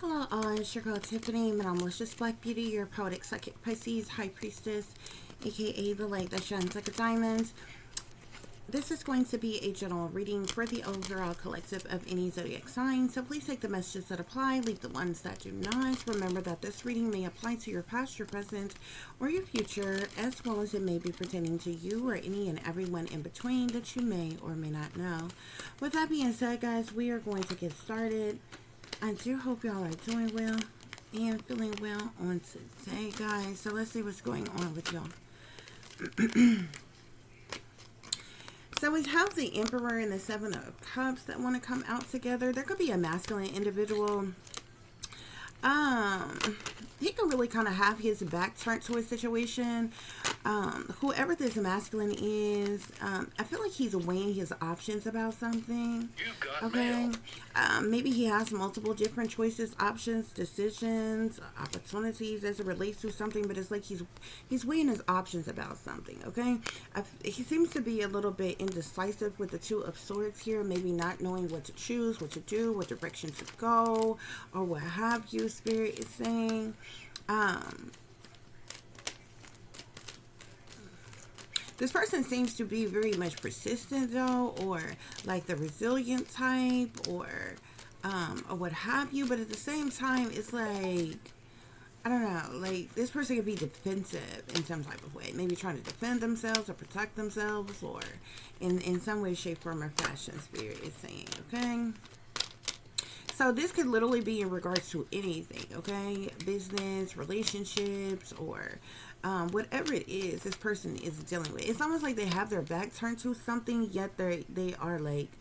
Hello, it's your girl Tiffany, my malicious Black Beauty, your poetic psychic Pisces, High Priestess, aka the light that shines like a diamond. This is going to be a general reading for the overall collective of any zodiac sign, so please take the messages that apply, leave the ones that do not. Remember that this reading may apply to your past, your present, or your future, as well as it may be pertaining to you or any and everyone in between that you may or may not know. With that being said, guys, we are going to get started. I do hope y'all are doing well and feeling well on today, guys. So let's see what's going on with y'all. So we have the Emperor and the Seven of Cups that want to come out together. There could be a masculine individual. He could really kind of have his back turned to a situation. Whoever this masculine is, I feel like he's weighing his options about something. Okay. Maybe he has multiple different choices, options, decisions, opportunities as it relates to something, but it's like he's weighing his options about something. Okay. He seems to be a little bit indecisive with the Two of Swords here, maybe not knowing what to choose, what to do, what direction to go, or what have you. Spirit is saying. This person seems to be very much persistent though, or like the resilient type, or what have you, but at the same time it's like, I don't know, like this person could be defensive in some type of way, maybe trying to defend themselves or protect themselves, or in some way, shape, form, or fashion. Spirit is saying, okay. So this could literally be in regards to anything, okay? Business, relationships, or whatever it is this person is dealing with. It's almost like they have their back turned to something, yet they are like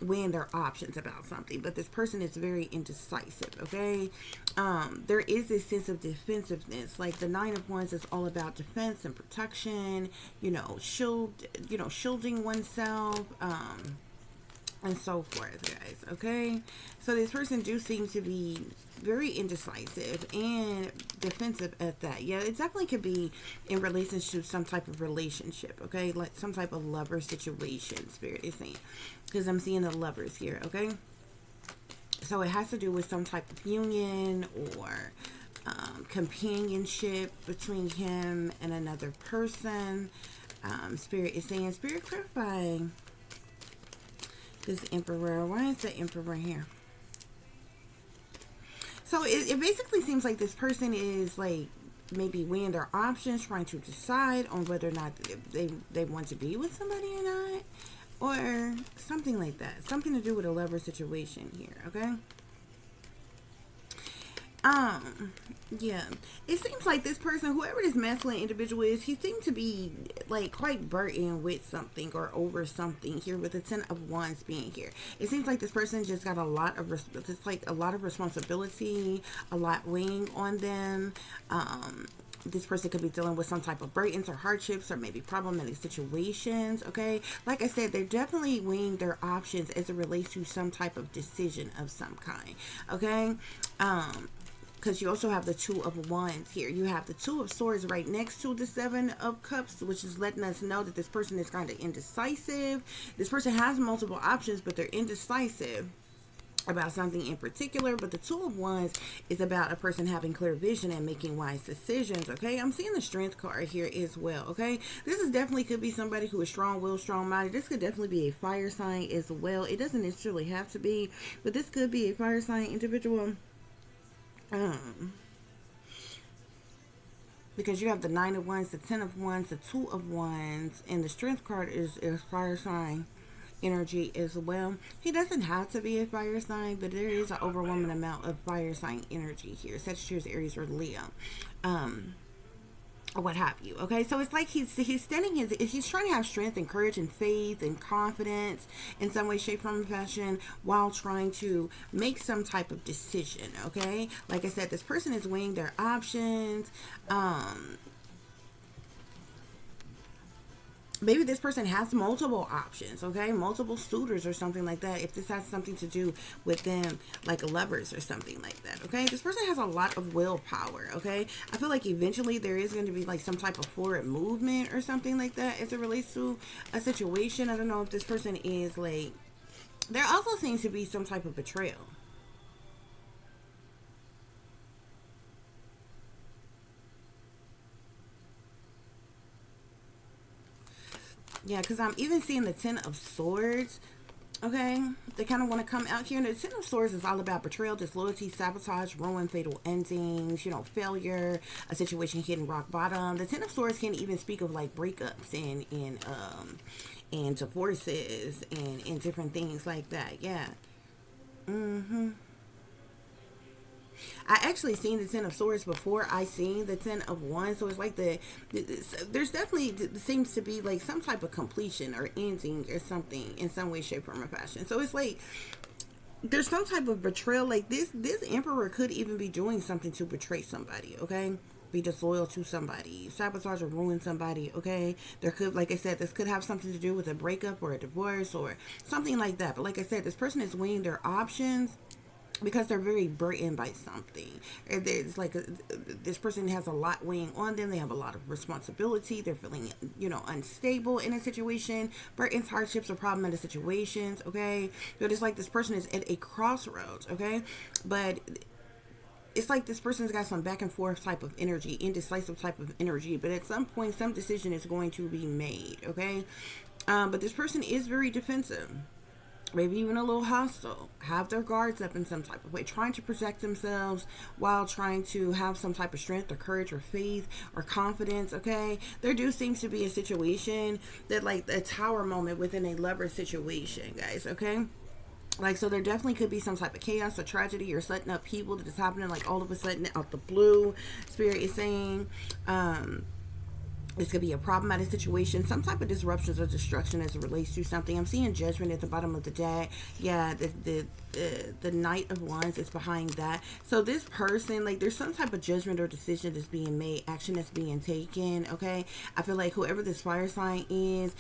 weighing their options about something. But this person is very indecisive, okay? There is this sense of defensiveness. Like the Nine of Wands is all about defense and protection, shielding oneself, and so forth, guys. Okay, so this person do seem to be very indecisive and defensive at that. Yeah, it definitely could be in relation to some type of relationship, okay, like some type of lover situation. Spirit is saying, because I'm seeing the Lovers here. Okay, so it has to do with some type of union or companionship between him and another person. Spirit is saying, Spirit, clarify this Emperor. Why is the Emperor here? So it basically seems like this person is like maybe weighing their options, trying to decide on whether or not they want to be with somebody or not, or something like that. Something to do with a lover situation here, okay? Yeah, it seems like this person, whoever this masculine individual is, he seems to be like quite burdened with something or over something here, with the Ten of Wands being here. It seems like this person just got a lot of responsibility, a lot weighing on them. This person could be dealing with some type of burdens or hardships, or maybe problematic situations. Okay, like I said, they're definitely weighing their options as it relates to some type of decision of some kind. Okay, because you also have the Two of Wands here. You have the Two of Swords right next to the Seven of Cups, which is letting us know that this person is kind of indecisive. This person has multiple options, but they're indecisive about something in particular. But the Two of Wands is about a person having clear vision and making wise decisions. Okay, I'm seeing the Strength card here as well. Okay, this is definitely could be somebody who is strong-willed, strong-minded. This could definitely be a fire sign as well. It doesn't necessarily have to be, but this could be a fire sign individual. Because you have the Nine of Wands, the Ten of Wands, the Two of Wands, and the Strength card is fire sign energy as well. He doesn't have to be a fire sign, but there is an overwhelming amount of fire sign energy here. Sagittarius, Aries, or Leo. Or what have you. Okay, so it's like he's standing he's trying to have strength and courage and faith and confidence in some way, shape, form, fashion, while trying to make some type of decision. Okay, like I said, this person is weighing their options. Maybe this person has multiple options, okay? Multiple suitors or something like that. If this has something to do with them, like lovers or something like that, okay? This person has a lot of willpower, okay? I feel like eventually there is going to be like some type of forward movement or something like that as it relates to a situation. I don't know if this person is like, there also seems to be some type of betrayal. Yeah, because I'm even seeing the Ten of Swords. Okay, they kind of want to come out here. And the Ten of Swords is all about betrayal, disloyalty, sabotage, ruin, fatal endings, failure, a situation hitting rock bottom. The Ten of Swords can even speak of like breakups and divorces and different things like that. Yeah. Mm-hmm. I actually seen the Ten of Swords before I seen the Ten of Wands, so it's like there's definitely seems to be like some type of completion or ending or something in some way, shape, form, or fashion. So it's like there's some type of betrayal. Like this Emperor could even be doing something to betray somebody. Okay. Be disloyal to somebody, sabotage or ruin somebody. Okay, there could, like I said, this could have something to do with a breakup or a divorce or something like that. But like I said, this person is weighing their options because they're very burdened by something. It's like this person has a lot weighing on them. They have a lot of responsibility. They're feeling, unstable in a situation, burdens, hardships, or problematic situations. Okay, but it's like this person is at a crossroads. Okay, but it's like this person's got some back and forth type of energy, indecisive type of energy, but at some point some decision is going to be made. Okay, but this person is very defensive, maybe even a little hostile, have their guards up in some type of way, trying to protect themselves while trying to have some type of strength or courage or faith or confidence. Okay, there do seems to be a situation that like a tower moment within a lover situation, guys. Okay, like, so there definitely could be some type of chaos or tragedy or sudden upheaval that is happening like all of a sudden out the blue. Spirit is saying this could be a problematic situation, some type of disruptions or destruction as it relates to something. I'm seeing judgment at the bottom of the deck. Yeah, the Knight of Wands is behind that. So this person, like, there's some type of judgment or decision that's being made, action that's being taken. Okay, I feel like whoever this fire sign is,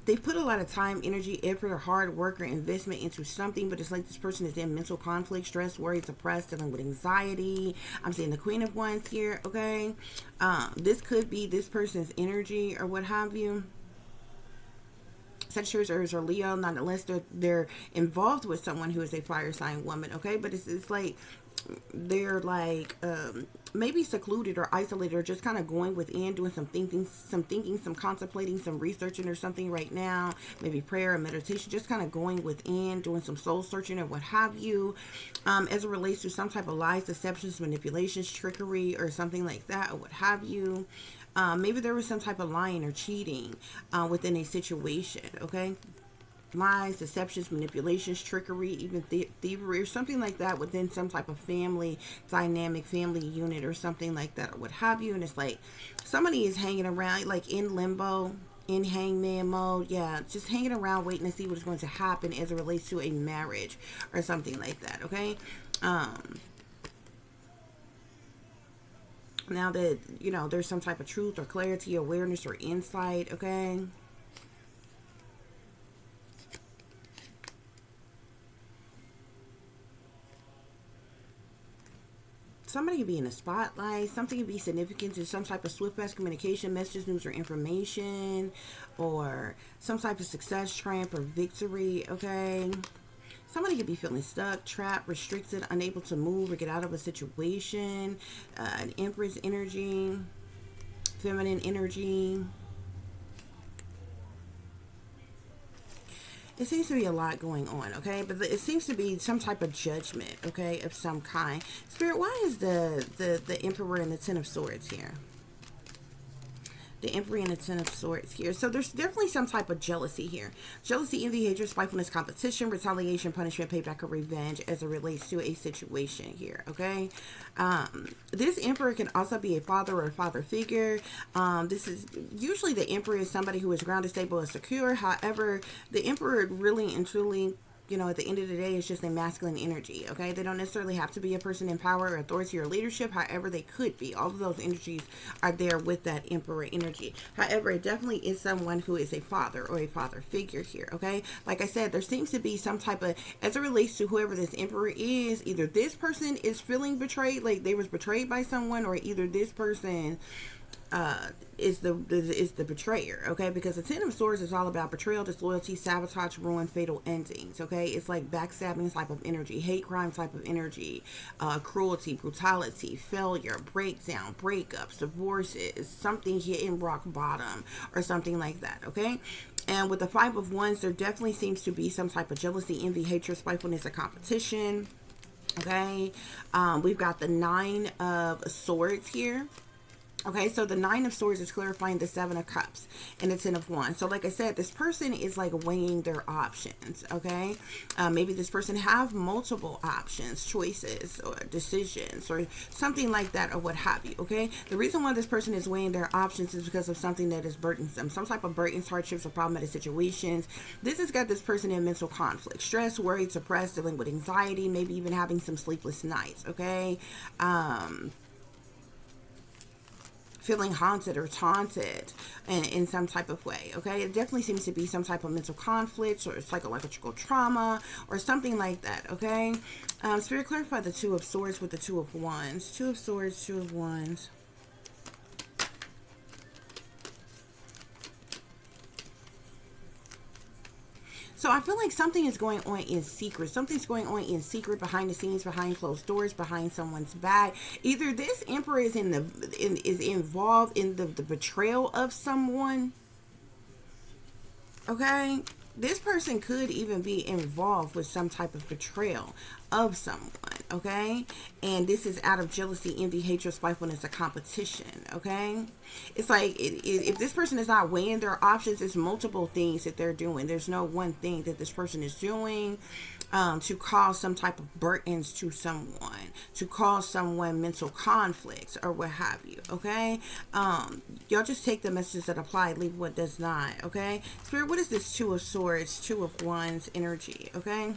they've put a lot of time, energy, effort, or hard work or investment into something, but it's like this person is in mental conflict, stress, worry, depressed, dealing with anxiety. I'm seeing the Queen of Wands here. Okay, this could be this person's energy or what have you. Sagittarius or Leo, not unless they're involved with someone who is a fire sign woman. Okay, but it's like they're like maybe secluded or isolated or just kind of going within, doing some thinking, some contemplating, some researching or something right now. Maybe prayer or meditation, just kind of going within, doing some soul searching or what have you, as it relates to some type of lies, deceptions, manipulations, trickery, or something like that, or what have you. Maybe there was some type of lying or cheating within a situation. Okay, lies, deceptions, manipulations, trickery, even thievery or something like that within some type of family dynamic, family unit or something like that, or what have you. And it's like somebody is hanging around like in limbo, in hangman mode. Yeah, just hanging around waiting to see what is going to happen as it relates to a marriage or something like that. Okay, now that there's some type of truth or clarity, awareness, or insight. Okay, somebody could be in the spotlight, something could be significant to some type of swift fast communication, messages, news, or information, or some type of success, triumph, or victory. Okay, somebody could be feeling stuck, trapped, restricted, unable to move or get out of a situation. An Empress energy, feminine energy. It seems to be a lot going on, okay? But it seems to be some type of judgment, okay, of some kind. Spirit, why is the Emperor and the Ten of Swords here? The Emperor and the Ten of Swords here. So there's definitely some type of jealousy here. Jealousy, envy, hatred, spitefulness, competition, retaliation, punishment, payback, or revenge as it relates to a situation here, okay? This Emperor can also be a father or a father figure. This is usually the Emperor is somebody who is grounded, stable, and secure. However, the Emperor really and truly, at the end of the day, it's just a masculine energy, okay? They don't necessarily have to be a person in power or authority or leadership. However, they could be. All of those energies are there with that Emperor energy. However, it definitely is someone who is a father or a father figure here, okay? Like I said, there seems to be some type of, as it relates to whoever this Emperor is, either this person is feeling betrayed, like they was betrayed by someone, or either this person is the betrayer, okay? Because the Ten of Swords is all about betrayal, disloyalty, sabotage, ruin, fatal endings, okay? It's like backstabbing type of energy, hate crime type of energy, cruelty, brutality, failure, breakdown, breakups, divorces, something hitting rock bottom, or something like that, okay? And with the Five of Wands, there definitely seems to be some type of jealousy, envy, hatred, spitefulness, or competition, okay? We've got the Nine of Swords here. Okay, so the Nine of Swords is clarifying the Seven of Cups and the Ten of Wands. So like I said, this person is like weighing their options, okay? Maybe this person have multiple options, choices, or decisions, or something like that, or what have you, okay? The reason why this person is weighing their options is because of something that is burdensome, some type of burdens, hardships, or problematic situations. This has got this person in mental conflict, stress, worried, suppressed, dealing with anxiety, maybe even having some sleepless nights, okay? Feeling haunted or taunted in some type of way, okay? It definitely seems to be some type of mental conflict or psychological trauma or something like that, okay? Spirit, clarify the Two of Swords with the Two of Wands. Two of Swords, Two of Wands. So I feel like something is going on in secret. Something's going on in secret, behind the scenes, behind closed doors, behind someone's back. Either this emperor is is involved in the betrayal of someone. Okay, this person could even be involved with some type of betrayal of someone, okay? And this is out of jealousy, envy, hatred, spitefulness, or competition, okay? It's like if this person is not weighing their options, it's multiple things that they're doing. There's no one thing that this person is doing to cause some type of burdens to someone, to cause someone mental conflicts or what have you, okay? Y'all just take the messages that apply, leave what does not, okay? Spirit, what is this Two of Swords, Two of Wands energy, okay?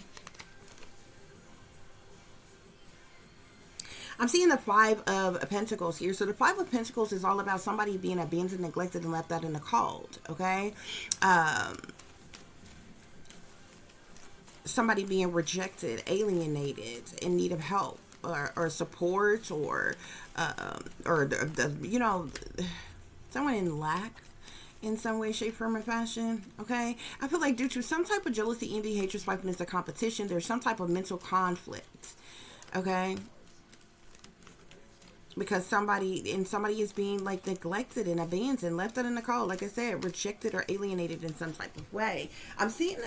I'm seeing the Five of Pentacles here. So the Five of Pentacles is all about somebody being abandoned, neglected, and left out in the cold, okay? Somebody being rejected, alienated, in need of help or support, or you know, someone in lack in some way, shape, form, or fashion, okay? I feel like due to some type of jealousy, envy, hatred, spitefulness, or competition, there's some type of mental conflict, okay? Because somebody is being like neglected and abandoned, left out in the cold, like I said, rejected or alienated in some type of way. I'm seeing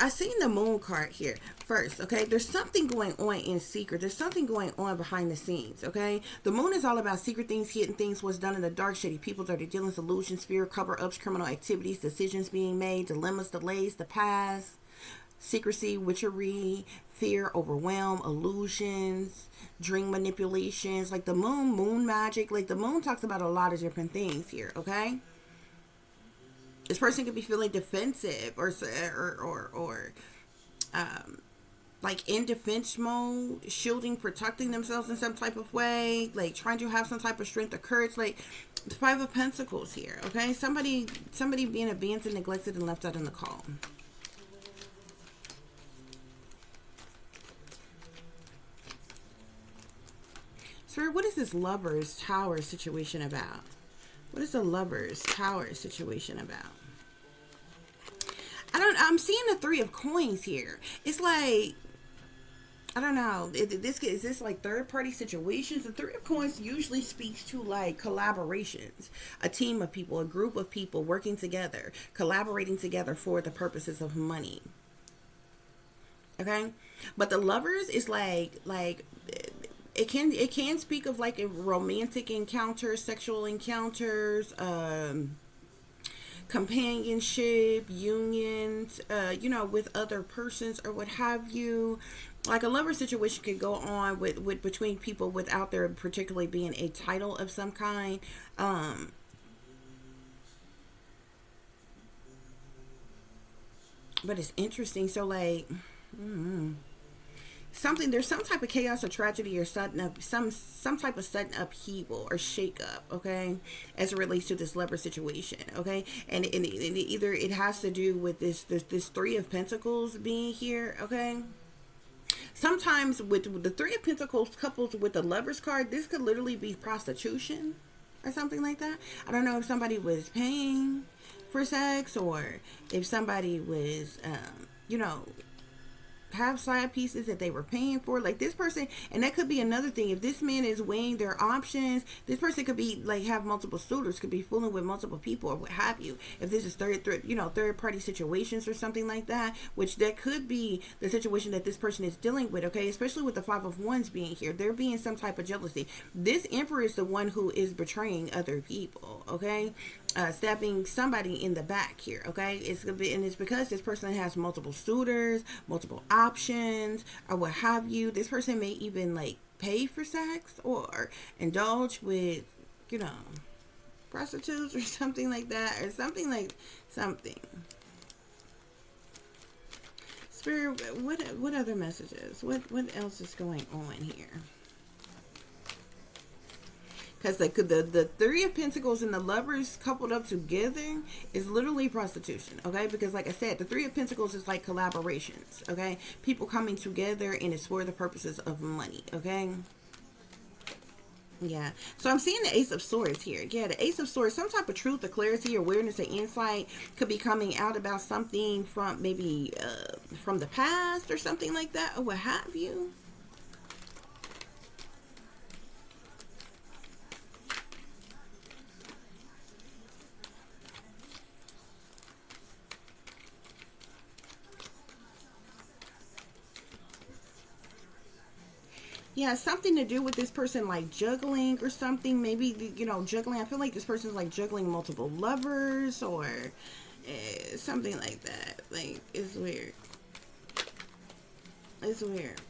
I seen the Moon card here first, okay? There's something going on in secret. There's something going on behind the scenes, okay? The Moon is all about secret things, hidden things, what's done in the dark, shady people, dirty dealings, illusions, fear, cover-ups, criminal activities, decisions being made, dilemmas, delays, the past, secrecy, witchery, fear, overwhelm, illusions, dream manipulations. Like the moon magic. Like the Moon talks about a lot of different things here, okay? This person could be feeling defensive or like in defense mode, shielding, protecting themselves in some type of way, like trying to have some type of strength or courage. Like the Five of Pentacles here, okay? Somebody being abandoned, neglected, and left out in the cold. Spirit, what is this Lovers Tower situation about? What is the Lovers Tower situation about? I'm seeing the Three of Coins here. It's like, I don't know. Is this like third party situations? The Three of Coins usually speaks to like collaborations, a team of people, a group of people working together, collaborating together for the purposes of money. Okay, but the Lovers is like it can speak of like a romantic encounters, sexual encounters, companionship, unions, you know, with other persons or what have you. Like a lover situation could go on with between people without there particularly being a title of some kind. But it's interesting. So like, there's some type of chaos or tragedy or sudden up some type of sudden upheaval or shake up, okay, as it relates to this lover situation, okay, and either it has to do with this Three of Pentacles being here, okay. Sometimes with the Three of Pentacles coupled with the Lovers card, this could literally be prostitution, or something like that. I don't know if somebody was paying for sex, or if somebody was, you know, have side pieces that they were paying for, like this person. And that could be another thing. If this man is weighing their options, this person could be like have multiple suitors, could be fooling with multiple people or what have you. If this is third party situations or something like that, which that could be the situation that this person is dealing with. Okay, especially with the Five of Wands being here, there being some type of jealousy. This Emperor is the one who is betraying other people. Okay, stabbing somebody in the back here. Okay, it's gonna be, and it's because this person has multiple suitors, multiple options, or what have you. This person may even like pay for sex or indulge with, you know, prostitutes or something like that, or something like something. Spirit, what other messages? What else is going on here? Because the Three of Pentacles and the Lovers coupled up together is literally prostitution, okay? Because like I said, the Three of Pentacles is like collaborations, okay? People coming together, and it's for the purposes of money, okay? Yeah. So I'm seeing the Ace of Swords here. Yeah, the Ace of Swords, some type of truth or clarity, awareness, or insight could be coming out about something from maybe from the past or something like that, or what have you. Yeah, something to do with this person like juggling or something. Maybe, you know, juggling. I feel like this person's like juggling multiple lovers, or something like that. Like, it's weird. It's weird.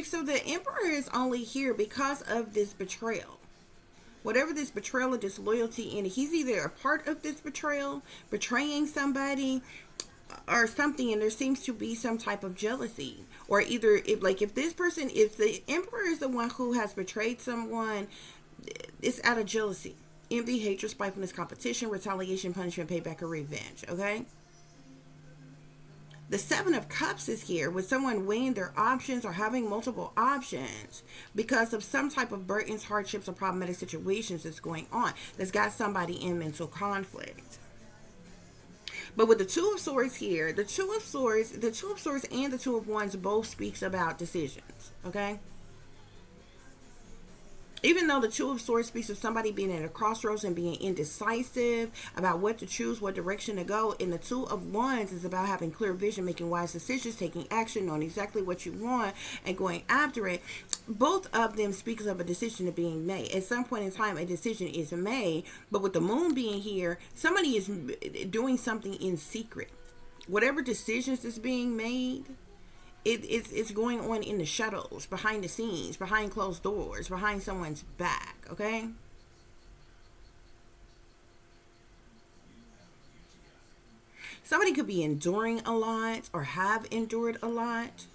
So the Emperor is only here because of this betrayal. Whatever this betrayal or disloyalty, and he's either a part of this betrayal, betraying somebody or something, and there seems to be some type of jealousy. Or either if this person, if the Emperor is the one who has betrayed someone, it's out of jealousy, envy, hatred, spitefulness, competition, retaliation, punishment, payback, or revenge. Okay. The Seven of Cups is here with someone weighing their options or having multiple options because of some type of burdens, hardships, or problematic situations that's going on, that's got somebody in mental conflict. But with the Two of Swords here, the Two of Swords and the Two of Wands both speaks about decisions. Okay. Even though the Two of Swords speaks of somebody being at a crossroads and being indecisive about what to choose, what direction to go, and the Two of Wands is about having clear vision, making wise decisions, taking action, knowing exactly what you want, and going after it. Both of them speaks of a decision being made. At some point in time, a decision is made, but with the Moon being here, somebody is doing something in secret. Whatever decisions is being made, it's going on in the shadows, behind the scenes, behind closed doors, behind someone's back. Okay. Somebody could be enduring a lot or have endured a lot.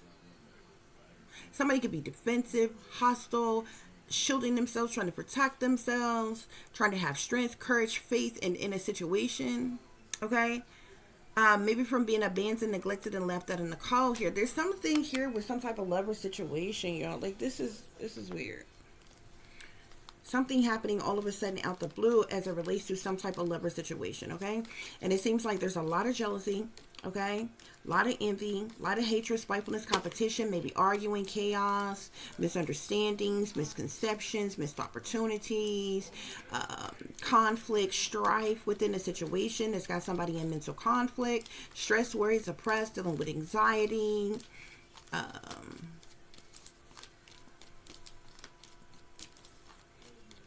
Somebody could be defensive, hostile, shielding themselves, trying to protect themselves, trying to have strength, courage, faith in a situation. Okay. Maybe from being abandoned, neglected, and left out in the cold here. There's something here with some type of lover situation, y'all. Like, this is weird. Something happening all of a sudden out the blue as it relates to some type of lover situation, okay? And it seems like there's a lot of jealousy, okay? A lot of envy, a lot of hatred, spitefulness, competition, maybe arguing, chaos, misunderstandings, misconceptions, missed opportunities, conflict, strife within a situation that's got somebody in mental conflict, stress, worries, oppressed, dealing with anxiety,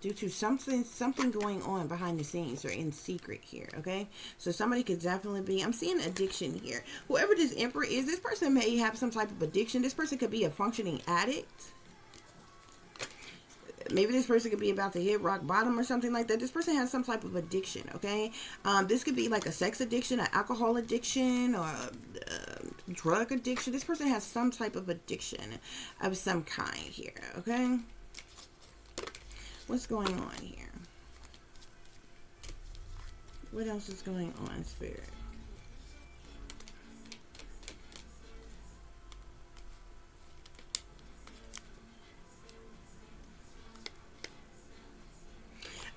due to something going on behind the scenes or in secret here. Okay, so somebody could definitely be, I'm seeing addiction here. Whoever this Emperor is, this person may have some type of addiction. This person could be a functioning addict. Maybe this person could be about to hit rock bottom or something like that. This person has some type of addiction. Okay, this could be like a sex addiction, an alcohol addiction, or drug addiction. This person has some type of addiction of some kind here. Okay, what's going on here? What else is going on, Spirit?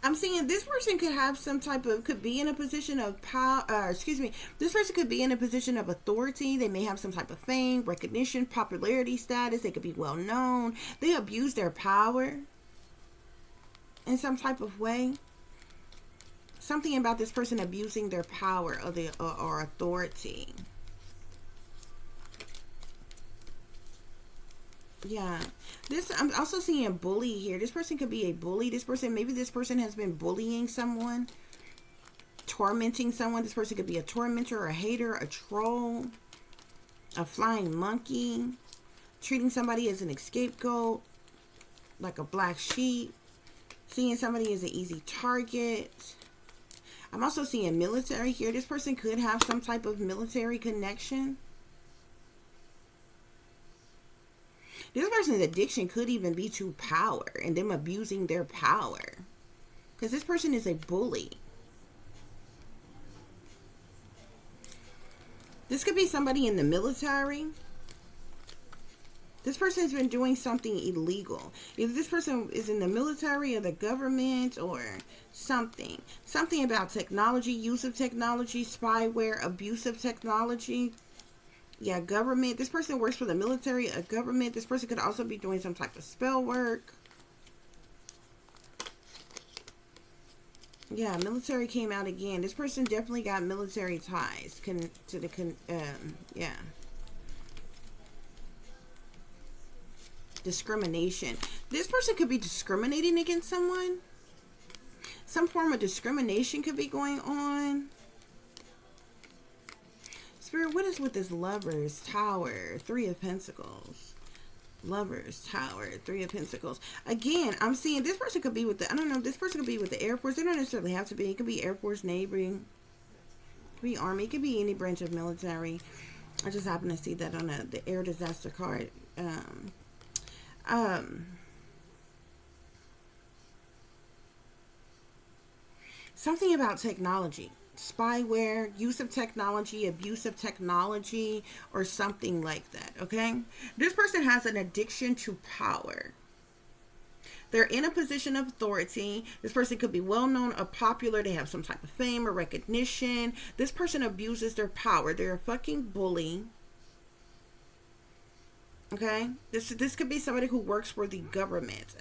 I'm seeing this person could have some type of, could be in a position of power, excuse me, this person could be in a position of authority. They may have some type of fame, recognition, popularity status. They could be well known. They abuse their power in some type of way. Something about this person abusing their power or authority. Yeah. This, I'm also seeing bully here. This person could be a bully. This person, maybe this person has been bullying someone, tormenting someone. This person could be a tormentor, a hater, a troll, a flying monkey, treating somebody as an scapegoat, like a black sheep, seeing somebody as an easy target. I'm also seeing military here. This person could have some type of military connection. This person's addiction could even be to power and them abusing their power. Because this person is a bully. This could be somebody in the military. This person has been doing something illegal. Either this person is in the military or the government or something. Something about technology, use of technology, spyware, abuse of technology. Yeah, government. This person works for the military, a government. This person could also be doing some type of spell work. Yeah, military came out again. This person definitely got military ties yeah. Discrimination. This person could be discriminating against someone. Some form of discrimination could be going on. Spirit, what is with this Lovers, Tower, Three of Pentacles? Lovers, Tower, Three of Pentacles. Again, I'm seeing this person could be with the, I don't know, this person could be with the Air Force. They don't necessarily have to be. It could be Air Force, Navy. It could be Army. It could be any branch of military. I just happen to see that on the air disaster card. Something about technology. Spyware, use of technology, abuse of technology, or something like that, okay? This person has an addiction to power. They're in a position of authority. This person could be well known or popular. They have some type of fame or recognition. This person abuses their power. They're a fucking bully. Okay? This could be somebody who works for the government,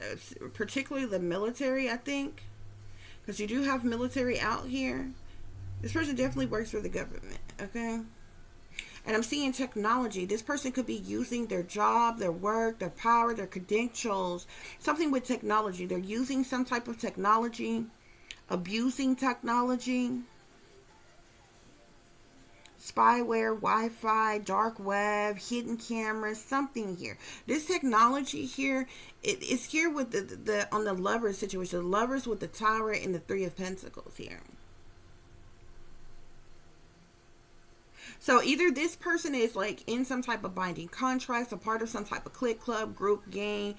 particularly the military, I think. Because you do have military out here. This person definitely works for the government, okay? And I'm seeing technology. This person could be using their job, their work, their power, their credentials, something with technology. They're using some type of technology, abusing technology, spyware, Wi-Fi, dark web, hidden cameras, something here. This technology here, it's here with the on the Lovers situation. The Lovers with the Tower and the Three of Pentacles here. So either this person is like in some type of binding contracts, a part of some type of clique, club, group, gang,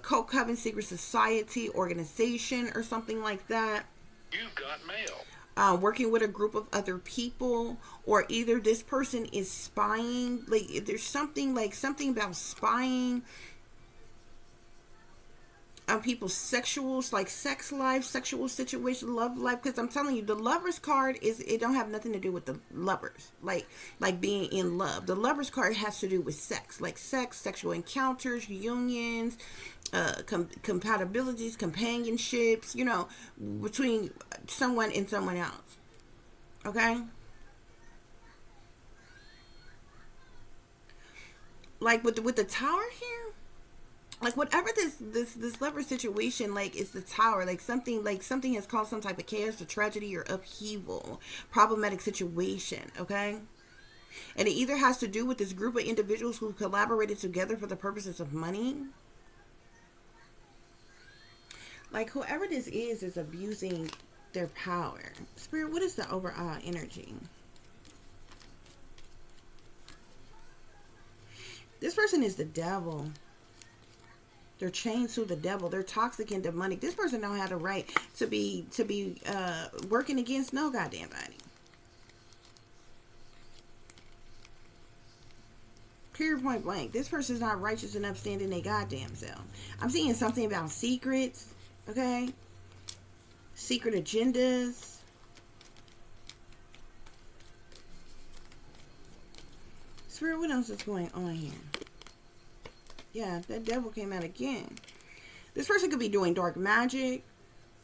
cult, coven, secret society, organization, or something like that. You've got mail. Working with a group of other people, or either this person is spying. Like there's something about spying on people's sexuals, like sex life, sexual situation, love life. Because I'm telling you, the Lovers card it don't have nothing to do with the lovers, like being in love. The Lovers card has to do with sex, like sex, sexual encounters, unions, compatibilities, companionships, you know, between someone and someone else. Okay? Like with the Tower here, like whatever this Lover situation, like it's the Tower, like something has caused some type of chaos or tragedy or upheaval, problematic situation, okay? And it either has to do with this group of individuals who collaborated together for the purposes of money. Like whoever this is abusing their power. Spirit, what is the overall energy? This person is the devil. They're chained to the devil. They're toxic and demonic. This person don't have the right to be working against no goddamn body. Period, point blank. This person's not righteous enough standing their goddamn self. I'm seeing something about secrets. Okay. secret agendas. Spirit, what else is going on here? Yeah, that devil came out again. This person could be doing dark magic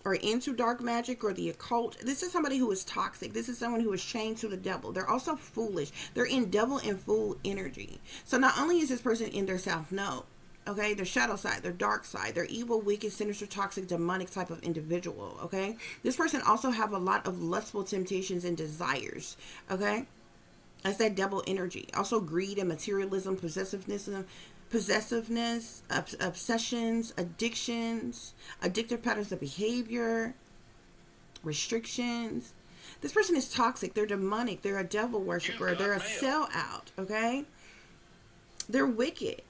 or into dark magic or the occult. This is somebody who is toxic. This is someone who is chained to the devil. They're also foolish. They're in devil and fool energy. So not only is this person in their self-know, okay, their shadow side, their dark side, their evil, wicked, sinister, toxic, demonic type of individual, okay? This person also have a lot of lustful temptations and desires, okay? That's that devil energy. Also greed and materialism, possessiveness, obsessions, addictions, addictive patterns of behavior, restrictions. This person is toxic. They're demonic. They're a devil worshiper. They're a sellout, okay? They're wicked.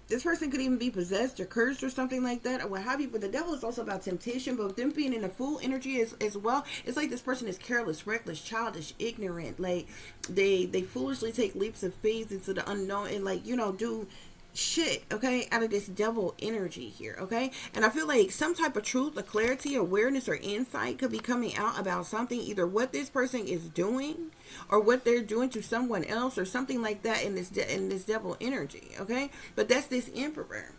This person could even be possessed or cursed or something like that or what have you. But the devil is also about temptation. But them being in a fool energy as well, it's like this person is careless, reckless, childish, ignorant. Like they foolishly take leaps of faith into the unknown and like, you know, do shit, okay, out of this devil energy here, okay? And I feel like some type of truth or clarity, awareness or insight could be coming out about something, either what this person is doing or what they're doing to someone else or something like that in this devil energy, okay? But that's this emperor.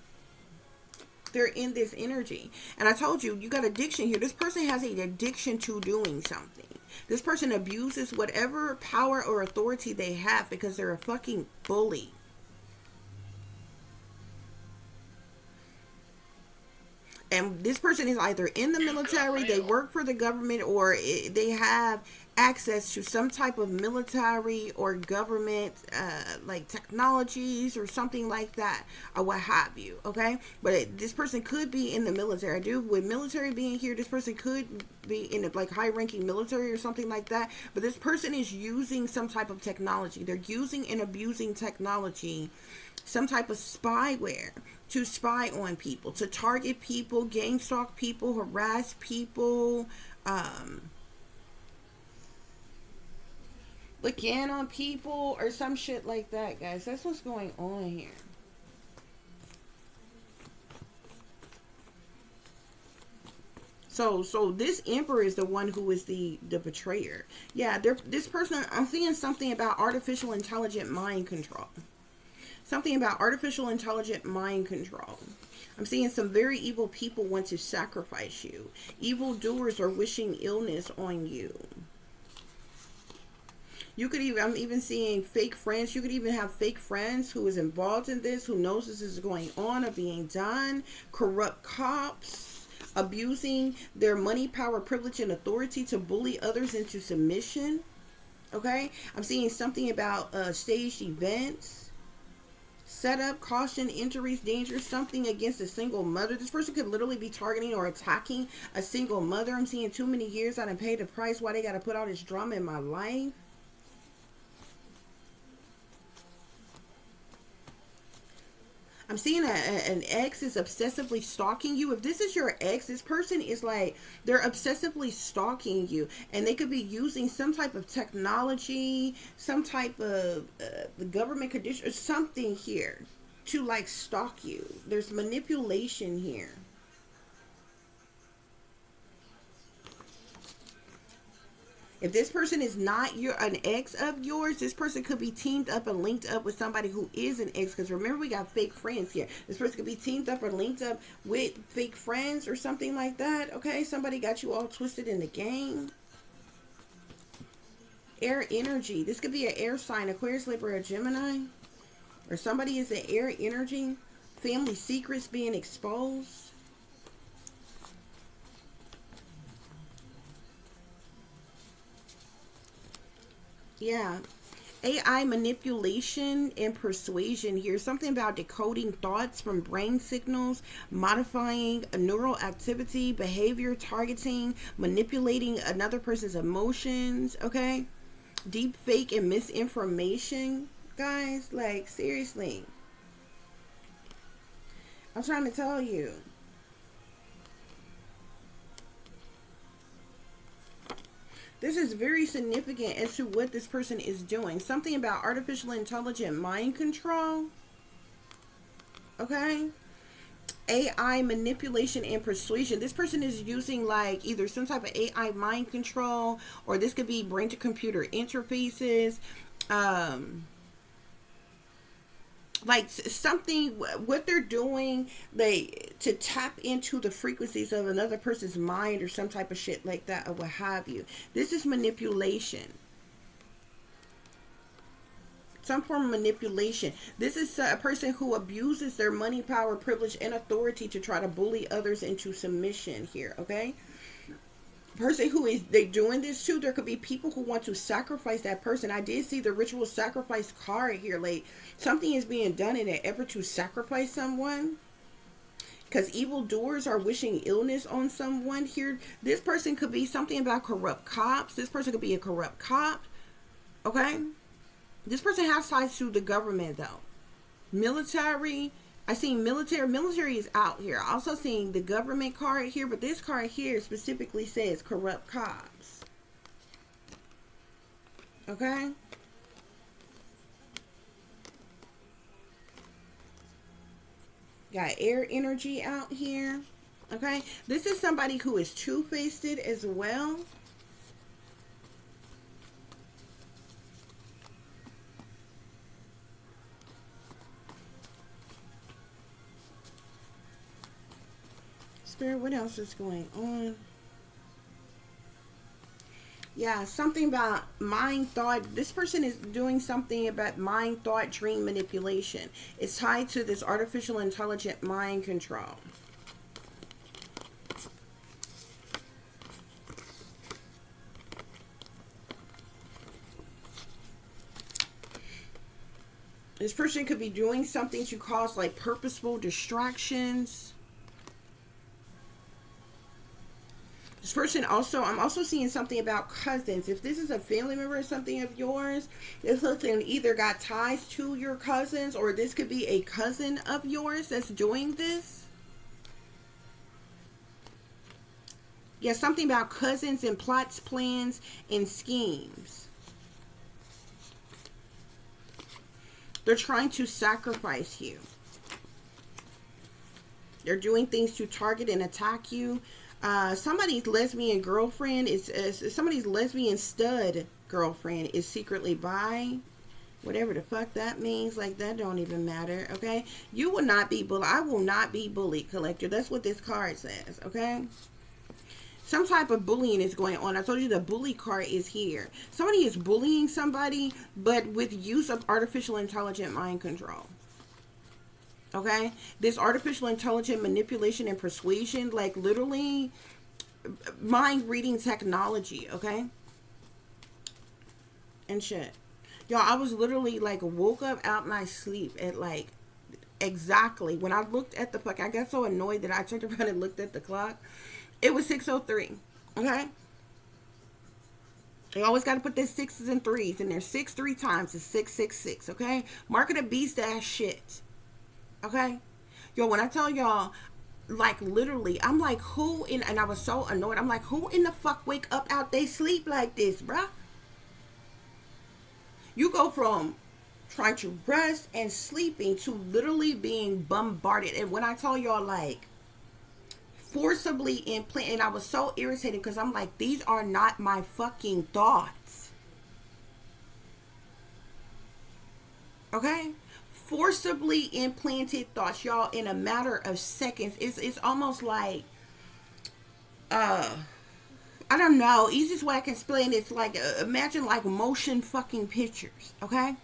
They're in this energy. And I told you, you got addiction here. This person has an addiction to doing something. This person abuses whatever power or authority they have because they're a fucking bully. And this person is either in the military, they work for the government, or they have access to some type of military or government like technologies or something like that or what have you, okay? But this person could be in the military. I do, with military being here, this person could be in a like high-ranking military or something like that. But this person is using some type of technology. They're using and abusing technology, some type of spyware, to spy on people, to target people, gang stalk people, harass people, look in on people or some shit like that, guys. That's what's going on here. So this emperor is the one who is the betrayer. Yeah, this person, I'm seeing something about artificial intelligent mind control. Something about artificial intelligent mind control. I'm seeing some very evil people want to sacrifice you. Evil doers are wishing illness on you. You could even, I'm even seeing fake friends. You could even have fake friends who is involved in this, who knows this is going on or being done. Corrupt cops, abusing their money, power, privilege, and authority to bully others into submission. Okay? I'm seeing something about staged events. Setup, caution, injuries, danger, something against a single mother. This person could literally be targeting or attacking a single mother. I'm seeing too many years I done paid the price. Why they got to put all this drama in my life? I'm seeing an ex is obsessively stalking you. If this is your ex, this person is like, they're obsessively stalking you. And they could be using some type of technology, some type of government condition, or something here to like stalk you. There's manipulation here. If this person is not an ex of yours, this person could be teamed up and linked up with somebody who is an ex. Because remember, we got fake friends here. This person could be teamed up or linked up with fake friends or something like that. Okay, somebody got you all twisted in the game. Air energy. This could be an air sign, Aquarius, Libra, or Gemini. Or somebody is an air energy. Family secrets being exposed. Yeah. AI manipulation and persuasion here. Something about decoding thoughts from brain signals, modifying a neural activity, behavior, targeting, manipulating another person's emotions, okay? Deep fake and misinformation, guys. Like, seriously. I'm trying to tell you. This is very significant as to what this person is doing. Something about artificial intelligent mind control. Okay? AI manipulation and persuasion. This person is using like either some type of AI mind control, or this could be brain to computer interfaces. Like something, what they're doing, they to tap into the frequencies of another person's mind or some type of shit like that, or what have you. This is manipulation, some form of manipulation. This is a person who abuses their money, power, privilege, and authority to try to bully others into submission here, okay? Person who is they doing this to, there could be people who want to sacrifice that person. I did see the ritual sacrifice card here. Like something is being done in an effort to sacrifice someone, because evildoers are wishing illness on someone here. This person could be something about corrupt cops. This person could be a corrupt cop, okay? This person has ties to the government though. Military. I seen military. Military is out here. Also seeing the government card here, but this card here specifically says corrupt cops. Okay? Got air energy out here. Okay? This is somebody who is two-faced as well. Spirit, what else is going on? Yeah, something about mind, thought. This person is doing something about mind, thought, dream manipulation. It's tied to this artificial intelligent mind control. This person could be doing something to cause like purposeful distractions. This person also, I'm also seeing something about cousins. If this is a family member or something of yours, this person either got ties to your cousins, or this could be a cousin of yours that's doing this. Yeah, something about cousins and plots, plans, and schemes. They're trying to sacrifice you. They're doing things to target and attack you. Somebody's lesbian girlfriend is somebody's lesbian stud girlfriend is secretly bi. Whatever the fuck that means, like that don't even matter, okay? You will not be bullied. I will not be bullied, collector. That's what this card says, okay? Some type of bullying is going on. I told you the bully card is here. Somebody is bullying somebody, but with use of artificial intelligent mind control. Okay, this artificial intelligent manipulation and persuasion, like literally mind reading technology, okay? And shit. Y'all, I was literally like woke up out my sleep at like exactly when I looked at the fuck. I got so annoyed that I turned around and looked at the clock. It was 6:03, okay? You always got to put their sixes and threes in there. 6 3 times is 666, okay? Mark of the beast, that shit. Okay, yo, when I tell y'all, like literally, I'm like, who in, and I was so annoyed. I'm like, who in the fuck wake up out they sleep like this, bruh? You go from trying to rest and sleeping to literally being bombarded. And when I tell y'all, like, forcibly implant, and I was so irritated because I'm like, these are not my fucking thoughts. Okay? Forcibly implanted thoughts, y'all, in a matter of seconds. It's almost like I don't know, easiest way I can explain it, it's like imagine like motion fucking pictures, okay?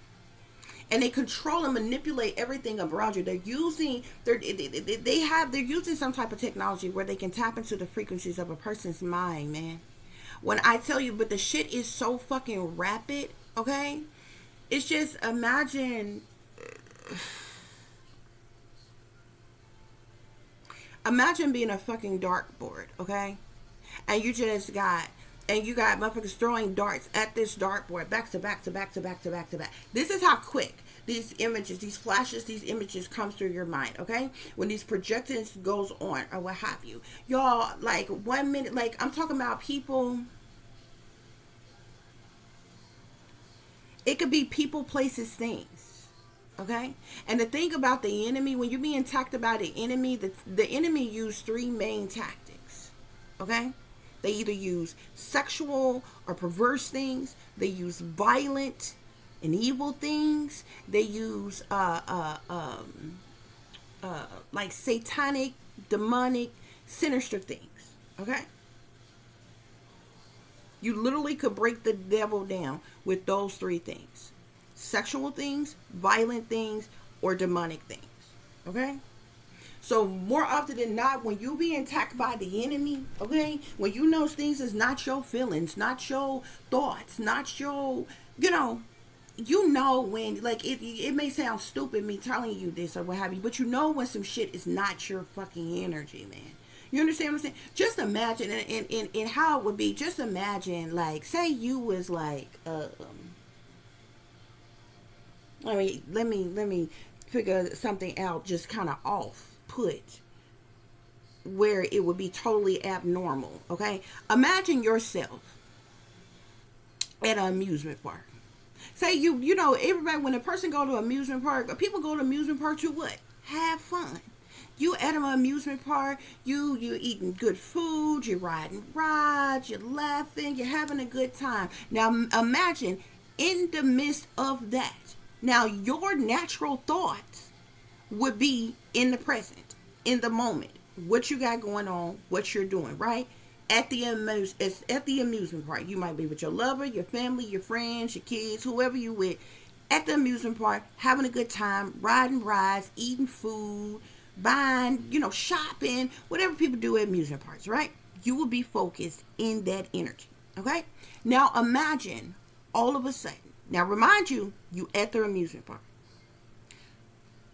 And they control and manipulate everything around you. They're using they're using some type of technology where they can tap into the frequencies of a person's mind, man. When I tell you, but the shit is so fucking rapid, okay? It's just imagine being a fucking dartboard, okay? And you got motherfuckers throwing darts at this dartboard back to back to back to back to back to back. This is how quick these images, these flashes, these images comes through your mind, okay? When these projections goes on or what have you. Y'all, like 1 minute, like I'm talking about people. It could be people, places, things. Okay? And the thing about the enemy, when you're being attacked by the enemy, the enemy use three main tactics. Okay? They either use sexual or perverse things. They use violent and evil things. They use like satanic, demonic, sinister things. Okay? You literally could break the devil down with those three things: sexual things, violent things, or demonic things. Okay? So more often than not, when you being attacked by the enemy, okay, when you know things is not your feelings, not your thoughts, not your, you know when, like, it may sound stupid me telling you this or what have you, but you know when some shit is not your fucking energy, man. You understand what I'm saying? Just imagine, and how it would be. Just imagine, like, say you was like, let me figure something out, just kind of off put, where it would be totally abnormal. Okay, imagine yourself at an amusement park. Say you know everybody, when a person go to an amusement park, or people go to amusement park to what? Have fun. You at an amusement park, you eating good food, you're riding rides, you're laughing, you're having a good time. Now imagine in the midst of that, now your natural thoughts would be in the present, in the moment, what you got going on, what you're doing, right? At the amusement park, you might be with your lover, your family, your friends, your kids, whoever you with, at the amusement park, having a good time, riding rides, eating food, buying, shopping, whatever people do at amusement parks, right? You will be focused in that energy, okay? Now imagine all of a sudden, now remind you at the amusement park.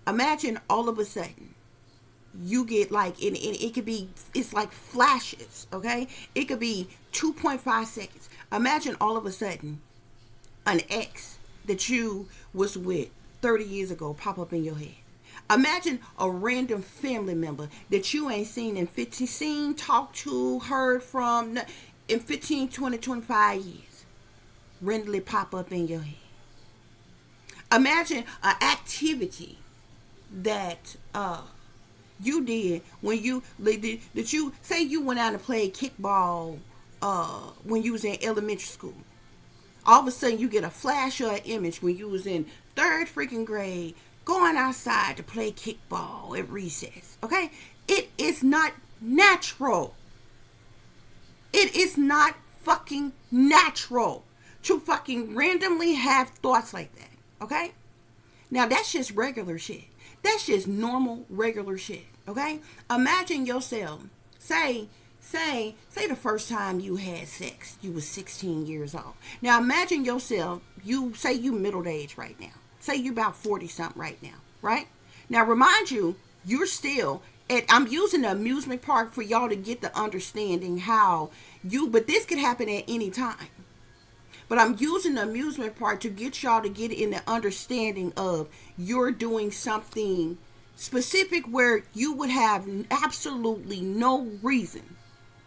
Imagine all of a sudden, you get like, and it could be, it's like flashes, okay? It could be 2.5 seconds. Imagine all of a sudden, an ex that you was with 30 years ago pop up in your head. Imagine a random family member that you ain't seen, talked to, heard from in 15, 20, 25 years. Randomly pop up in your head. Imagine an activity that you did when you say you went out and played kickball when you was in elementary school. All of a sudden you get a flash or an image when you was in third freaking grade, going outside to play kickball at recess. Okay? It is not natural. It is not fucking natural to fucking randomly have thoughts like that. Okay? Now that's just regular shit. That's just normal, regular shit. Okay? Imagine yourself, say the first time you had sex, you was 16 years old. Now imagine yourself, you middle age right now. Say you're about 40 something right now, right? Now remind you, you're still I'm using the amusement park for y'all to get the understanding but this could happen at any time. But I'm using the amusement park to get y'all to get in the understanding of you're doing something specific where you would have absolutely no reason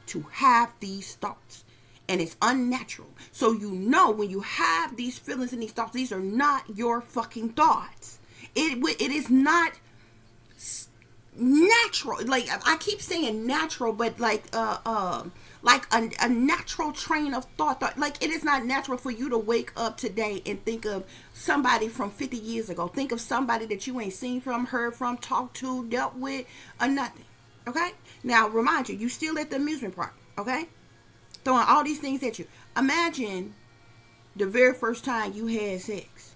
to have these thoughts. And it's unnatural. So when you have these feelings and these thoughts, these are not your fucking thoughts. It is not natural. Like I keep saying natural, but like a natural train of thought. Like it is not natural for you to wake up today and think of somebody from 50 years ago. Think of somebody that you ain't seen from, heard from, talked to, dealt with, or nothing. Okay? Now remind you still at the amusement park. Okay? Throwing all these things at you. Imagine the very first time you had sex.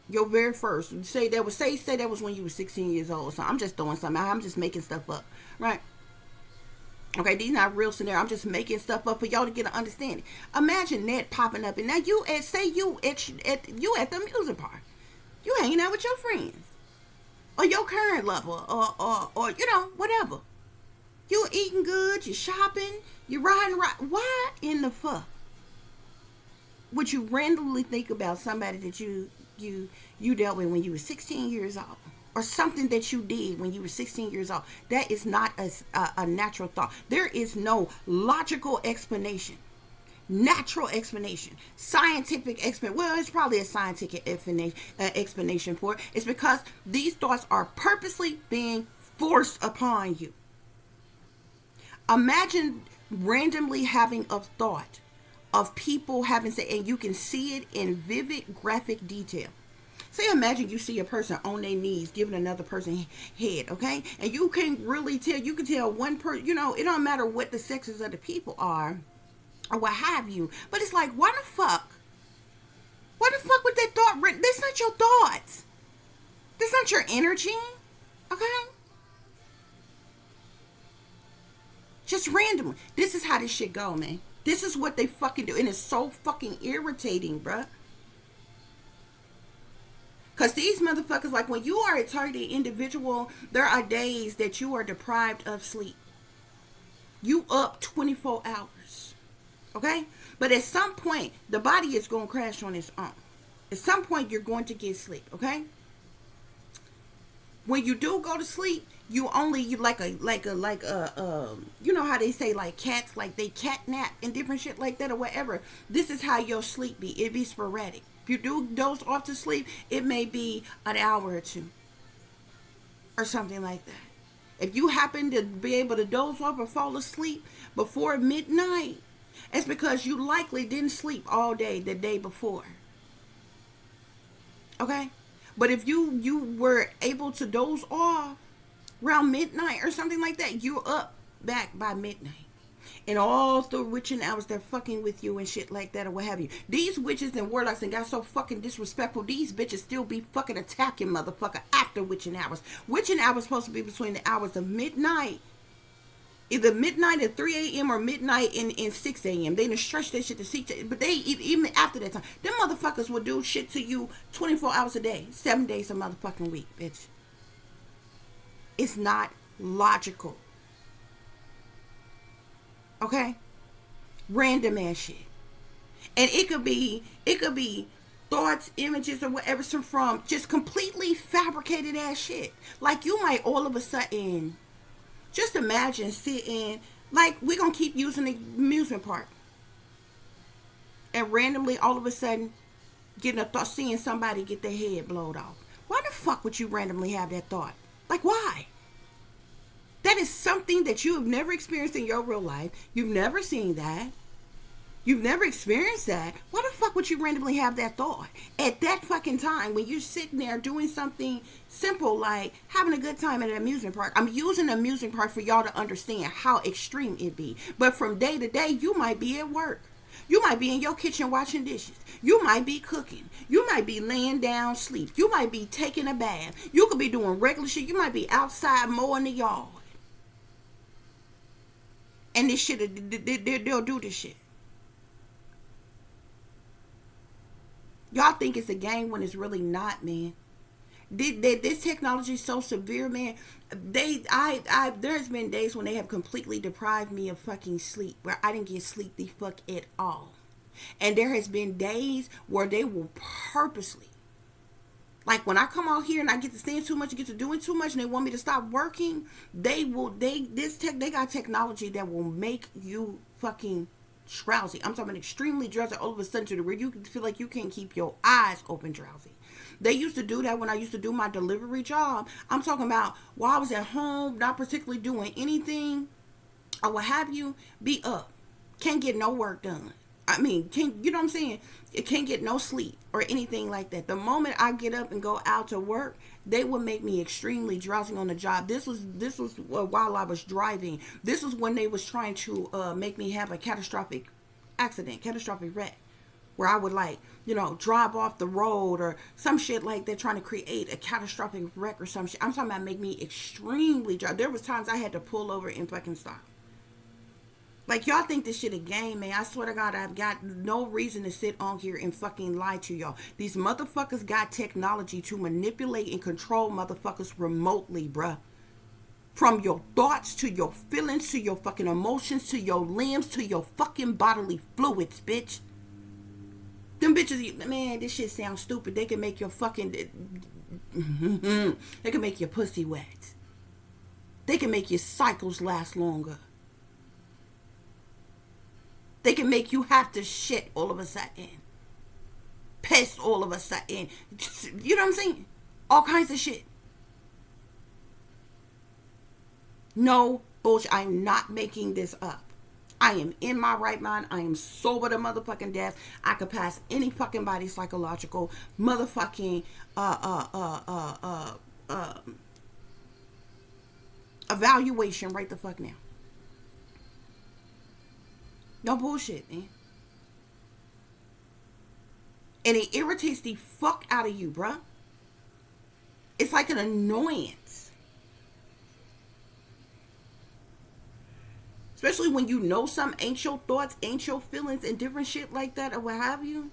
Your very first. Say that was when you were 16 years old. So I'm just throwing something out. I'm just making stuff up. Right? Okay, these not real scenario. I'm just making stuff up for y'all to get an understanding. Imagine that popping up, and now you at the amusement park. You hanging out with your friends, or your current lover, or whatever. You eating good, you shopping, you riding right. Why in the fuck would you randomly think about somebody that you dealt with when you were 16 years old? Or something that you did when you were 16 years old? That is not a natural thought. There is no logical explanation. natural explanation, scientific explanation. Well, it's probably a scientific explanation for it. It's because these thoughts are purposely being forced upon you. Imagine randomly having a thought of people having say, and you can see it in vivid graphic detail. Say, imagine you see a person on their knees giving another person head, okay? And you can really tell, you can tell one person, you know, it don't matter what the sexes of the people are or what have you. But it's like, why the fuck? Why the fuck would that thought, that's not your thoughts. That's not your energy, okay? Just randomly. This is how this shit go, man. This is what they fucking do. And it's so fucking irritating, bruh. Because these motherfuckers, like when you are a targeted individual, there are days that you are deprived of sleep. You up 24 hours. Okay? But at some point, the body is going to crash on its own. At some point, you're going to get sleep. Okay? When you do go to sleep, you like a you know how they say like cats, like they cat nap and different shit like that or whatever. This is how your sleep be. It be sporadic. If you do doze off to sleep, it may be an hour or two or something like that. If you happen to be able to doze off or fall asleep before midnight, it's because you likely didn't sleep all day the day before. Okay? But if you were able to doze off around midnight or something like that, you're up back by midnight. And all through witching hours, they're fucking with you and shit like that or what have you. These witches and warlocks and got so fucking disrespectful, these bitches still be fucking attacking motherfucker after witching hours. Witching hours supposed to be between the hours of midnight, either midnight at 3 a.m. or midnight in 6 a.m. They done stretch that shit to 6 a.m. But they, even after that time, them motherfuckers will do shit to you 24 hours a day, 7 days a motherfucking week, bitch. It's not logical. Okay? Random ass shit. And it could be thoughts, images, or whatever from just completely fabricated ass shit. Like you might all of a sudden, just imagine sitting, like we're going to keep using the amusement park. And randomly all of a sudden getting a thought, seeing somebody get their head blowed off. Why the fuck would you randomly have that thought? Like why? That is something that you have never experienced in your real life. You've never seen that. You've never experienced that. Why the fuck would you randomly have that thought? At that fucking time when you're sitting there doing something simple like having a good time at an amusement park. I'm using an amusement park for y'all to understand how extreme it be. But from day to day, you might be at work. You might be in your kitchen washing dishes. You might be cooking. You might be laying down sleep. You might be taking a bath. You could be doing regular shit. You might be outside mowing the yard. And this shit, they'll do this shit. Y'all think it's a game when it's really not, man. This technology is so severe, man. There's been days when they have completely deprived me of fucking sleep, where I didn't get sleep the fuck at all. And there has been days where they will purposely, like when I come out here and I get to staying too much, get to doing too much, and they want me to stop working, they got technology that will make you fucking drowsy. I'm talking extremely drowsy all of a sudden to where you feel like you can't keep your eyes open drowsy. They used to do that when I used to do my delivery job. I'm talking about while I was at home, not particularly doing anything or what have you, be up. Can't get no work done. I mean, you know what I'm saying? It can't get no sleep or anything like that. The moment I get up and go out to work, they would make me extremely drowsy on the job. This was while I was driving. This was when they was trying to make me have a catastrophic wreck, where I would drive off the road or some shit like that, trying to create a catastrophic wreck or some shit. I'm talking about make me extremely drowsy. There was times I had to pull over and fucking stop. Like, y'all think this shit a game, man. I swear to God, I've got no reason to sit on here and fucking lie to y'all. These motherfuckers got technology to manipulate and control motherfuckers remotely, bruh. From your thoughts to your feelings to your fucking emotions to your limbs to your fucking bodily fluids, bitch. Them bitches, man, this shit sounds stupid. They can make your fucking... they can make your pussy wet. They can make your cycles last longer. They can make you have to shit all of a sudden. Piss all of a sudden. You know what I'm saying? All kinds of shit. No bullshit. I'm not making this up. I am in my right mind. I am sober to motherfucking death. I could pass any fucking body psychological motherfucking evaluation right the fuck now. No bullshit, man. And it irritates the fuck out of you, bruh. It's like an annoyance. Especially when you know some ain't your thoughts, ain't your feelings, and different shit like that, or what have you.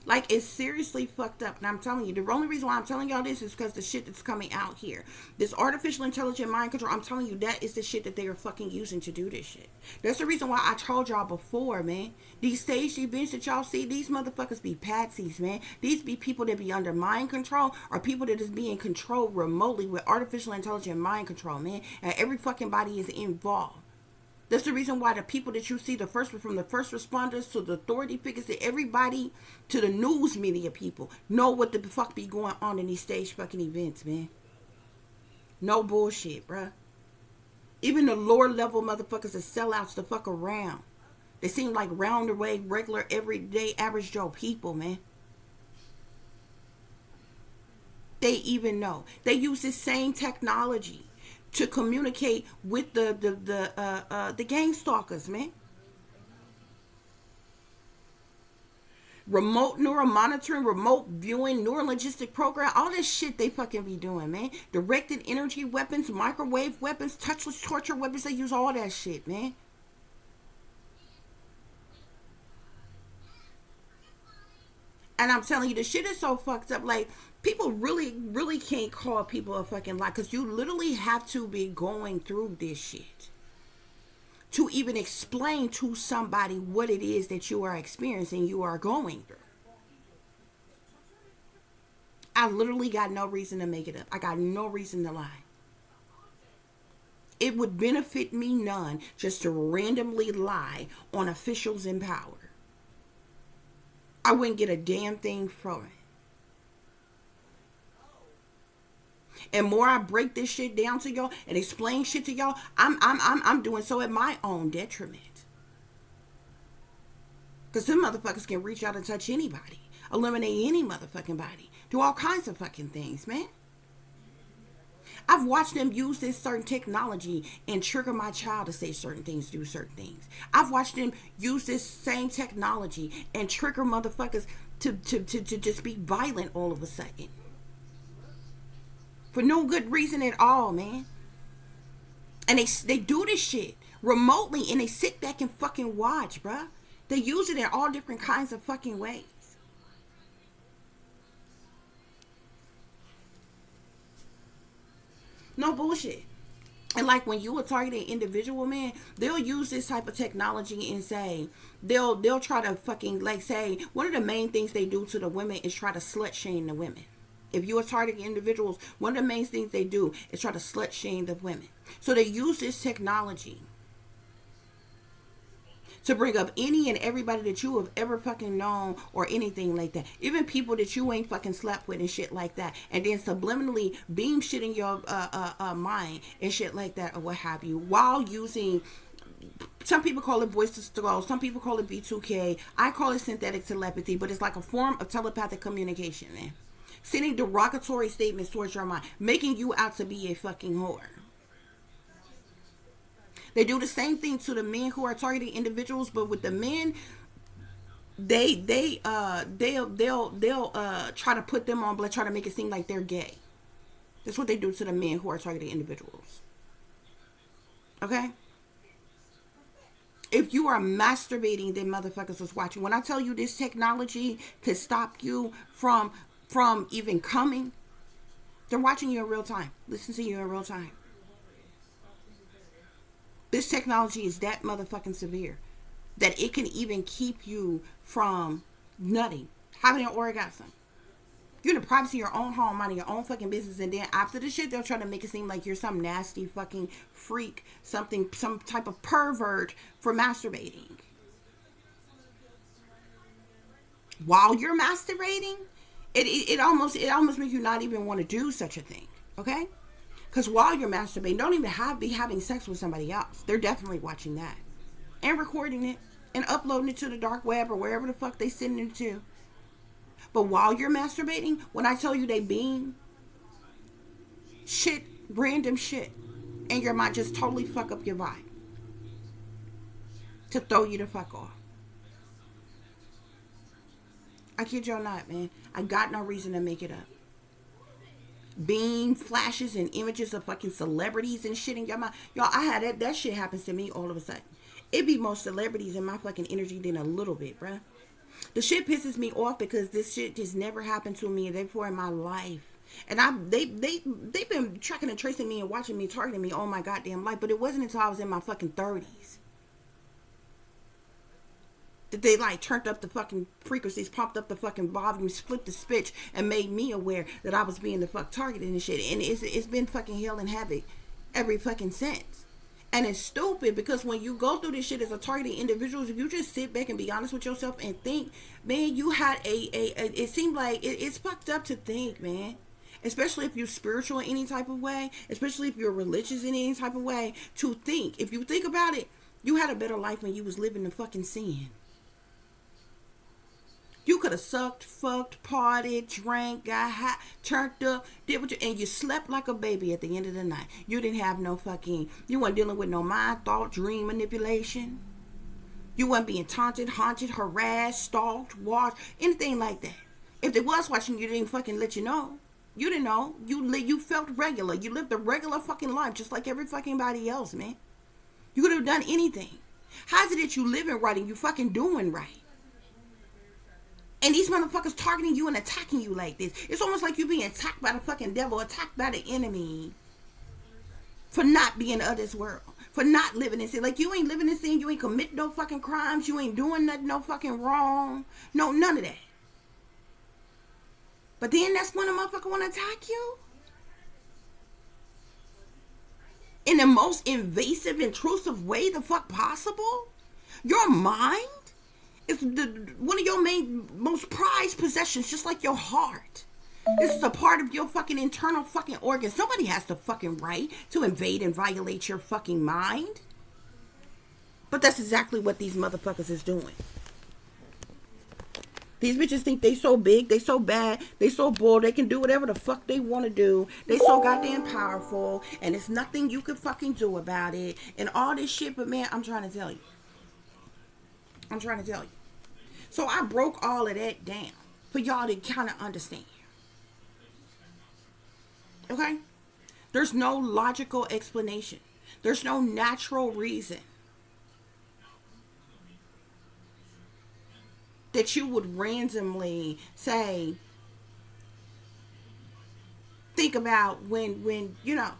Like, it's seriously fucked up. And I'm telling you, the only reason why I'm telling y'all this is because the shit that's coming out here. This artificial intelligent mind control, I'm telling you, that is the shit that they are fucking using to do this shit. That's the reason why I told y'all before, man. These stage events that y'all see, these motherfuckers be patsies, man. These be people that be under mind control, or people that is being controlled remotely with artificial intelligent mind control, man. And every fucking body is involved. That's the reason why the people that you see, from the first responders to the authority figures to everybody, to the news media people, know what the fuck be going on in these stage fucking events, man. No bullshit, bruh. Even the lower level motherfuckers that sellouts to fuck around. They seem like round the way, regular, everyday, average Joe people, man. They even know. They use this same technology to communicate with the gang stalkers, man. Remote neural monitoring, remote viewing, neurologistic program, all this shit they fucking be doing, man. Directed energy weapons, microwave weapons, touchless torture weapons, they use all that shit, man. And I'm telling you, the shit is so fucked up. Like, people really, really can't call people a fucking lie, because you literally have to be going through this shit to even explain to somebody what it is that you are experiencing, you are going through. I literally got no reason to make it up. I got no reason to lie. It would benefit me none just to randomly lie on officials in power. I wouldn't get a damn thing from it. And more I break this shit down to y'all and explain shit to y'all, I'm doing so at my own detriment. Because some motherfuckers can reach out and touch anybody, eliminate any motherfucking body, do all kinds of fucking things, man. I've watched them use this certain technology and trigger my child to say certain things, do certain things. I've watched them use this same technology and trigger motherfuckers to just be violent all of a sudden. For no good reason at all, man. And they do this shit remotely, and they sit back and fucking watch, bruh. They use it in all different kinds of fucking ways. No bullshit. And like when you are targeting individual, man, they'll use this type of technology and say, they'll try to fucking, like, say, one of the main things they do to the women is try to slut shame the women. If you are targeting individuals, one of the main things they do is try to slut shame the women. So they use this technology to bring up any and everybody that you have ever fucking known or anything like that. Even people that you ain't fucking slept with and shit like that. And then subliminally beam shit in your mind and shit like that, or what have you, while using, some people call it voice to skull, some people call it B2K. I call it synthetic telepathy, but it's like a form of telepathic communication, man. Sending derogatory statements towards your mind, making you out to be a fucking whore. They do the same thing to the men who are targeting individuals, but with the men, they'll try to put them on, but try to make it seem like they're gay. That's what they do to the men who are targeting individuals. Okay? If you are masturbating, then motherfuckers was watching. When I tell you this technology could stop you from even coming, they're watching you in real time. Listen to you in real time. This technology is that motherfucking severe that it can even keep you from nutting, having an orgasm. You're in the privacy of your own home, minding your own fucking business, and then after the shit, they'll try to make it seem like you're some nasty fucking freak, some type of pervert for masturbating. while you're masturbating, it almost makes you not even want to do such a thing. Okay? Because while you're masturbating, don't even be having sex with somebody else. They're definitely watching that and recording it and uploading it to the dark web or wherever the fuck they send it to. But while you're masturbating, when I tell you they beam shit, random shit, and your mind just totally fuck up your vibe to throw you the fuck off. I kid y'all not, man. I got no reason to make it up. Beam flashes and images of fucking celebrities and shit in your mind. Y'all, I had that shit happens to me all of a sudden. It be more celebrities in my fucking energy than a little bit, bruh. The shit pisses me off because this shit just never happened to me before in my life. And they've been tracking and tracing me and watching me, targeting me all my goddamn life. But it wasn't until I was in my fucking 30s that they like turned up the fucking frequencies, pumped up the fucking volumes, flipped the switch, and made me aware that I was being the fuck targeted and shit. And it's been fucking hell and havoc every fucking since. And it's stupid because when you go through this shit as a targeted individual, if you just sit back and be honest with yourself and think, man, you had it seemed like it's fucked up to think, man. Especially if you're spiritual in any type of way, especially if you're religious in any type of way, to think, if you think about it, you had a better life when you was living in fucking sin. You could have sucked, fucked, partied, drank, got hot, turned up, did what you, and you slept like a baby at the end of the night. You didn't have no fucking, you weren't dealing with no mind, thought, dream manipulation. You weren't being taunted, haunted, harassed, stalked, watched, anything like that. If they was watching you, they didn't fucking let you know. You didn't know. You felt regular. You lived a regular fucking life just like every fucking body else, man. You could have done anything. How's it that you living right and you fucking doing right? And these motherfuckers targeting you and attacking you like this. It's almost like you being attacked by the fucking devil, attacked by the enemy for not being of this world, for not living in sin. Like, you ain't living in sin, you ain't committing no fucking crimes, you ain't doing nothing, no fucking wrong. No, none of that. But then that's when a motherfucker want to attack you? In the most invasive, intrusive way the fuck possible? Your mind? It's one of your most prized possessions, just like your heart. This is a part of your fucking internal fucking organs. Nobody has the fucking right to invade and violate your fucking mind. But that's exactly what these motherfuckers is doing. These bitches think they so big, they so bad, they so bold, they can do whatever the fuck they want to do. They so goddamn powerful, and it's nothing you can fucking do about it, and all this shit. But man, I'm trying to tell you. So I broke all of that down for y'all to kind of understand. Okay? There's no logical explanation. There's no natural reason that you would randomly say, think about when you know,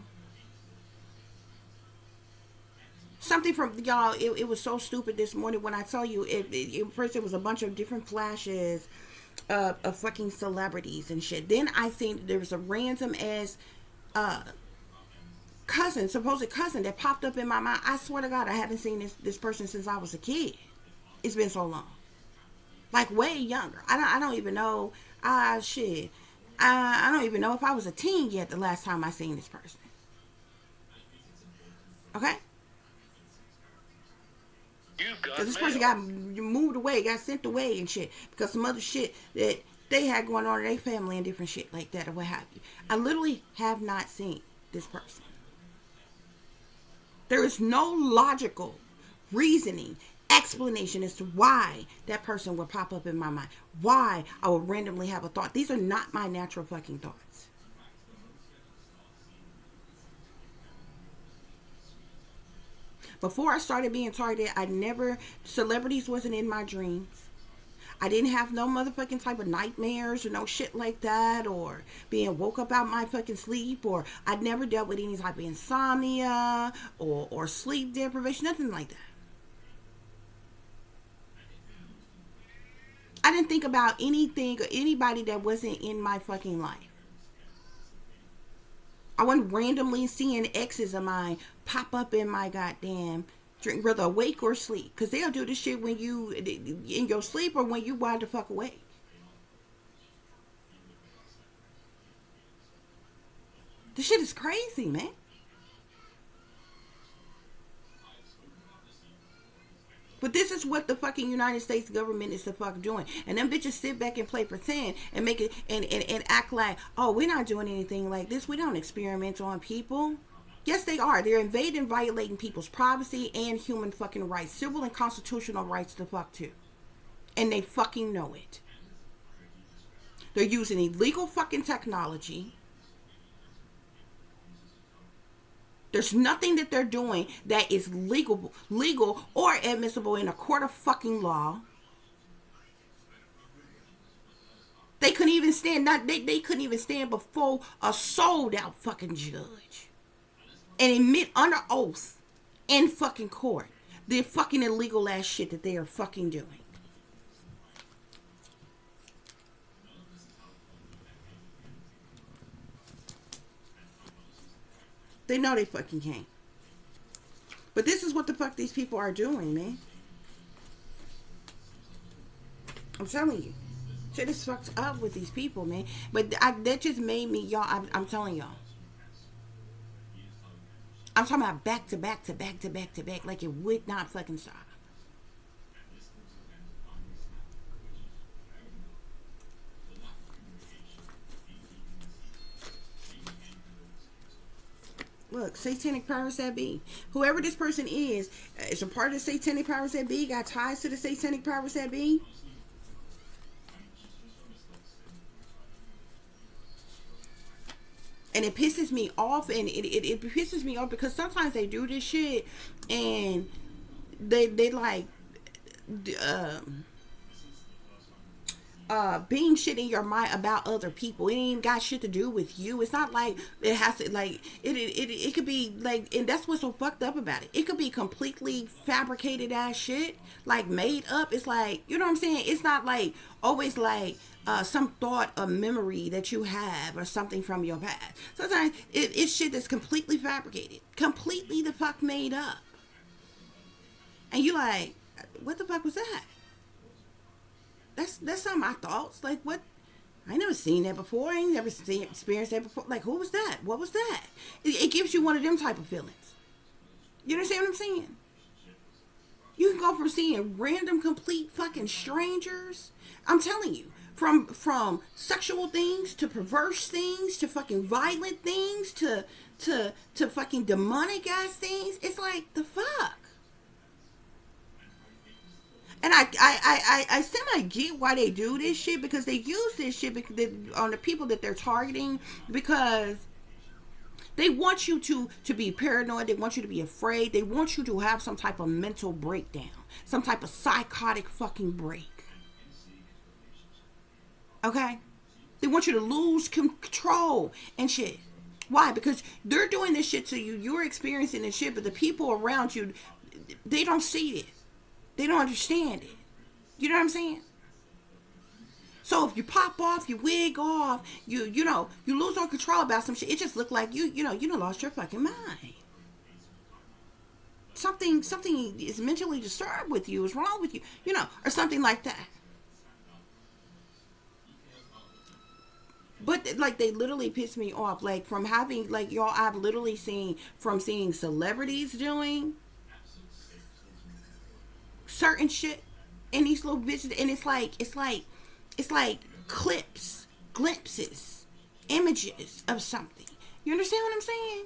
something from y'all. It was so stupid this morning when I tell you. First it was a bunch of different flashes of fucking celebrities and shit. Then I seen there was a random ass supposed cousin that popped up in my mind. I swear to God, I haven't seen this person since I was a kid. It's been so long, like way younger. I don't even know. Shit. I don't even know if I was a teen yet the last time I seen this person. Okay. Because this person got moved away, got sent away and shit. Because some other shit that they had going on in their family and different shit like that or what have you. I literally have not seen this person. There is no logical reasoning, explanation as to why that person would pop up in my mind. Why I would randomly have a thought. These are not my natural fucking thoughts. Before I started being targeted, celebrities wasn't in my dreams. I didn't have no motherfucking type of nightmares or no shit like that, or being woke up out my fucking sleep, or I'd never dealt with any type of insomnia or sleep deprivation, nothing like that. I didn't think about anything or anybody that wasn't in my fucking life. I wasn't randomly seeing exes of mine pop up in my goddamn dream, whether awake or sleep. Because they'll do this shit when you in your sleep or when you wide the fuck awake. This shit is crazy, man. But this is what the fucking United States government is the fuck doing. And them bitches sit back and play pretend and make it and act like, oh, we're not doing anything like this. We don't experiment on people. Yes, they are. They're invading and violating people's privacy and human fucking rights. Civil and constitutional rights to fuck too. And they fucking know it. They're using illegal fucking technology. There's nothing that they're doing that is legal or admissible in a court of fucking law. They couldn't even stand they couldn't even stand before a sold out fucking judge and admit under oath in fucking court the fucking illegal ass shit that they are fucking doing. They know they fucking can't. But this is what the fuck these people are doing, man. I'm telling you. Shit is fucked up with these people, man. But that just made me, y'all, I'm telling y'all. I'm talking about back to back to back to back to back. Like it would not fucking stop. Look, satanic powers that be. Whoever this person is a part of the satanic powers that be, got ties to the satanic powers that be. And it pisses me off, and it pisses me off because sometimes they do this shit and they like being shit in your mind about other people. It ain't even got shit to do with you. It's not like it has to, like, it could be like, and that's what's so fucked up about it. It could be completely fabricated ass shit, like made up. It's like, you know what I'm saying? It's not like always like some thought or memory that you have or something from your past. Sometimes it's shit that's completely fabricated, completely the fuck made up. And you like, what the fuck was that? That's some of my thoughts. Like, what? I ain't never seen that before. I ain't never experienced that before. Like, who was that? What was that? It gives you one of them type of feelings. You understand what I'm saying? You can go from seeing random, complete fucking strangers. I'm telling you, from sexual things to perverse things to fucking violent things to fucking demonic ass things. It's like, the fuck. And I semi get why they do this shit, because they use this shit on the people that they're targeting, because they want you to be paranoid. They want you to be afraid. They want you to have some type of mental breakdown, some type of psychotic fucking break. Okay? They want you to lose control and shit. Why? Because they're doing this shit to you. You're experiencing this shit, but the people around you, they don't see it. They don't understand it. You know what I'm saying? So if you pop off, you wig off, you lose all control about some shit, it just look like you done lost your fucking mind. Something is mentally disturbed with you, is wrong with you, or something like that. But like, they literally piss me off. Like, from having, like, y'all, I've literally seen celebrities doing certain shit in these little bitches, and it's like clips, glimpses, images of something. You understand what I'm saying?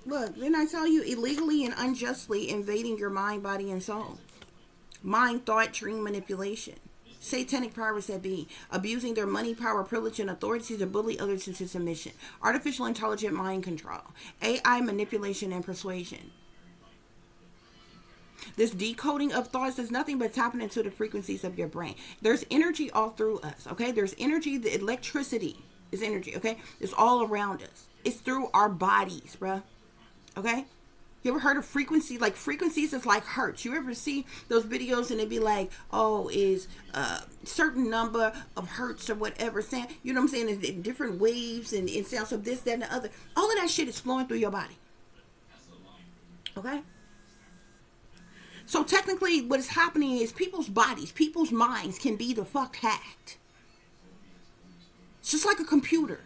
Look, didn't I tell you, illegally and unjustly invading your mind, body, and soul? Mind, thought, dream manipulation. Satanic powers that be, abusing their money, power, privilege, and authority to bully others into submission. Artificial intelligent mind control. A.I. manipulation and persuasion. This decoding of thoughts is nothing but tapping into the frequencies of your brain. There's energy all through us, okay? There's energy. The electricity is energy, okay? It's all around us. It's through our bodies, bruh. Okay? You ever heard of frequency? Like, frequencies is like hertz. You ever see those videos and it'd be like, oh, is certain number of hertz or whatever sound? You know what I'm saying? It's different waves and it sounds of this, that, and the other. All of that shit is flowing through your body. Okay? So technically what is happening is people's bodies, people's minds can be the fuck hacked. It's just like a computer.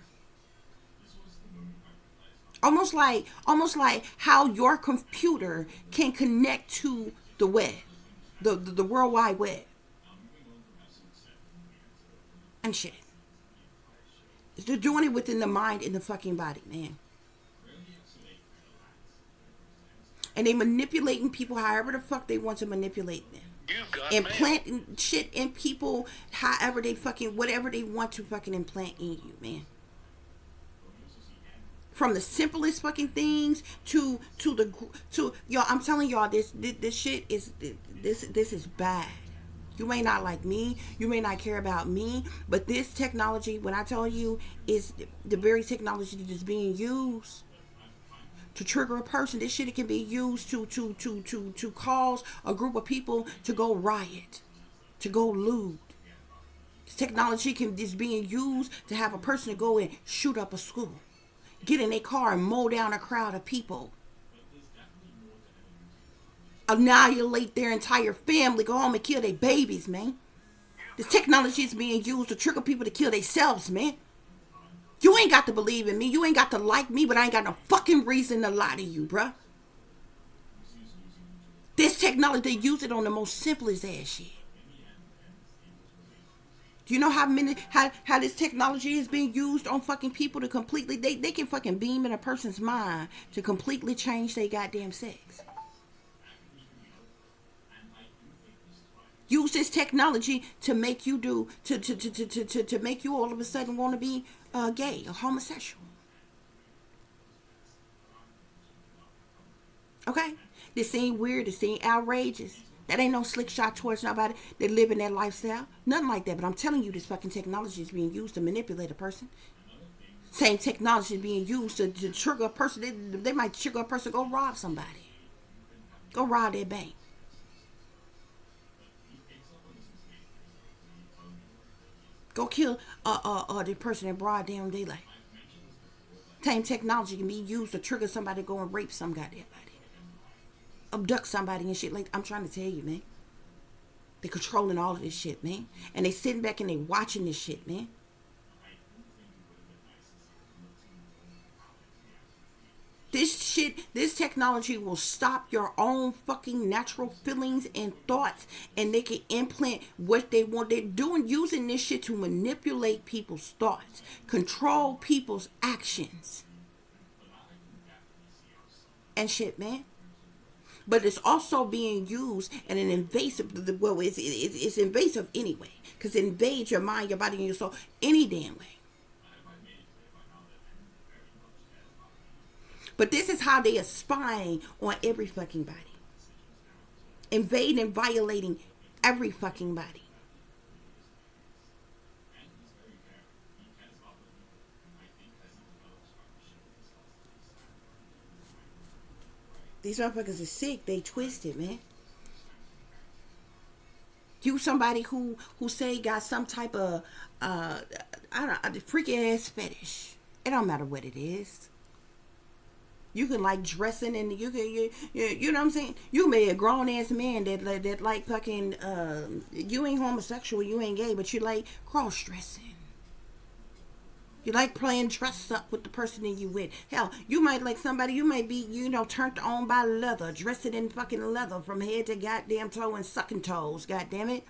Almost like how your computer can connect to the web, the World Wide Web and shit. They're doing it within the mind and the fucking body, man. And they manipulating people however the fuck they want to manipulate them. Implanting shit in people however they fucking, whatever they want to fucking implant in you, man. From the simplest fucking things to y'all, I'm telling y'all, this shit is, this is bad. You may not like me, you may not care about me, but this technology, when I tell you, is the very technology that is being used to trigger a person. This shit, it can be used to cause a group of people to go riot, to go loot. This technology is being used to have a person to go and shoot up a school, get in a car and mow down a crowd of people, annihilate their entire family, go home and kill their babies, man. This technology is being used to trigger people to kill themselves, man. You ain't got to believe in me. You ain't got to like me, but I ain't got no fucking reason to lie to you, bruh. This technology, they use it on the most simplest ass shit. Do you know how this technology is being used on fucking people to completely, they can fucking beam in a person's mind to completely change their goddamn sex. Use this technology to make you do, to make you all of a sudden want to be gay or homosexual. Okay? This ain't weird. This ain't outrageous. That ain't no slick shot towards nobody that live in that lifestyle. Nothing like that. But I'm telling you, this fucking technology is being used to manipulate a person. Same technology is being used to trigger a person. They might trigger a person to go rob somebody. Go rob their bank. Go kill the person in broad damn daylight. Same technology can be used to trigger somebody to go and rape some goddamn body. Abduct somebody and shit. Like, I'm trying to tell you, man. They're controlling all of this shit, man. And they sitting back and they watching this shit, man. This shit, this technology will stop your own fucking natural feelings and thoughts, and they can implant what they want. They're doing, using this shit to manipulate people's thoughts, control people's actions, and shit, man. But it's also being used in an invasive, well, it's invasive anyway, because it invades your mind, your body, and your soul any damn way. But this is how they are spying on every fucking body. Invading and violating every fucking body. These motherfuckers are sick. They twisted, man. You somebody who say got some type of, I don't know, freaky ass fetish. It don't matter what it is. You can like dressing, and you know what I'm saying? You may be a grown ass man that like fucking, you ain't homosexual, you ain't gay, but you like cross dressing. You like playing dress up with the person that you with. Hell, you might like somebody, you might be, turned on by leather, dressed in fucking leather from head to goddamn toe and sucking toes, goddamn it.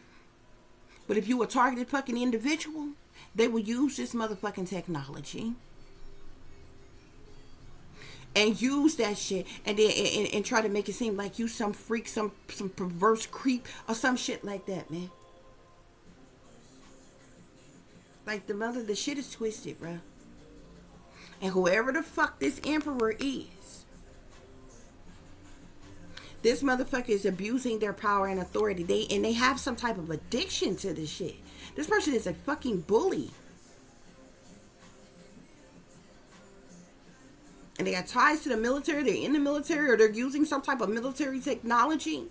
But if you a targeted fucking individual, they will use this motherfucking technology and use that shit, and then and try to make it seem like you some freak, some perverse creep or some shit like that, man. Like the shit is twisted, bro. And whoever the fuck this emperor is, this motherfucker is abusing their power and authority. They have some type of addiction to this shit. This person is a fucking bully. And they got ties to the military. They're in the military, or they're using some type of military technology.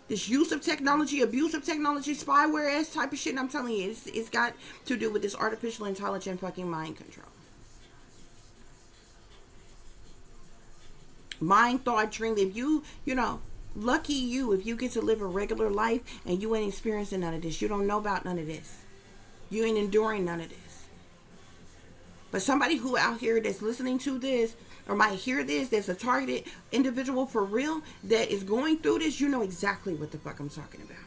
This use of technology, abuse of technology, spyware ass type of shit. And I'm telling you, it's got to do with this artificial intelligence fucking mind control. Mind, thought, dream. If you know, lucky you if you get to live a regular life and you ain't experiencing none of this. You don't know about none of this. You ain't enduring none of this. But somebody who out here that's listening to this or might hear this, that's a targeted individual for real, that is going through this, you know exactly what the fuck I'm talking about.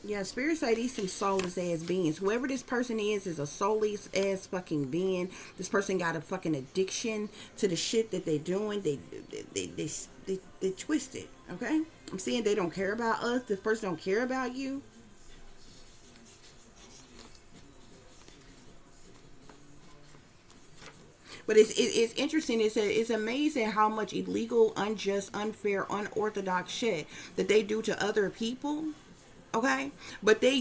Yeah, spirit say these some soulless ass beings. Whoever this person is a soulless ass fucking being. This person got a fucking addiction to the shit that they doing. They twist it. Okay, I'm saying they don't care about us. This person don't care about you. But it's interesting. It's amazing how much illegal, unjust, unfair, unorthodox shit that they do to other people. Okay, but they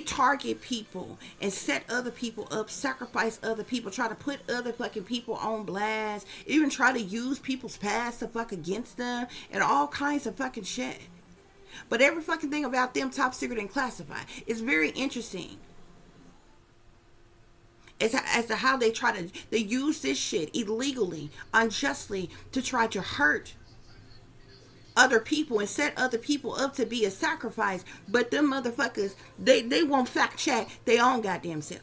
target people and set other people up, sacrifice other people, try to put other fucking people on blast, even try to use people's past to fuck against them and all kinds of fucking shit. But every fucking thing about them top secret and classified. It's very interesting as to how they use this shit illegally, unjustly to try to hurt other people and set other people up to be a sacrifice. But them motherfuckers, they won't fact check their own goddamn self.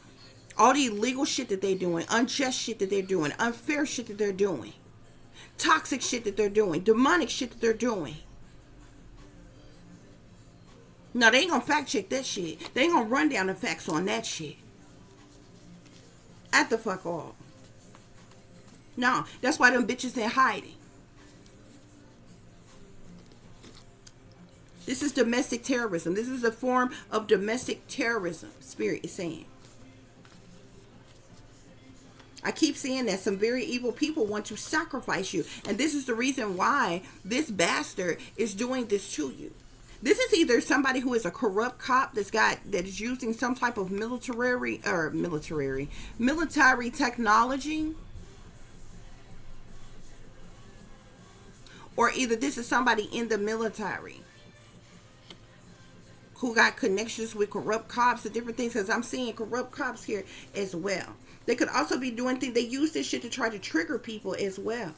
All the illegal shit that they're doing, unjust shit that they're doing, unfair shit that they're doing, toxic shit that they're doing, demonic shit that they're doing. No, they ain't gonna fact check that shit. They ain't gonna run down the facts on that shit. At the fuck all. No, that's why them bitches in hiding. This is domestic terrorism. This is a form of domestic terrorism, Spirit is saying. I keep saying that some very evil people want to sacrifice you. And this is the reason why this bastard is doing this to you. This is either somebody who is a corrupt cop that is using some type of military technology, or either this is somebody in the military who got connections with corrupt cops and different things, because I'm seeing corrupt cops here as well. They could also be doing things, they use this shit to try to trigger people as well.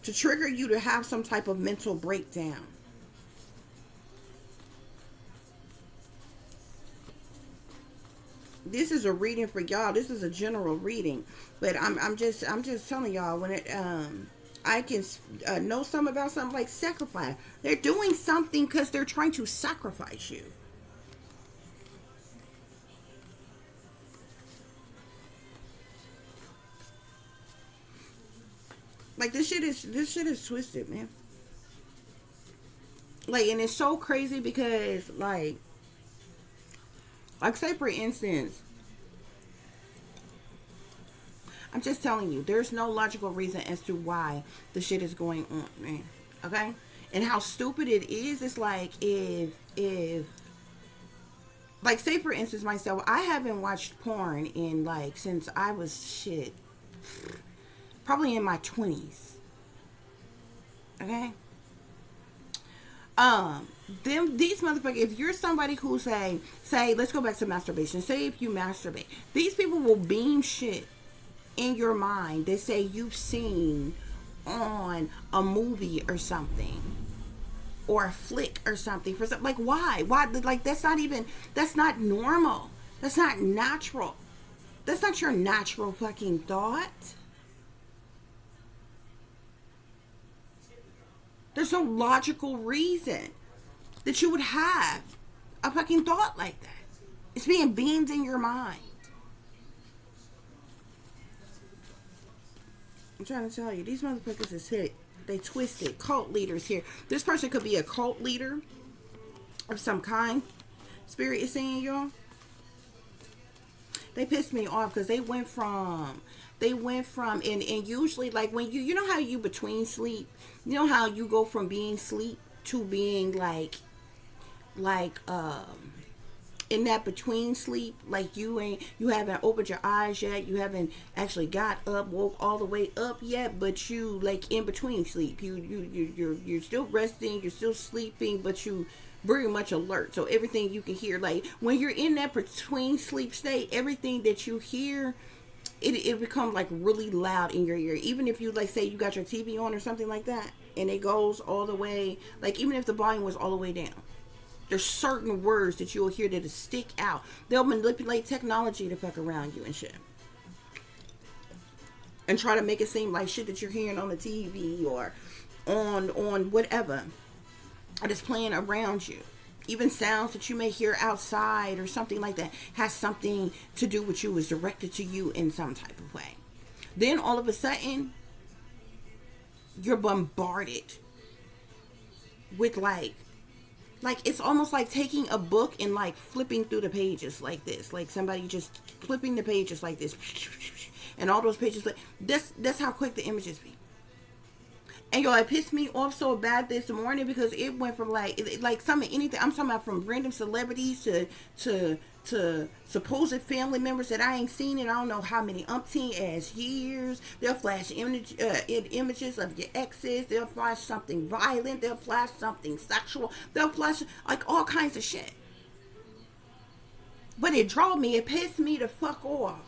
To trigger you to have some type of mental breakdown. This is a reading for y'all. This is a general reading, but I'm just telling y'all when it I can know something about something like sacrifice. They're doing something because they're trying to sacrifice you. Like this shit is twisted, man. Like, and it's so crazy because like say for instance, I'm just telling you, there's no logical reason as to why the shit is going on, man. Okay? And how stupid it is, it's like if like say for instance myself, I haven't watched porn in like since I was probably in my 20s. Okay? These motherfuckers, if you're somebody who say let's go back to masturbation. Say if you masturbate, these people will beam shit in your mind they say you've seen on a movie or something, or a flick or something. For something like, why like that's not normal, that's not natural, that's not your natural fucking thought. There's no logical reason that you would have a fucking thought like that. It's being beamed in your mind. I'm trying to tell you, these motherfuckers is hit. They twisted. Cult leaders here. This person could be a cult leader of some kind. Spirit is saying, y'all. They pissed me off because they went from and usually like when you know how you between sleep, you know how you go from being sleep to being like in that between sleep, like you haven't opened your eyes yet, you haven't actually got up, woke all the way up yet, but you like in between sleep, you're still resting, you're still sleeping, but you very much alert. So everything you can hear, like when you're in that between sleep state, everything that you hear, it becomes like really loud in your ear. Even if you like say you got your TV on or something like that, and it goes all the way, like even if the volume was all the way down, there's certain words that you'll hear that stick out. They'll manipulate technology to fuck around you and shit, and try to make it seem like shit that you're hearing on the TV or on whatever that is playing around you. Even sounds that you may hear outside or something like that has something to do with you, is directed to you in some type of way. Then all of a sudden, you're bombarded with like it's almost like taking a book and like flipping through the pages like this, like somebody just flipping the pages like this, and all those pages, like that's how quick the images be. And yo, it pissed me off so bad this morning because it went from like something, anything. I'm talking about from random celebrities to supposed family members that I ain't seen in I don't know how many umpteen ass years. They'll flash images of your exes. They'll flash something violent. They'll flash something sexual. They'll flash like all kinds of shit. But it drove me. It pissed me the fuck off.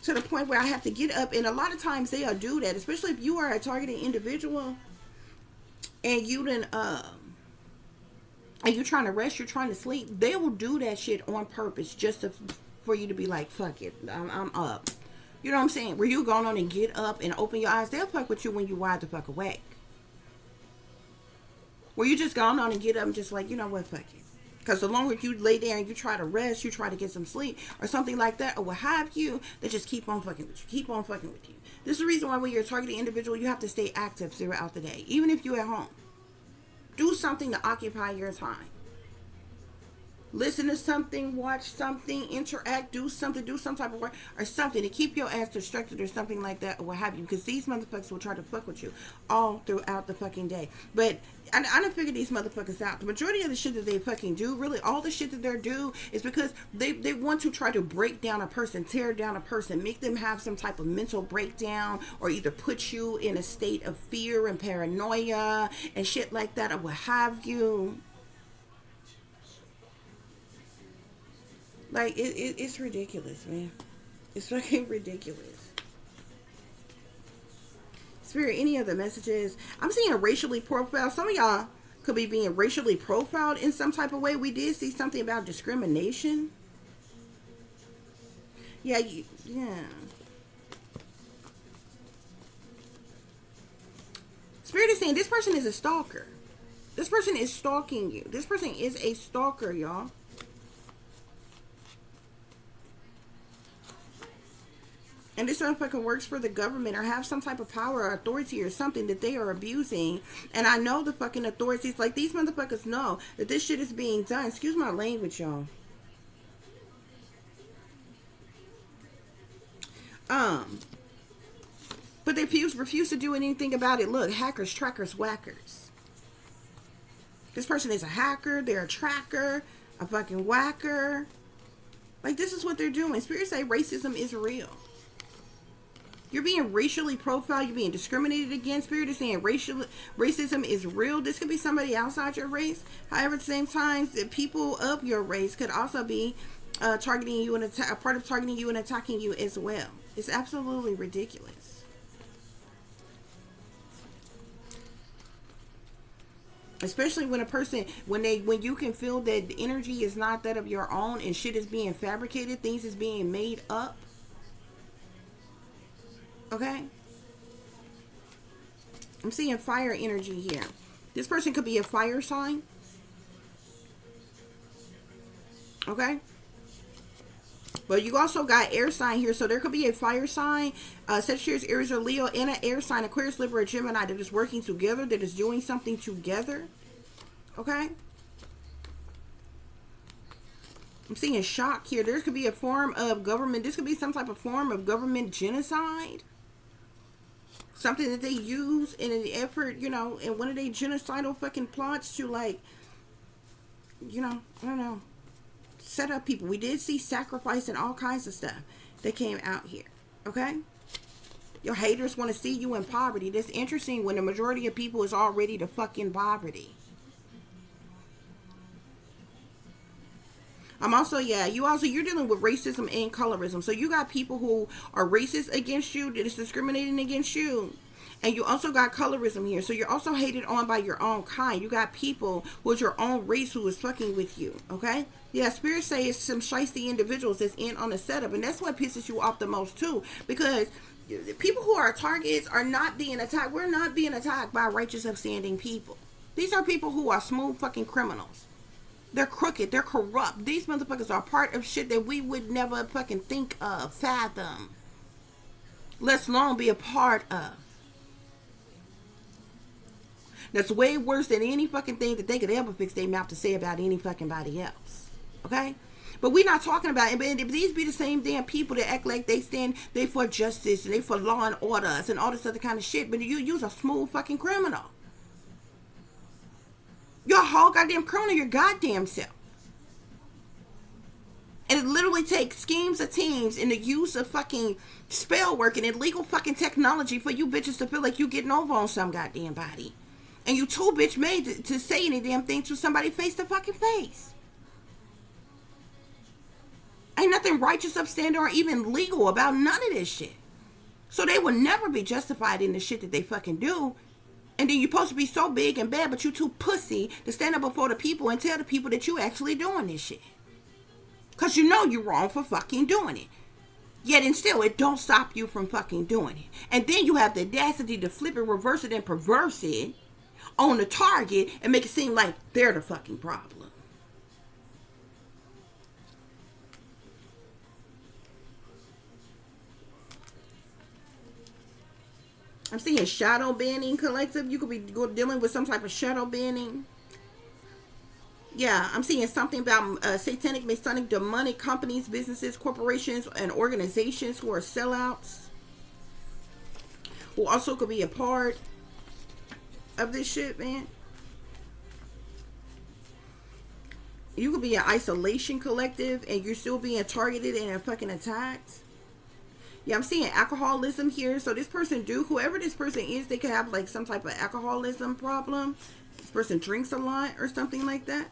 To the point where I have to get up, and a lot of times they'll do that, especially if you are a targeted individual and you didn't and you're trying to rest, you're trying to sleep. They will do that shit on purpose just for you to be like, fuck it, I'm up. You know what I'm saying? Where you going on and get up and open your eyes, they'll fuck with you when you wide the fuck awake. Where you just going on and get up and just like, you know what, fuck it. Because the longer you lay there and you try to rest, you try to get some sleep or something like that, or what have you, they just keep on fucking with you. Keep on fucking with you. This is the reason why when you're a targeted individual, you have to stay active throughout the day. Even if you're at home. Do something to occupy your time. Listen to something, watch something, interact, do something, do some type of work or something to keep your ass distracted or something like that, or what have you. Because these motherfuckers will try to fuck with you all throughout the fucking day. But I done figured these motherfuckers out. The majority of the shit that they fucking do, really all the shit that they do, is because they want to try to break down a person, tear down a person, make them have some type of mental breakdown, or either put you in a state of fear and paranoia and shit like that, or what have you. Like, it's ridiculous, man. It's fucking ridiculous. Spirit, any other messages? I'm seeing racially profiled. Some of y'all could be being racially profiled in some type of way. We did see something about discrimination. Yeah, yeah. Spirit is saying this person is a stalker. This person is stalking you. This person is a stalker, y'all. And this motherfucker works for the government or have some type of power or authority or something that they are abusing. And I know the fucking authorities, like these motherfuckers know that this shit is being done. Excuse my language, y'all. But they refuse to do anything about it. Look, hackers, trackers, whackers. This person is a hacker. They're a tracker, a fucking whacker. Like, this is what they're doing. Spirits say racism is real. You're being racially profiled. You're being discriminated against. Spirit is saying racism is real. This could be somebody outside your race. However, at the same time, the people of your race could also be targeting you and a part of targeting you and attacking you as well. It's absolutely ridiculous. Especially when a person, when you can feel that the energy is not that of your own and shit is being fabricated, things is being made up. Okay? I'm seeing fire energy here. This person could be a fire sign. Okay? But you also got air sign here. So there could be a fire sign, Sagittarius, Aries, or Leo, and an air sign, Aquarius, Libra, or Gemini, that is working together, that is doing something together. Okay? I'm seeing shock here. There could be a form of government. This could be some type of form of government genocide. Something that they use in an effort, you know, in one of their genocidal fucking plots to, like, you know, I don't know, set up people. We did see sacrifice and all kinds of stuff that came out here. Okay? Your haters want to see you in poverty. That's interesting when the majority of people is already the fucking poverty. I'm also, yeah, you're dealing with racism and colorism. So you got people who are racist against you, that is discriminating against you. And you also got colorism here. So you're also hated on by your own kind. You got people who is your own race who is fucking with you. Okay? Yeah, spirits say it's some shiesty individuals that's in on the setup. And that's what pisses you off the most too. Because people who are targets are not being attacked. We're not being attacked by righteous, upstanding people. These are people who are smooth fucking criminals. They're crooked. They're corrupt. These motherfuckers are part of shit that we would never fucking think of, fathom, let alone be a part of. That's way worse than any fucking thing that they could ever fix their mouth to say about any fucking body else. Okay? But we're not talking about it. But these be the same damn people that act like they for justice and they for law and orders and all this other kind of shit. But you's a smooth fucking criminal. You're a whole goddamn criminal your goddamn self. And it literally takes schemes of teams and the use of fucking spell work and illegal fucking technology for you bitches to feel like you getting over on some goddamn body. And you too bitch made to say any damn thing to somebody face to fucking face. Ain't nothing righteous, upstanding, or even legal about none of this shit. So they will never be justified in the shit that they fucking do. And then you're supposed to be so big and bad, but you too pussy to stand up before the people and tell the people that you actually doing this shit. Because you know you're wrong for fucking doing it. Yet and still, it don't stop you from fucking doing it. And then you have the audacity to flip it, reverse it, and perverse it on the target and make it seem like they're the fucking problem. I'm seeing shadow banning collective. You could be dealing with some type of shadow banning. Yeah, I'm seeing something about satanic, masonic, demonic companies, businesses, corporations, and organizations who are sellouts. Who also could be a part of this shit, man. You could be an isolation collective and you're still being targeted and fucking attacked. Yeah, I'm seeing alcoholism here. So this person whoever this person is, they could have like some type of alcoholism problem. This person drinks a lot or something like that.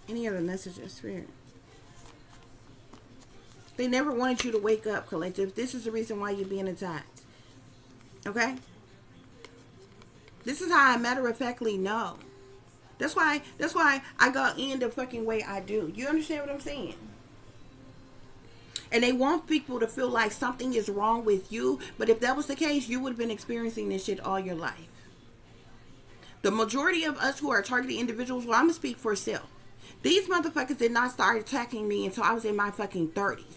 Any other messages, Spirit? They never wanted you to wake up, collective. This is the reason why you're being attacked. Okay? This is how I matter-of-factly know. That's why I got in the fucking way I do. You understand what I'm saying? And they want people to feel like something is wrong with you. But if that was the case, you would have been experiencing this shit all your life. The majority of us who are targeted individuals, well, I'm going to speak for self. These motherfuckers did not start attacking me until I was in my fucking 30s.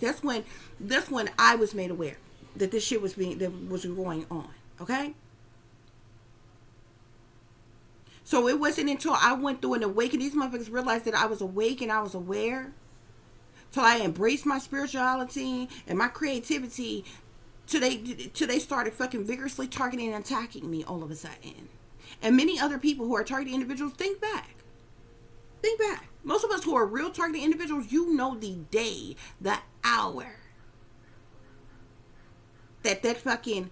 That's when I was made aware that this shit was going on. Okay? So it wasn't until I went through an awakening, these motherfuckers realized that I was awake and I was aware. Till I embraced my spirituality and my creativity, till they started fucking vigorously targeting and attacking me all of a sudden. And many other people who are targeted individuals, think back. Think back. Most of us who are real targeted individuals, you know the day, the hour that fucking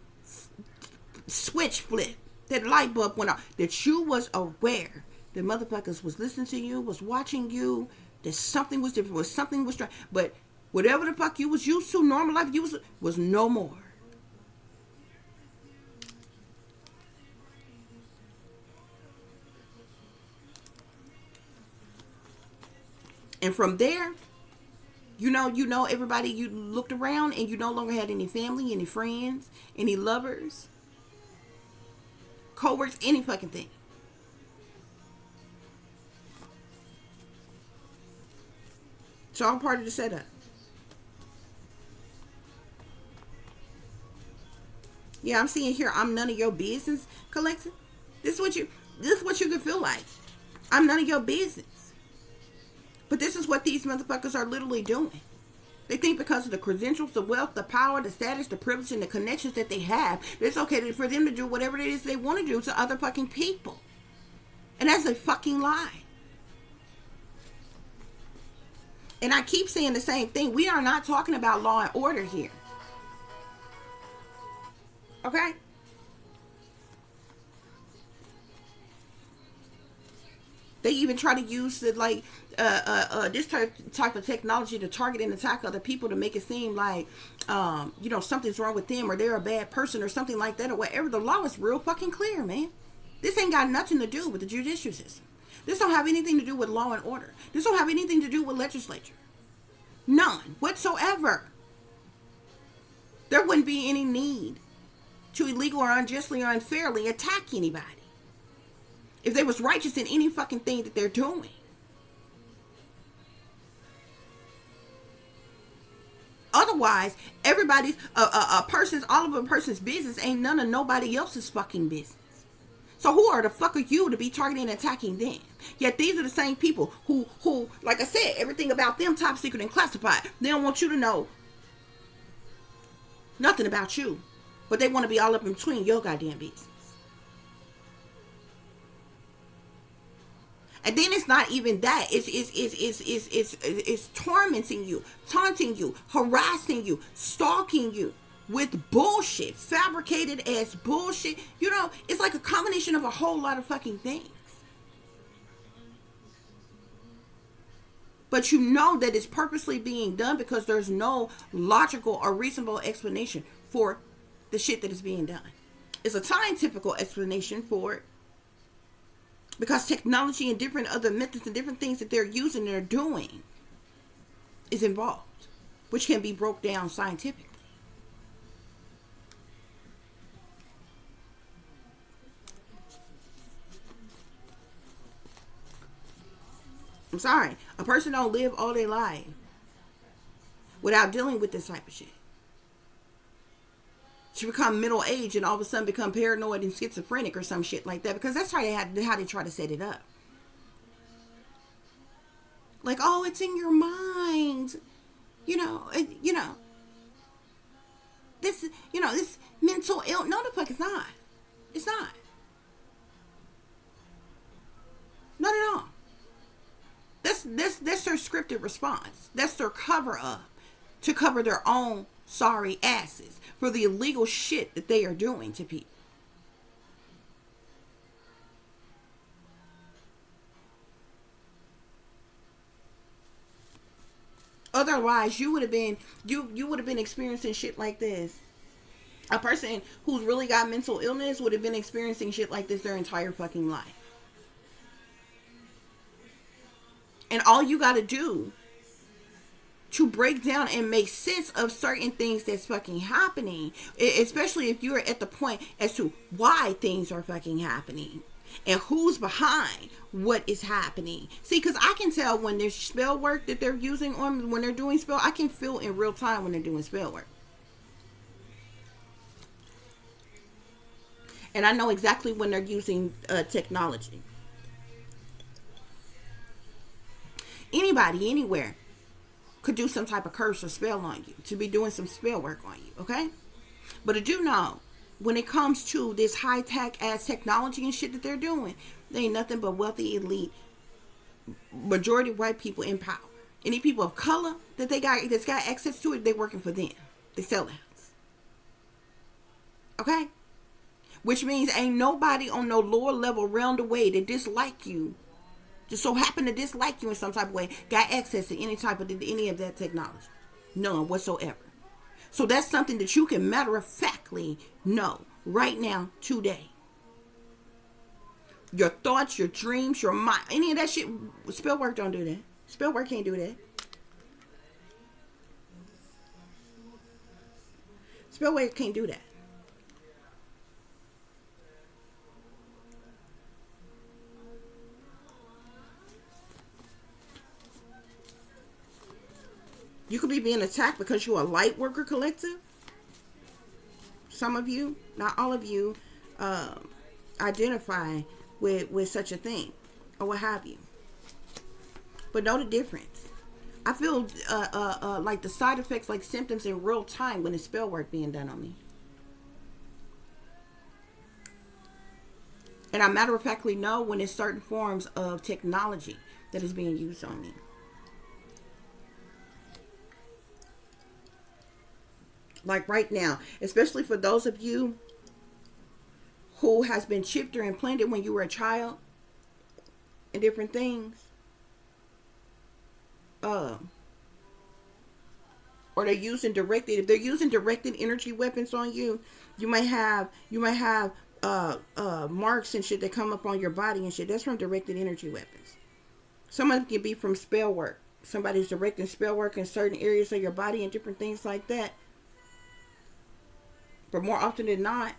switch flipped, that light bulb went off, that you was aware that motherfuckers was listening to you, was watching you, that something was different, was something was trying, but whatever the fuck you was used to, normal life, was no more. And from there, you know everybody, you looked around and you no longer had any family, any friends, any lovers, co-workers, any fucking thing. It's all part of the setup. Yeah, I'm seeing here, I'm none of your business, collective. This is what you can feel like. I'm none of your business. But this is what these motherfuckers are literally doing. They think because of the credentials, the wealth, the power, the status, the privilege, and the connections that they have, it's okay for them to do whatever it is they want to do to other fucking people. And that's a fucking lie. And I keep saying the same thing. We are not talking about law and order here. Okay? They even try to use the this type of technology to target and attack other people to make it seem like something's wrong with them or they're a bad person or something like that or whatever. The law is real fucking clear, man. This ain't got nothing to do with the judicial system. This don't have anything to do with law and order. This don't have anything to do with legislature. None whatsoever. There wouldn't be any need to illegal or unjustly or unfairly attack anybody if they was righteous in any fucking thing that they're doing. Otherwise, everybody's all of a person's business ain't none of nobody else's fucking business. So who are the fuck are you to be targeting and attacking them? Yet these are the same people who, like I said, everything about them top secret and classified. They don't want you to know nothing about you, but they want to be all up in between your goddamn business. And then it's not even that. It's tormenting you, taunting you, harassing you, stalking you with bullshit, fabricated as bullshit. It's like a combination of a whole lot of fucking things. But you know that it's purposely being done because there's no logical or reasonable explanation for the shit that is being done. It's a scientific explanation for it. Because technology and different other methods and different things that they're using and they're doing is involved, which can be broke down scientifically. I'm sorry. A person don't live all their life without dealing with this type of shit. To become middle-aged and all of a sudden become paranoid and schizophrenic or some shit like that. Because that's how they try to set it up. Like, oh, it's in your mind. This mental ill. No, the fuck it's not. It's not. Not at all. That's their scripted response. That's their cover-up to cover their own sorry asses for the illegal shit that they are doing to people. Otherwise, you would have been experiencing shit like this. A person who's really got mental illness would have been experiencing shit like this their entire fucking life. And all you got to do to break down and make sense of certain things that's fucking happening, especially if you're at the point as to why things are fucking happening and who's behind what is happening. See, because I can tell when there's spell work that they're using on, when they're doing spell, I can feel in real time when they're doing spell work. And I know exactly when they're using technology. Anybody, anywhere, could do some type of curse or spell on you, to be doing some spell work on you, okay? But I do know, when it comes to this high-tech ass technology and shit that they're doing, they ain't nothing but wealthy, elite, majority white people in power. Any people of color that's got access to it, they're working for them. They sell the house. Okay? Which means ain't nobody on no lower level round the way that dislike you, just so happen to dislike you in some type of way, got access to any of that technology. None whatsoever. So that's something that you can matter of factly know right now, today. Your thoughts, your dreams, your mind, any of that shit. Spell work don't do that. Spell work can't do that. Spell work can't do that. You could be being attacked because you're a light worker collective. Some of you, not all of you, identify with such a thing or what have you. But know the difference. I feel like the side effects, like symptoms in real time when the spell work being done on me. And I matter of factly know when it's certain forms of technology that is being used on me. Like right now, especially for those of you who has been chipped or implanted when you were a child and different things. Or they're using directed, if they're using directed energy weapons on you, you might have marks and shit that come up on your body and shit. That's from directed energy weapons. Some of them can be from spell work. Somebody's directing spell work in certain areas of your body and different things like that. But more often than not,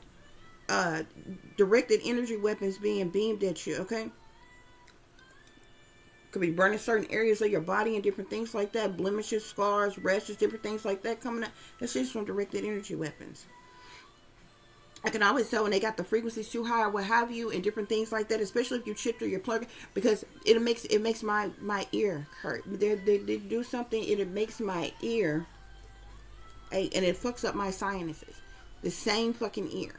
directed energy weapons being beamed at you, okay? Could be burning certain areas of your body and different things like that. Blemishes, scars, rashes, different things like that coming up. That's just from directed energy weapons. I can always tell when they got the frequencies too high or what have you and different things like that, especially if you chipped or you're plugging, because it makes my ear hurt. They do something, it makes my ear, and it fucks up my sinuses. The same fucking ear.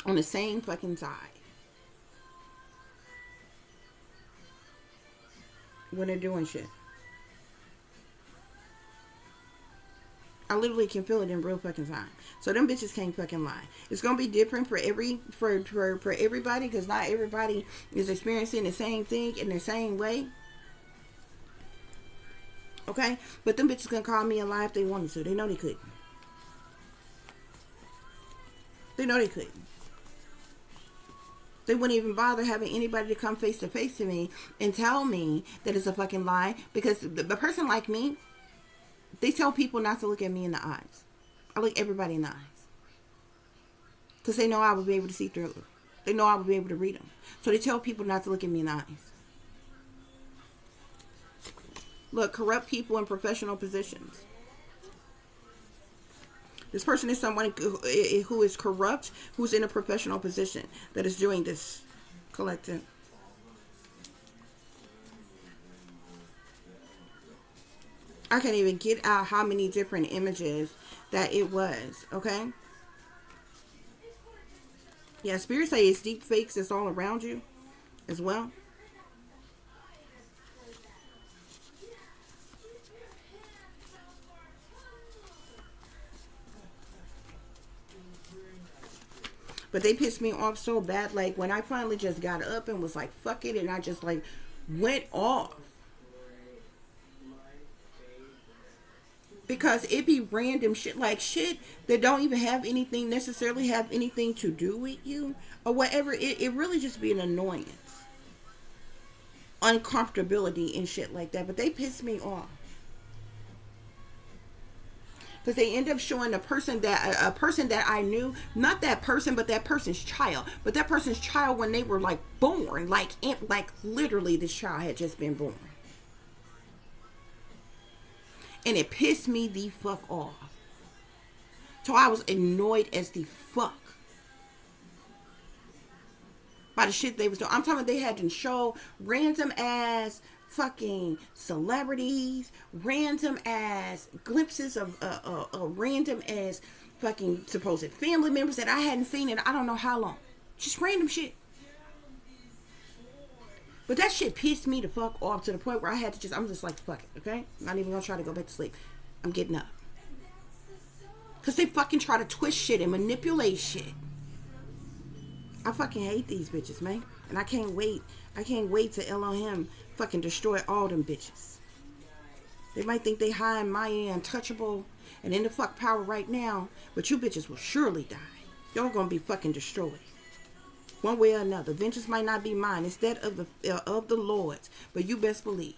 On the same fucking side. When they're doing shit. I literally can feel it in real fucking time. So them bitches can't fucking lie. It's gonna be different for everybody, because not everybody is experiencing the same thing in the same way. Okay? But them bitches gonna call me a lie if they wanted to. They know they couldn't. They know they couldn't. They wouldn't even bother having anybody to come face to face to me and tell me that it's a fucking lie, because the person like me, they tell people not to look at me in the eyes. I look everybody in the eyes. Because they know I will be able to see through them. They know I will be able to read them. So they tell people not to look at me in the eyes. Look, corrupt people in professional positions. This person is someone who is corrupt, who's in a professional position that is doing this collective. I can't even get out how many different images that it was, okay? Yeah, Spirit say it's deep fakes that's all around you as well. But they pissed me off so bad. Like when I finally just got up and was like, fuck it. And I just like went off. Because it be random shit, like shit that don't even have anything, necessarily have anything to do with you. Or whatever. It really just be an annoyance. Uncomfortability and shit like that. But they pissed me off. Because they end up showing a person that I knew, not that person, but that person's child. But that person's child when they were like born, like literally this child had just been born. And it pissed me the fuck off. So I was annoyed as the fuck by the shit they was doing. I'm talking about they had to show random ass fucking celebrities, random ass glimpses of random ass fucking supposed family members that I hadn't seen in I don't know how long. Just random shit. But that shit pissed me the fuck off to the point where I'm just like, fuck it, okay? I'm not even gonna try to go back to sleep. I'm getting up. Because they fucking try to twist shit and manipulate shit. I fucking hate these bitches, man. And I can't wait. I can't wait to Elohim fucking destroy all them bitches. They might think they high and mighty and untouchable and in the fuck power right now, but you bitches will surely die. Y'all gonna be fucking destroyed. One way or another. Vengeance might not be mine. It's that of the Lord's. But you best believe.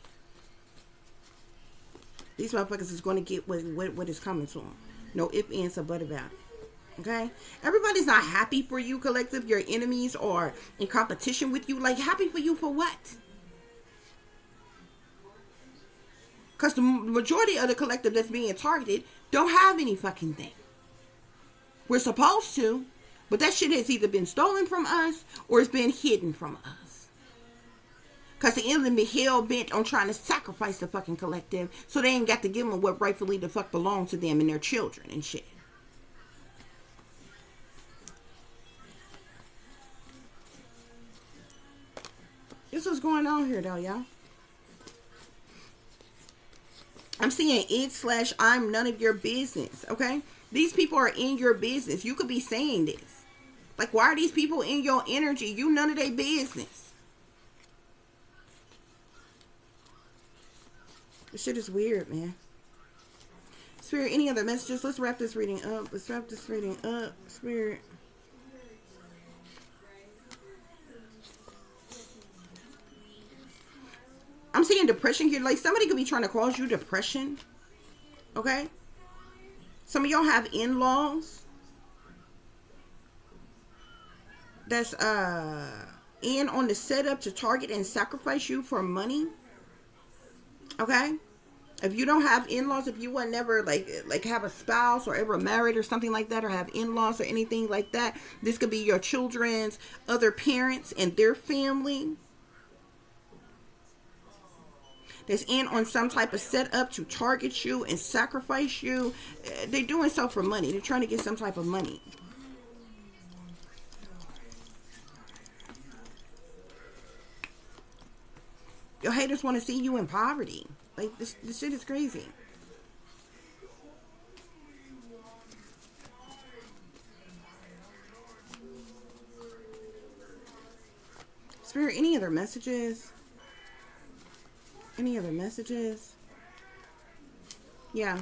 These motherfuckers is going to get what is coming to them. No ifs, ands, or buts about it. Okay? Everybody's not happy for you, collective. Your enemies are in competition with you. Like, happy for you for what? Because the majority of the collective that's being targeted don't have any fucking thing. We're supposed to, but that shit has either been stolen from us or it's been hidden from us. Because the enemy hell bent on trying to sacrifice the fucking collective so they ain't got to give them what rightfully the fuck belongs to them and their children and shit. This is what's going on here though, y'all. I'm seeing it/I'm none of your business, okay? These people are in your business. You could be saying this. Like, why are these people in your energy? You none of their business. This shit is weird, man. Spirit, any other messages? Let's wrap this reading up. Spirit. I'm seeing depression here. Like, somebody could be trying to cause you depression. Okay? Some of y'all have in-laws that's in on the setup to target and sacrifice you for money. Okay? If you don't have in-laws, if you were never like have a spouse or ever married or something like that, or have in-laws or anything like that, this could be your children's other parents and their family that's in on some type of setup to target you and sacrifice you. They're doing so for money. They're trying to get some type of money. Your haters want to see you in poverty. Like, this shit is crazy. Spirit, any other messages? Any other messages? Yeah.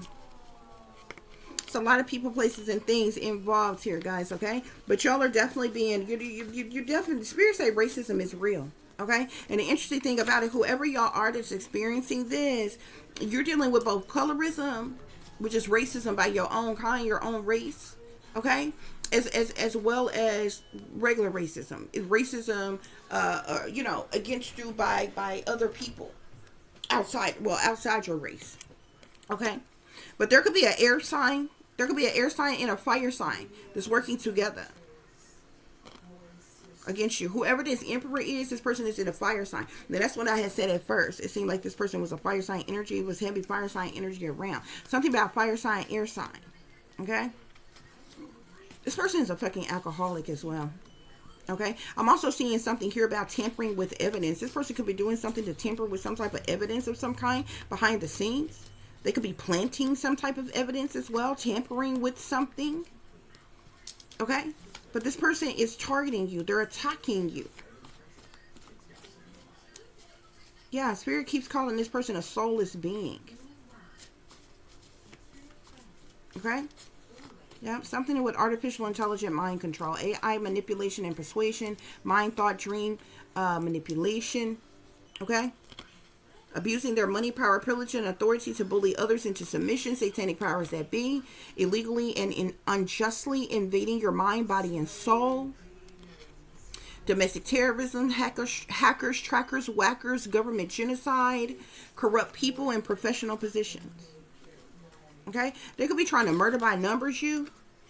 It's a lot of people, places, and things involved here, guys, okay? But y'all are definitely being, you definitely, Spirit say racism is real, okay? And the interesting thing about it, whoever y'all are that's experiencing this, you're dealing with both colorism, which is racism by your own kind, your own race, okay? As well as regular racism. Racism, you know, against you by other people. Outside your race. Okay? But there could be an air sign. There could be an air sign and a fire sign that's working together against you. Whoever this emperor is, this person is in a fire sign. Now, that's what I had said at first. It seemed like this person was a fire sign energy. It was heavy fire sign energy around. Something about fire sign, air sign. Okay? This person is a fucking alcoholic as well. Okay, I'm also seeing something here about tampering with evidence. This person could be doing something to tamper with some type of evidence of some kind behind the scenes. They could be planting some type of evidence as well, tampering with something. Okay, but this person is targeting you. They're attacking you. Yeah, Spirit keeps calling this person a soulless being. Okay. Yeah, something with artificial intelligent mind control, AI manipulation and persuasion, mind, thought, dream manipulation, okay? Abusing their money, power, privilege, and authority to bully others into submission, satanic powers that be, illegally and unjustly invading your mind, body, and soul, domestic terrorism, hackers, trackers, whackers, government genocide, corrupt people in professional positions. Okay? They could be trying to murder by numbers you,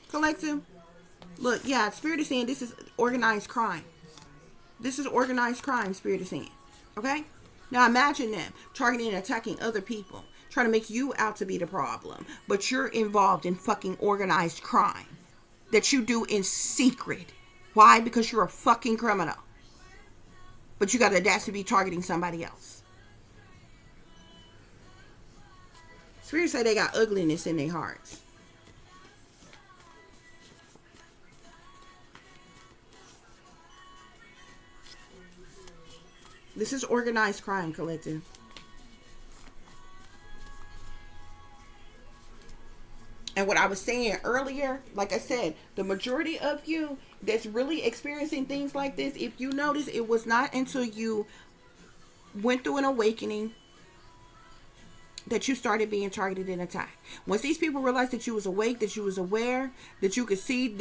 collective. Look, yeah, Spirit is saying this is organized crime. This is organized crime, Spirit is saying. Okay? Now imagine them targeting and attacking other people, trying to make you out to be the problem. But you're involved in fucking organized crime that you do in secret. Why? Because you're a fucking criminal. But you got the audacity to be targeting somebody else. Spirit say they got ugliness in their hearts. This is organized crime, collective. And what I was saying earlier, like I said, the majority of you that's really experiencing things like this, if you notice, it was not until you went through an awakening that you started being targeted and attacked. Once these people realized that you was awake, that you was aware, that you could see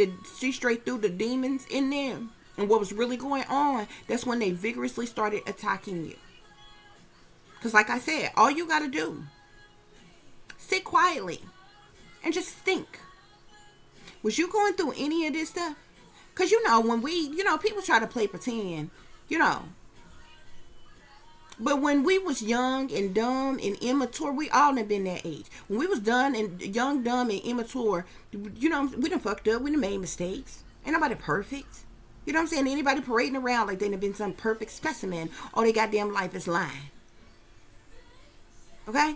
straight through the demons in them and what was really going on, that's when they vigorously started attacking you. Because like I said, all you got to do, sit quietly and just think. Was you going through any of this stuff? Because, you know, when we, you know, people try to play pretend, you know. But when we was young and dumb and immature, we all done been that age. When we was done and young, dumb, and immature, you know, we done fucked up. We done made mistakes. Ain't nobody perfect. You know what I'm saying? Anybody parading around like they done been some perfect specimen all their goddamn life is lying. Okay?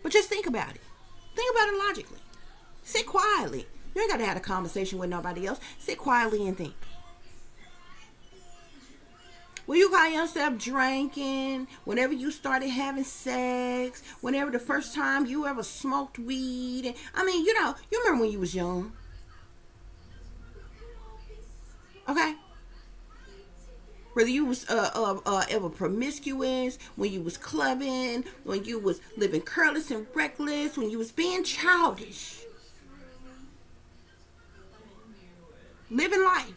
But just think about it. Think about it logically. Sit quietly. You ain't got to have a conversation with nobody else. Sit quietly and think. When you call yourself drinking, whenever you started having sex, whenever the first time you ever smoked weed. I mean, you know, you remember when you was young. Okay? Whether you was ever promiscuous, when you was clubbing, when you was living careless and reckless, when you was being childish. Living life.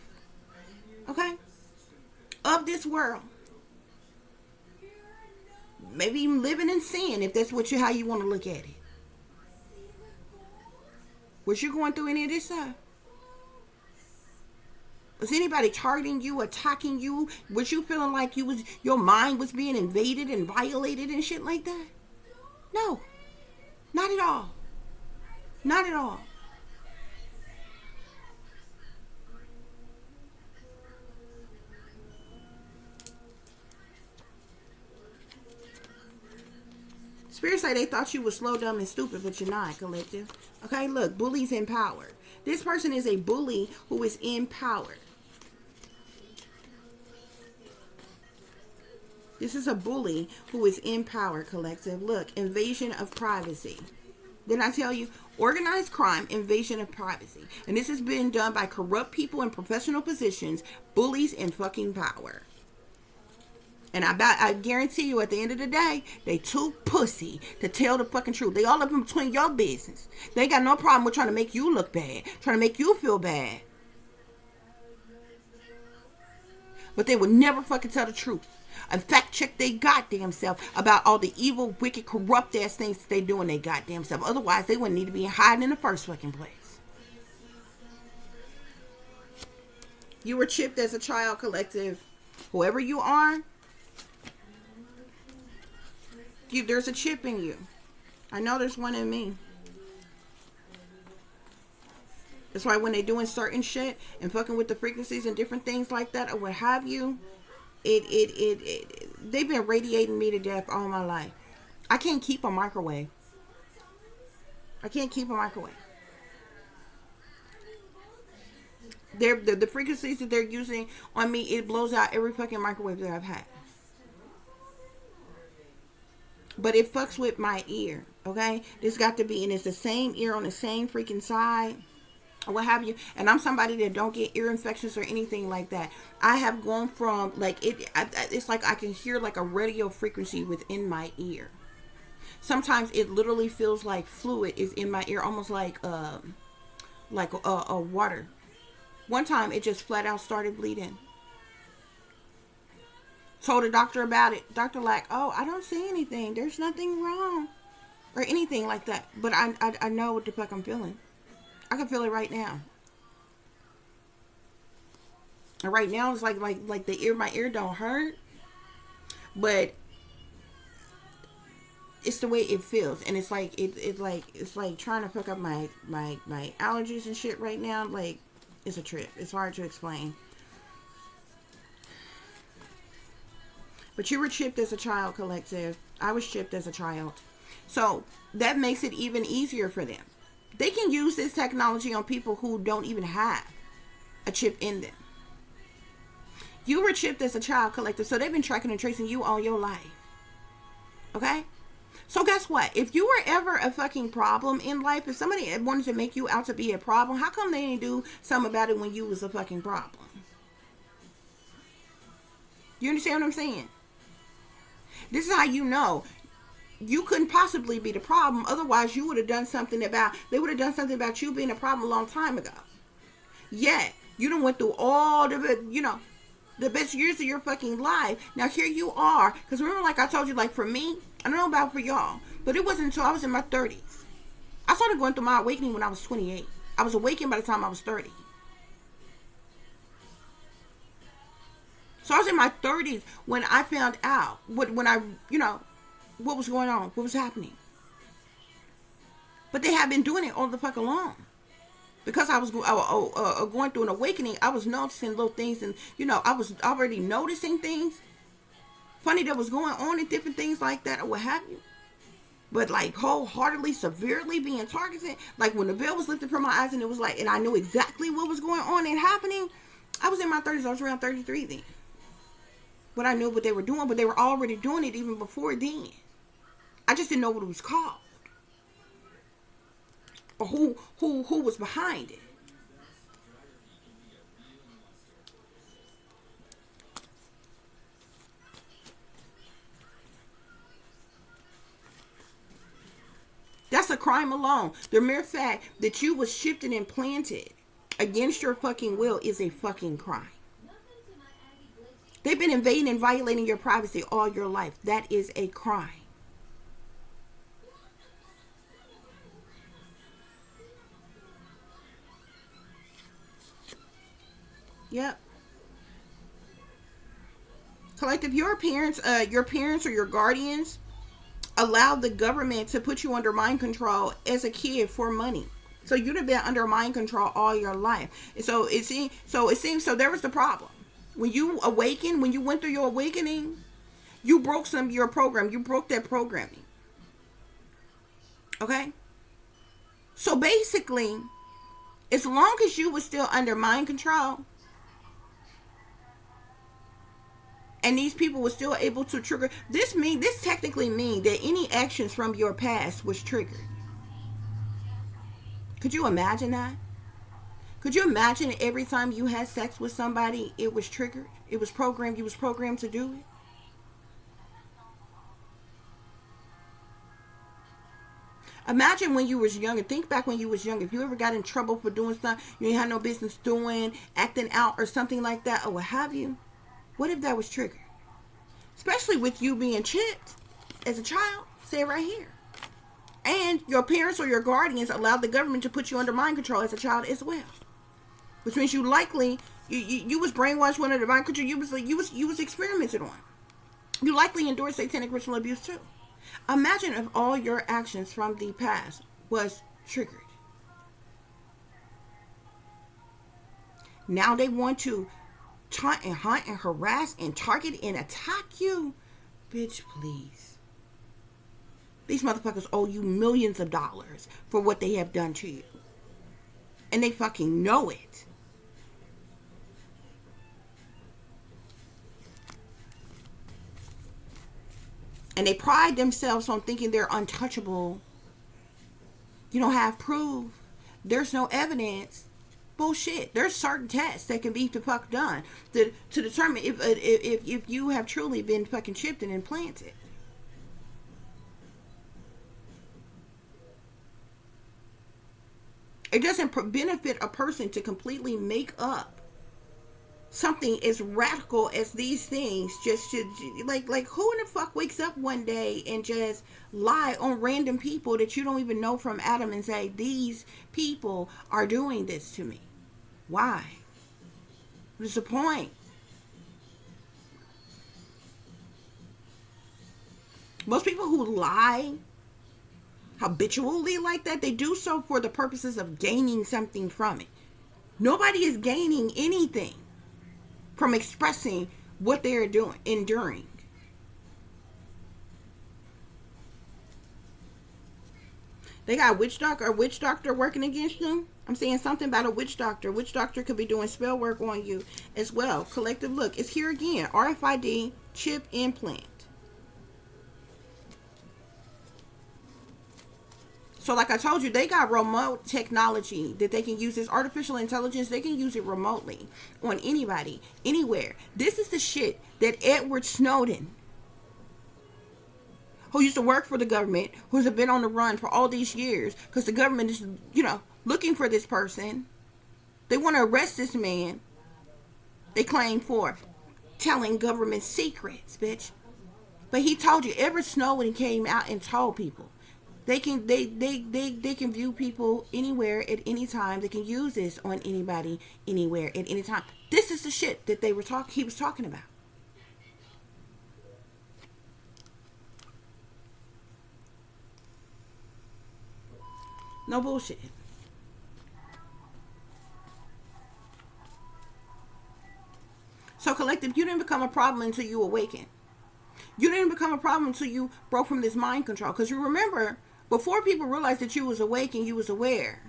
Okay? Of this world. Maybe even living in sin, if that's what how you want to look at it. Was you going through any of this stuff? Was anybody targeting you, attacking you? Was you feeling like your mind was being invaded and violated and shit like that? No. Not at all. Not at all. Spirits say they thought you were slow, dumb, and stupid, but you're not, collective. Okay, look, bully's empowered. This person is a bully who is empowered. This is a bully who is empowered, collective. Look, invasion of privacy. Didn't I tell you? Organized crime, invasion of privacy. And this has been done by corrupt people in professional positions, bullies in fucking power. And I guarantee you, at the end of the day, they too pussy to tell the fucking truth. They all up in between your business. They got no problem with trying to make you look bad, trying to make you feel bad. But they would never fucking tell the truth. And fact check they goddamn self about all the evil, wicked, corrupt ass things that they do in their goddamn self. Otherwise, they wouldn't need to be hiding in the first fucking place. You were chipped as a child, collective. Whoever you are, there's a chip in you. I know there's one in me. That's why when they doing certain shit and fucking with the frequencies and different things like that or what have you, they've been radiating me to death all my life. I can't keep a microwave. I can't keep a microwave. The frequencies that they're using on me, it blows out every fucking microwave that I've had. But it fucks with my ear, okay? This got to be, and it's the same ear on the same freaking side, or what have you. And I'm somebody that don't get ear infections or anything like that. I have gone from, like, it's like I can hear like a radio frequency within my ear. Sometimes it literally feels like fluid is in my ear, almost like water. One time it just flat out started bleeding. Told the doctor about it. Doctor like, oh, I don't see anything. There's nothing wrong. Or anything like that. But I know what the fuck I'm feeling. I can feel it right now. And right now it's like the ear, my ear don't hurt. But it's the way it feels. And it's like it's like trying to fuck up my allergies and shit right now. Like, it's a trip. It's hard to explain. But you were chipped as a child, collective. I was chipped as a child. So that makes it even easier for them. They can use this technology on people who don't even have a chip in them. You were chipped as a child, collective. So they've been tracking and tracing you all your life. Okay? So guess what? If you were ever a fucking problem in life, if somebody wanted to make you out to be a problem, how come they didn't do something about it when you was a fucking problem? You understand what I'm saying? This is how you know you couldn't possibly be the problem. Otherwise, you would have done something about, they would have done something about you being a problem a long time ago. Yet, you done went through all the best years of your fucking life. Now, here you are. Because remember, like I told you, like for me, I don't know about for y'all, but it wasn't until I was in my 30s. I started going through my awakening when I was 28. I was awakened by the time I was 30. So I was in my 30s when I found out when I, what was going on, what was happening. But they have been doing it all the fuck along. Because I was going through an awakening, I was noticing little things, and I was already noticing things funny that was going on and different things like that, or what have you. But like wholeheartedly, severely being targeted, like when the veil was lifted from my eyes, and it was like, and I knew exactly what was going on and happening. I was in my 30s. I was around 33 then. But I knew what they were doing, but they were already doing it even before then. I just didn't know what it was called, or who was behind it. That's a crime alone. The mere fact that you was shifted and planted against your fucking will is a fucking crime. They've been invading and violating your privacy all your life. That is a crime. Yep. Collective, your parents or your guardians allowed the government to put you under mind control as a kid for money. So you'd have been under mind control all your life. So it seems there was the problem. When you awakened, when you went through your awakening, you broke your program. You broke that programming. Okay? So basically, as long as you were still under mind control, and these people were still able to trigger, this technically mean that any actions from your past was triggered. Could you imagine that? Could you imagine every time you had sex with somebody, it was triggered? It was programmed. You was programmed to do it? Imagine when you was young, and think back when you was young. If you ever got in trouble for doing something you had no business doing, acting out or something like that, or what have you. What if that was triggered? Especially with you being chipped as a child. Say it right here. And your parents or your guardians allowed the government to put you under mind control as a child as well. Which means you likely, you was brainwashed under mind control. You was experimented on. You likely endured satanic ritual abuse too. Imagine if all your actions from the past was triggered. Now they want to taunt and hunt and harass and target and attack you. Bitch, please. These motherfuckers owe you millions of dollars for what they have done to you. And they fucking know it. And they pride themselves on thinking they're untouchable. You don't have proof. There's no evidence. Bullshit. There's certain tests that can be the fuck done to determine if you have truly been fucking chipped and implanted. It doesn't benefit a person to completely make up something as radical as these things. Just to, like who in the fuck wakes up one day and just lie on random people that you don't even know from Adam and say, these people are doing this to me? Why? What's the point? Most people who lie habitually like that, they do so for the purposes of gaining something from it. Nobody is gaining anything from expressing what they're enduring. They got a witch doctor working against them. I'm saying something about a witch doctor. Witch doctor could be doing spell work on you as well. Collective, look, it's here again. RFID chip implant. So like I told you, they got remote technology that they can use. This artificial intelligence, they can use it remotely on anybody, anywhere. This is the shit that Edward Snowden, who used to work for the government, who's been on the run for all these years, because the government is, looking for this person. They want to arrest this man. They claim for telling government secrets, bitch. But he told you, Edward Snowden came out and told people They can view people anywhere at any time. They can use this on anybody anywhere at any time. This is the shit that he was talking about. No bullshit. So collective, you didn't become a problem until you awakened. You didn't become a problem until you broke from this mind control. Because you remember, before people realized that you was awake and you was aware,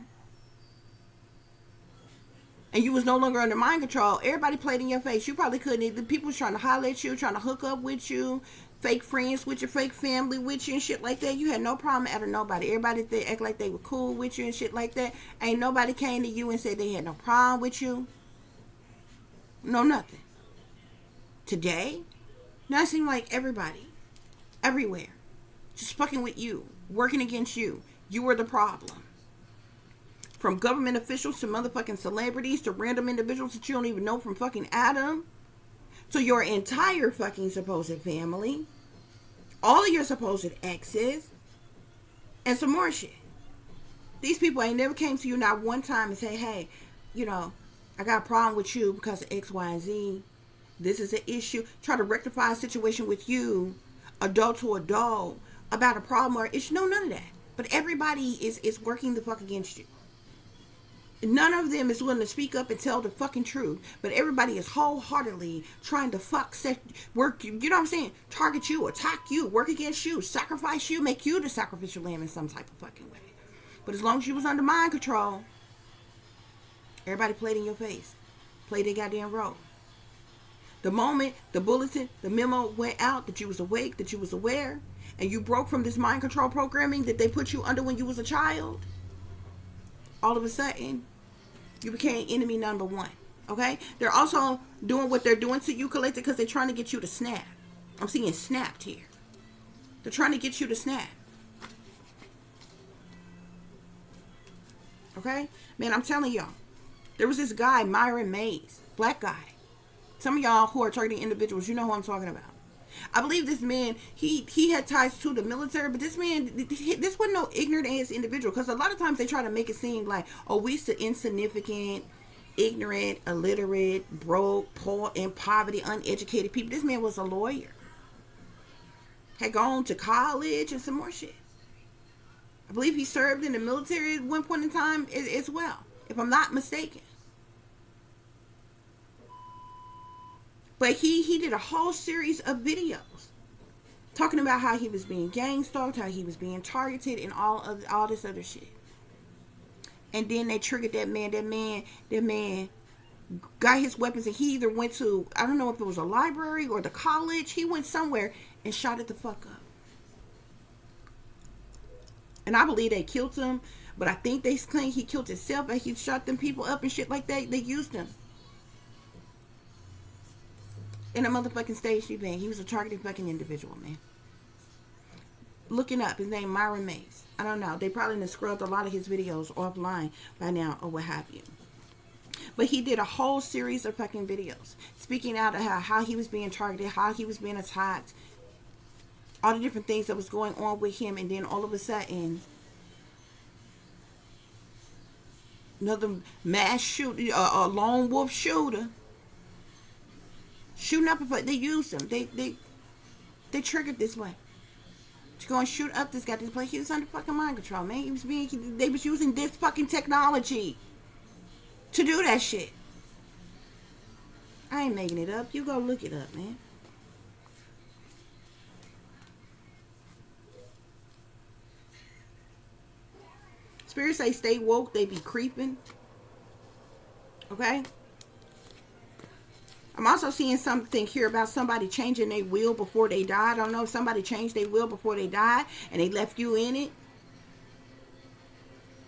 and you was no longer under mind control, everybody played in your face. You probably couldn't. The people was trying to holler at you, trying to hook up with you, fake friends with your fake family with you and shit like that. You had no problem out of nobody. Everybody, they act like they were cool with you and shit like that. Ain't nobody came to you and said they had no problem with you. No, nothing. Today, now it seems like everybody, everywhere, just fucking with you, working against you. You were the problem. From government officials to motherfucking celebrities to random individuals that you don't even know from fucking Adam to your entire fucking supposed family, all of your supposed exes, and some more shit. These people ain't never came to you not one time and say, hey, you know, I got a problem with you because of X, Y, and Z. This is an issue. Try to rectify a situation with you, adult to adult, about a problem or issue. No, none of that. But everybody is working the fuck against you. None of them is willing to speak up and tell the fucking truth. But everybody is wholeheartedly trying to work, you know what I'm saying? Target you, attack you, work against you, sacrifice you, make you the sacrificial lamb in some type of fucking way. But as long as you was under mind control, everybody played in your face. Played their goddamn role. The moment the bulletin, the memo went out that you was awake, that you was aware, and you broke from this mind control programming that they put you under when you was a child, all of a sudden, you became enemy number one. Okay? They're also doing what they're doing to you, collective, because they're trying to get you to snap. I'm seeing snapped here. They're trying to get you to snap. Okay? Man, I'm telling y'all. There was this guy, Myron Mays, black guy. Some of y'all who are targeting individuals, you know who I'm talking about. I believe this man, he had ties to the military, but this man, this wasn't no ignorant ass individual. Because a lot of times they try to make it seem like, oh, we insignificant, ignorant, illiterate, broke, poor, in poverty, uneducated people. This man was a lawyer. Had gone to college and some more shit. I believe he served in the military at one point in time as well, if I'm not mistaken. But he did a whole series of videos talking about how he was being gang stalked, how he was being targeted, and all this other shit. And then they triggered that man. That man got his weapons, and he either went to, I don't know if it was a library or the college. He went somewhere and shot it the fuck up. And I believe they killed him, but I think they claim he killed himself, and he shot them people up and shit like that. They used him in a motherfucking stage event. He was a targeted fucking individual, man. Looking up, his name Myron Mays. I don't know. They probably have scrubbed a lot of his videos offline by now or what have you. But he did a whole series of fucking videos speaking out of how he was being targeted, how he was being attacked, all the different things that was going on with him. And then all of a sudden, another mass shooter, a lone wolf shooter, shooting up. They used him. They triggered this way to go and shoot up this guy. This place, he was under fucking mind control, man. They was using this fucking technology to do that shit. I ain't making it up. You go look it up, man. Spirits say stay woke. They be creeping. Okay. I'm also seeing something here about somebody changing their will before they died. I don't know if somebody changed their will before they died and they left you in it.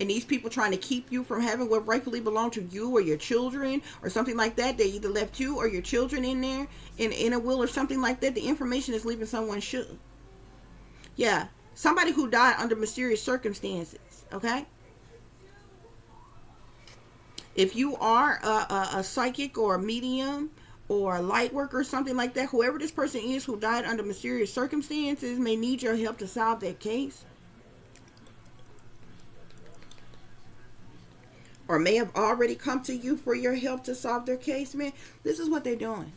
And these people trying to keep you from having what rightfully belonged to you or your children or something like that. They either left you or your children in there in a will or something like that. The information is leaving someone should. Yeah. Somebody who died under mysterious circumstances. Okay. If you are a psychic or a medium or a light worker or something like that, whoever this person is who died under mysterious circumstances may need your help to solve that case. or may have already come to you for your help to solve their case, man, this is what they're doing.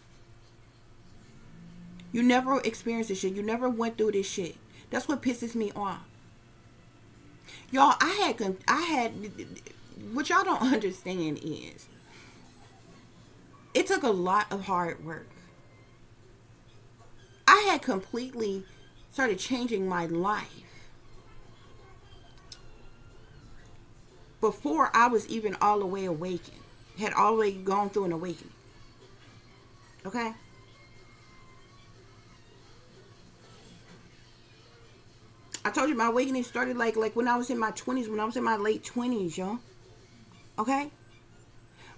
You never experienced this shit. You never went through this shit. That's what pisses me off. Y'all, I had, what y'all don't understand is, it took a lot of hard work. I had completely started changing my life before I was even all the way awakened. Had already gone through an awakening. Okay? I told you my awakening started like when I was in my 20s, when I was in my late 20s, y'all. Okay?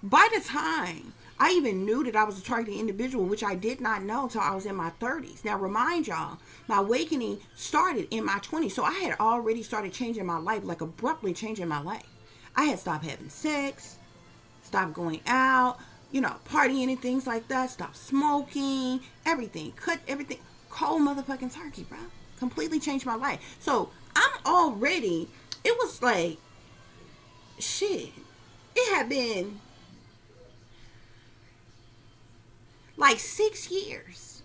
By the time I even knew that I was a targeted individual, which I did not know until I was in my 30s. Now, remind y'all, my awakening started in my 20s. So I had already started changing my life, like abruptly changing my life. I had stopped having sex, stopped going out, partying and things like that, stopped smoking, everything, cut everything. Cold motherfucking turkey, bro. Completely changed my life. So I'm already, it was like, shit. It had been like 6 years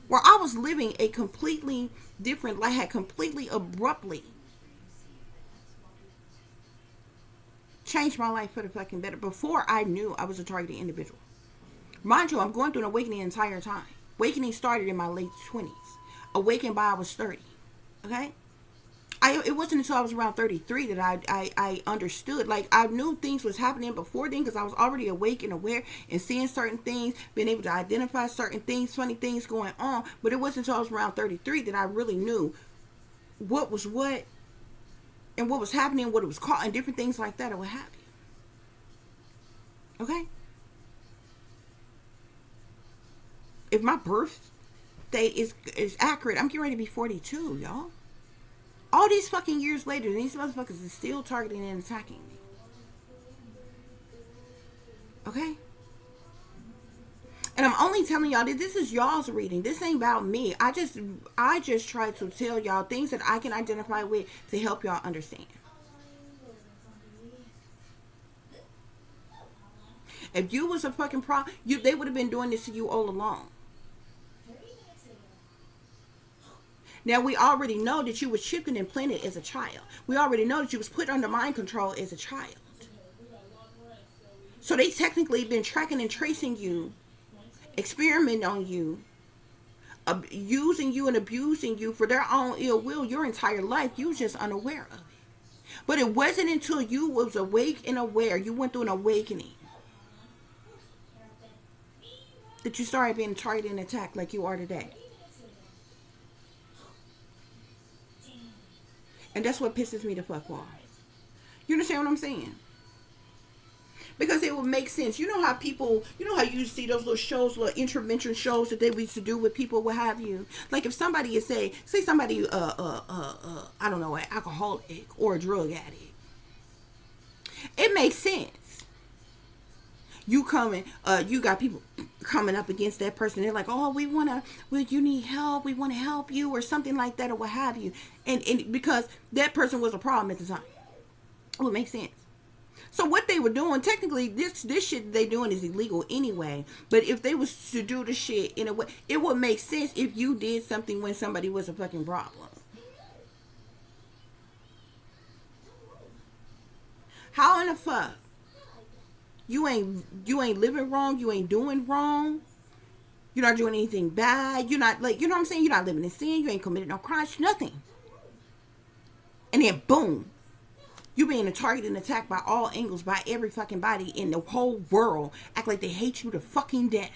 where I was living a completely different life, had completely abruptly changed my life for the fucking better before I knew I was a targeted individual. Mind you, I'm going through an awakening the entire time. Awakening started in my late 20s. Awakened by I was 30. Okay? It wasn't until I was around 33 that I understood. Like, I knew things was happening before then because I was already awake and aware and seeing certain things, being able to identify certain things, funny things going on. But it wasn't until I was around 33 that I really knew what was what and what was happening, what it was called, and different things like that or what have you. Okay? If my birth date is accurate, I'm getting ready to be 42, y'all. All these fucking years later, these motherfuckers are still targeting and attacking me. Okay? And I'm only telling y'all that this is y'all's reading. This ain't about me. I just try to tell y'all things that I can identify with to help y'all understand. If you was a fucking they would have been doing this to you all along. Now, we already know that you was chipped and implanted as a child. We already know that you was put under mind control as a child. So they technically been tracking and tracing you, experimenting on you, using you and abusing you for their own ill will your entire life. You was just unaware of it. But it wasn't until you was awake and aware, you went through an awakening, that you started being targeted and attacked like you are today. And that's what pisses me the fuck off. You understand what I'm saying? Because it would make sense. You know how people, how you see those little shows, little intervention shows that they used to do with people, what have you. Like if somebody is say somebody, I don't know, an alcoholic or a drug addict. It makes sense. You got people coming up against that person. They're like, oh, you need help. We want to help you or something like that or what have you. And because that person was a problem at the time. It would make sense. So what they were doing, technically, this shit they doing is illegal anyway. But if they was to do the shit in a way, it would make sense if you did something when somebody was a fucking problem. How in the fuck? You ain't living wrong. You ain't doing wrong. You're not doing anything bad. You're not you know what I'm saying? You're not living in sin. You ain't committed no crimes. Nothing. And then boom, you being targeted and attacked by all angles, by every fucking body in the whole world. Act like they hate you to fucking death.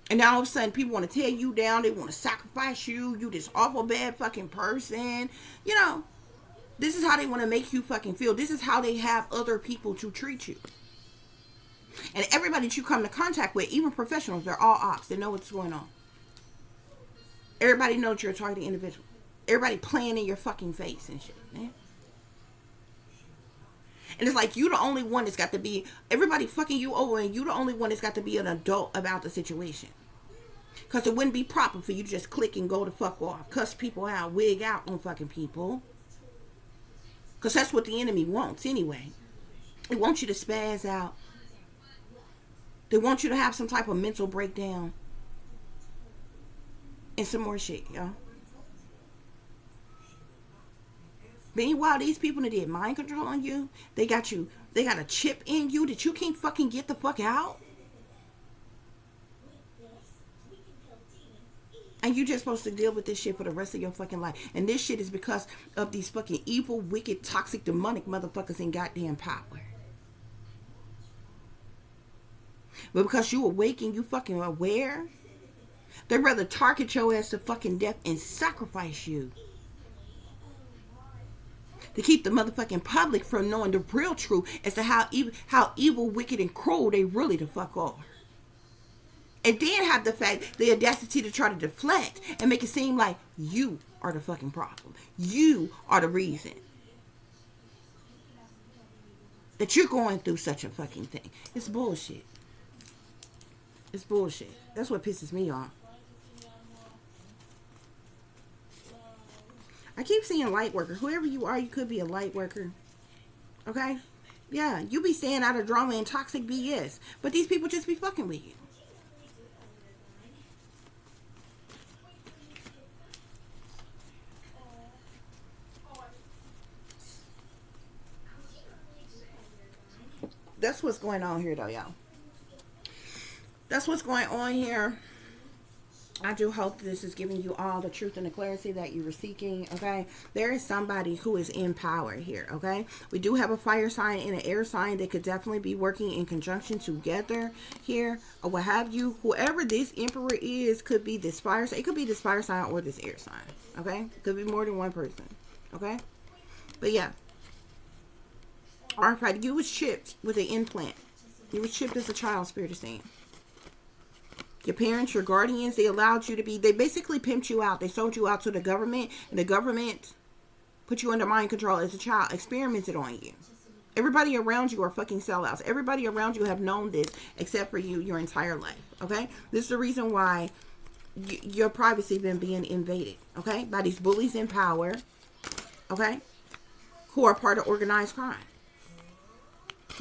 And now all of a sudden people want to tear you down. They want to sacrifice you. You this awful bad fucking person. This is how they want to make you fucking feel. This is how they have other people to treat you. And everybody that you come to contact with, even professionals, they're all ops. They know what's going on. Everybody knows you're a targeted individual. Everybody playing in your fucking face and shit, man. And it's like you the only one that's got to be, everybody fucking you over and you the only one that's got to be an adult about the situation. Because it wouldn't be proper for you to just click and go the fuck off. Cuss people out, wig out on fucking people. Because that's what the enemy wants anyway. They want you to spaz out. They want you to have some type of mental breakdown. And some more shit, yo. Meanwhile, these people that did mind control on you, they got a chip in you that you can't fucking get the fuck out. And you just supposed to deal with this shit for the rest of your fucking life. And this shit is because of these fucking evil, wicked, toxic, demonic motherfuckers in goddamn power. But because you awake and you fucking aware, they'd rather target your ass to fucking death and sacrifice you. To keep the motherfucking public from knowing the real truth as to how evil, wicked, and cruel they really the fuck are. And then have the audacity to try to deflect and make it seem like you are the fucking problem. You are the reason that you're going through such a fucking thing. It's bullshit. It's bullshit. That's what pisses me off. I keep seeing light worker. Whoever you are, you could be a light worker. Okay? Yeah, you be staying out of drama and toxic BS. But these people just be fucking with you. That's what's going on here, though, y'all. That's what's going on here. I do hope this is giving you all the truth and the clarity that you were seeking, okay? There is somebody who is in power here, okay? We do have a fire sign and an air sign that could definitely be working in conjunction together here, or what have you. Whoever this emperor is could be this fire sign. It could be this fire sign or this air sign, okay? Could be more than one person, okay? But yeah. Alright, you was chipped with an implant. You was chipped as a child, Spirit is saying. Your parents, your guardians, they allowed you to be, they basically pimped you out. They sold you out to the government, and the government put you under mind control as a child, experimented on you. Everybody around you are fucking sellouts. Everybody around you have known this except for you your entire life, okay? This is the reason why your privacy been being invaded, okay? By these bullies in power, okay? Who are part of organized crime.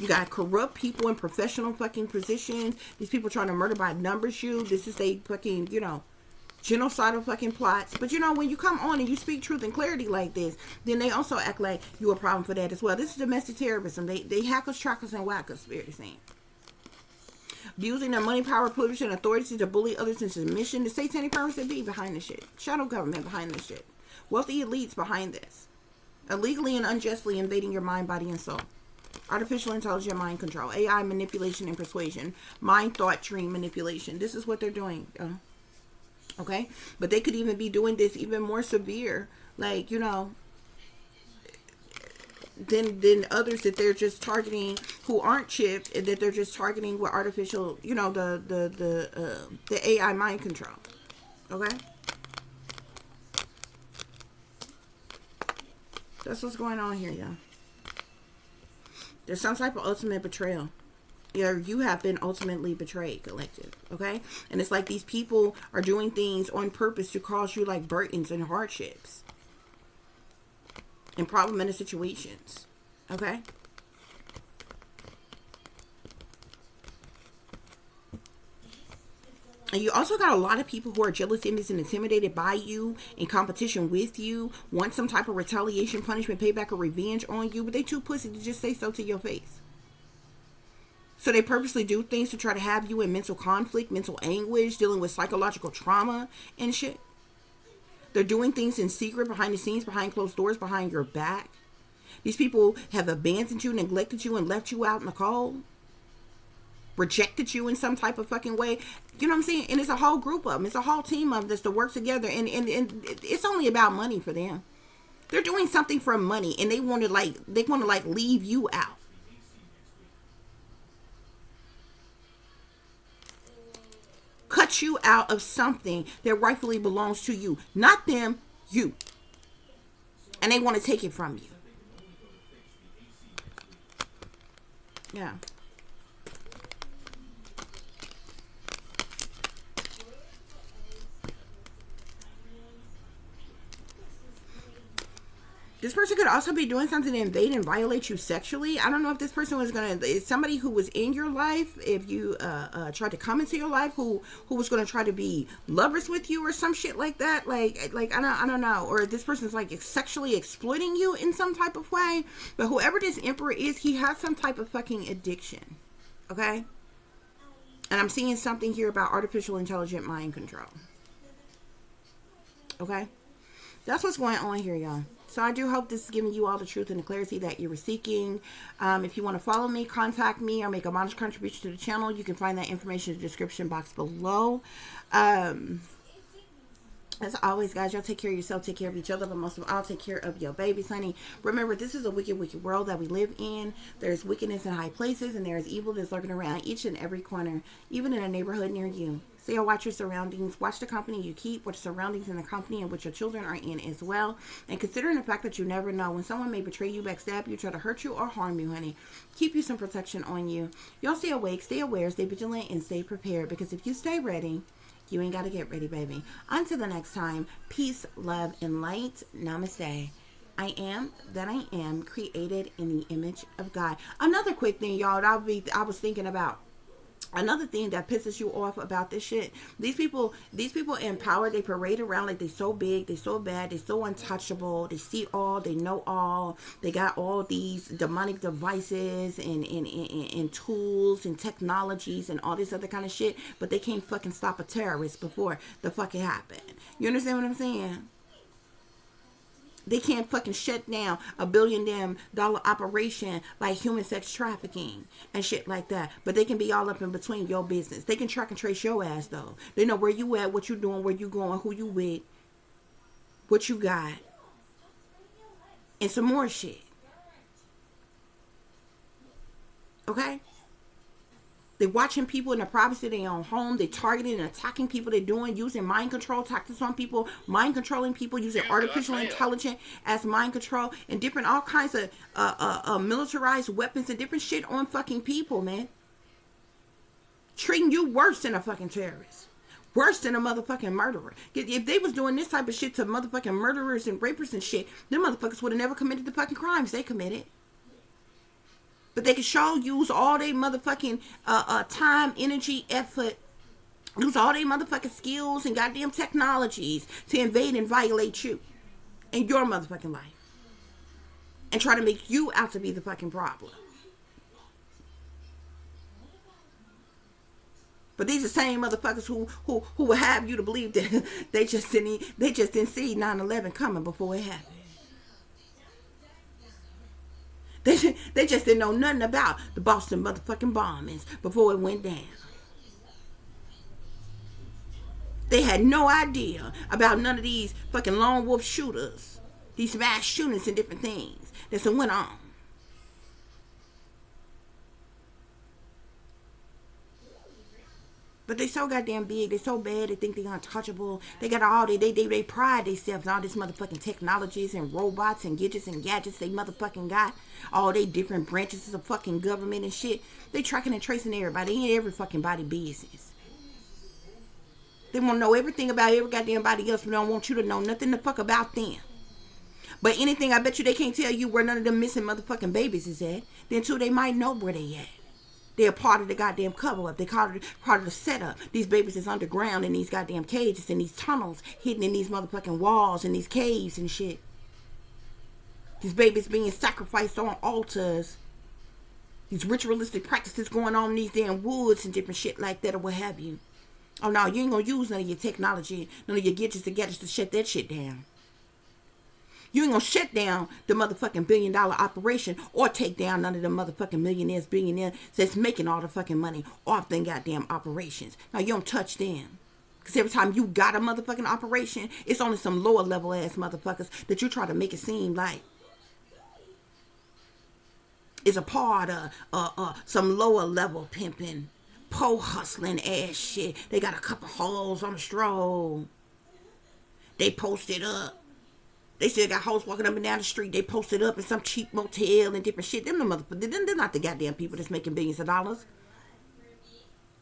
You got corrupt people in professional fucking positions. These people trying to murder by numbers you. This is a fucking, genocidal fucking plots. But when you come on and you speak truth and clarity like this, then they also act like you a problem for that as well. This is domestic terrorism. They hack us, track us, and whack us, Spirit is saying. Abusing their money, power, privilege, and authority to bully others into submission. The satanic powers that be behind this shit. Shadow government behind this shit. Wealthy elites behind this. Illegally and unjustly invading your mind, body, and soul. Artificial intelligent mind control, AI manipulation and persuasion, mind thought dream manipulation. This is what they're doing. Okay? But they could even be doing this even more severe, like, than others that they're just targeting who aren't chipped, and that they're just targeting with artificial, the AI mind control. Okay? That's what's going on here, y'all. There's some type of ultimate betrayal. You have been ultimately betrayed, collective. Okay? And it's like these people are doing things on purpose to cause you like burdens and hardships. And problematic situations. Okay? And you also got a lot of people who are jealous, envious, and intimidated by you, in competition with you, want some type of retaliation, punishment, payback, or revenge on you, but they too pussy to just say so to your face. So they purposely do things to try to have you in mental conflict, mental anguish, dealing with psychological trauma and shit. They're doing things in secret, behind the scenes, behind closed doors, behind your back. These people have abandoned you, neglected you, and left you out in the cold. Rejected you in some type of fucking way. You know what I'm saying? And it's a whole group of them. It's a whole team of this to work together. And it's only about money for them. They're doing something for money, and they want to leave you out. Cut you out of something that rightfully belongs to you. Not them, you. And they want to take it from you. Yeah. This person could also be doing something to invade and violate you sexually. I don't know if this person was gonna, is somebody who was in your life, if you tried to come into your life, who was gonna try to be lovers with you or some shit like that. Like I don't know. Or this person's like sexually exploiting you in some type of way. But whoever this emperor is, he has some type of fucking addiction. Okay? And I'm seeing something here about artificial intelligent mind control. Okay? That's what's going on here, y'all. So I do hope this is giving you all the truth and the clarity that you were seeking. If you want to follow me, contact me, or make a modest contribution to the channel, you can find that information in the description box below. As always, guys, y'all take care of yourself, take care of each other, but most of all, take care of your babies, honey. Remember, this is a wicked, wicked world that we live in. There's wickedness in high places, and there is evil that's lurking around each and every corner, even in a neighborhood near you. So you'll watch your surroundings, watch the company you keep, watch surroundings in the company in which your children are in as well. And considering the fact that you never know when someone may betray you, backstab you, try to hurt you, or harm you, honey, keep you some protection on you. Y'all stay awake, stay aware, stay vigilant, and stay prepared, because if you stay ready, you ain't got to get ready, baby. Until the next time, peace, love, and light. Namaste. I am that I am, created in the image of God. Another quick thing, y'all, I was thinking about. Another thing that pisses you off about this shit, these people in power, they parade around like they so big, they so bad, they so untouchable, they see all, they know all, they got all these demonic devices and tools and technologies and all this other kind of shit, but they can't fucking stop a terrorist before the fucking happened. You understand what I'm saying? They can't fucking shut down a $1 billion operation like human sex trafficking and shit like that. But they can be all up in between your business. They can track and trace your ass, though. They know where you at, what you doing, where you going, who you with, what you got, and some more shit. Okay? They're watching people in the privacy of their own home. They're targeting and attacking people. They're using mind control tactics on people, mind controlling people, using artificial intelligence as mind control, and different, all kinds of militarized weapons and different shit on fucking people, man. Treating you worse than a fucking terrorist. Worse than a motherfucking murderer. If they was doing this type of shit to motherfucking murderers and rapists and shit, them motherfuckers would have never committed the fucking crimes they committed. But they can sure use all their motherfucking time, energy, effort, use all their motherfucking skills and goddamn technologies to invade and violate you and your motherfucking life. And try to make you out to be the fucking problem. But these are the same motherfuckers who will have you to believe that they just didn't see 9/11 coming before it happened. They just didn't know nothing about the Boston motherfucking bombings before it went down. They had no idea about none of these fucking lone wolf shooters, these mass shootings and different things that went on. But they so goddamn big, they so bad, they think they're untouchable. They got all, they pride themselves on all this motherfucking technologies and robots and gadgets they motherfucking got. All they different branches of fucking government and shit. They tracking and tracing everybody. They in every fucking body business. They want to know everything about every goddamn body else, but they don't want you to know nothing the fuck about them. But anything, I bet you they can't tell you where none of them missing motherfucking babies is at. Then too, they might know where they at. They're part of the goddamn cover-up. They're part of the setup. These babies is underground in these goddamn cages, in these tunnels, hidden in these motherfucking walls, in these caves and shit. These babies being sacrificed on altars. These ritualistic practices going on in these damn woods and different shit like that or what have you. Oh no, you ain't gonna use none of your technology, none of your gadgets to shut that shit down. You ain't gonna shut down the motherfucking $1 billion operation or take down none of the motherfucking millionaires, billionaires that's making all the fucking money off them goddamn operations. Now, you don't touch them. Because every time you got a motherfucking operation, it's only some lower level ass motherfuckers that you try to make it seem like is a part of some lower level pimping, po hustling ass shit. They got a couple holes on the stroll. They posted up. They still got hoes walking up and down the street. They posted up in some cheap motel and different shit. Them the motherfuckers. They're not the goddamn people that's making billions of dollars.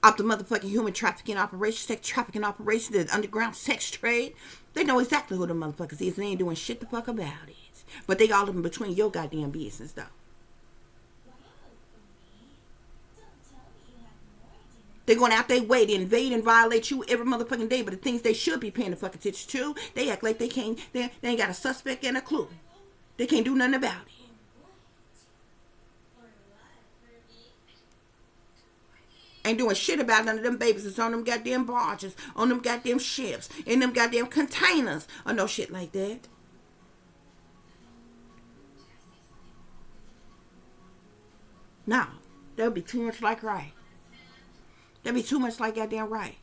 Off the motherfucking human trafficking operation, sex trafficking operation, the underground sex trade. They know exactly who the motherfuckers is and they ain't doing shit the fuck about it. But they all in between your goddamn business, though. They're going out their way to invade and violate you every motherfucking day. But the things they should be paying the fucking attention to, they act like they can't. They ain't got a suspect and a clue. They can't do nothing about it. Ain't doing shit about none of them babies that's on them goddamn barges, on them goddamn ships, in them goddamn containers, or no shit like that. No, that would be too much like right. That'd be too much like goddamn right.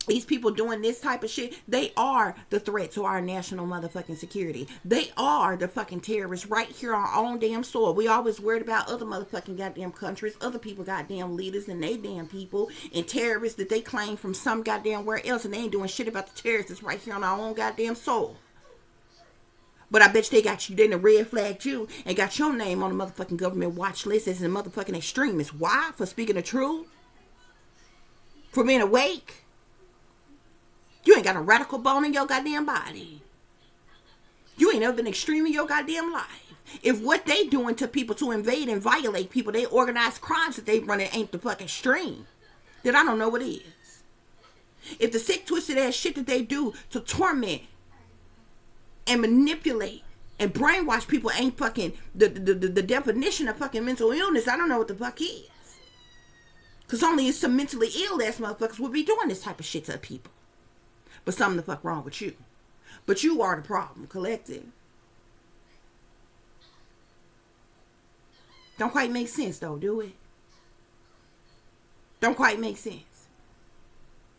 These people doing this type of shit, they are the threat to our national motherfucking security. They are the fucking terrorists right here on our own damn soil. We always worried about other motherfucking goddamn countries, other people goddamn leaders and they damn people, and terrorists that they claim from some goddamn where else, and they ain't doing shit about the terrorists that's right here on our own goddamn soil. But I bet you they got you, they done red flagged you and got your name on the motherfucking government watch list as a motherfucking extremist. Why? For speaking the truth? For being awake? You ain't got a radical bone in your goddamn body. You ain't never been extreme in your goddamn life. If what they doing to people to invade and violate people, they organized crimes that they running ain't the fucking extreme, then I don't know what is. If the sick, twisted ass shit that they do to torment and manipulate and brainwash people ain't fucking the definition of fucking mental illness, I don't know what the fuck is. Because only some mentally ill ass motherfuckers would be doing this type of shit to people. But something the fuck wrong with you. But you are the problem, collective. Don't quite make sense though, do it? Don't quite make sense.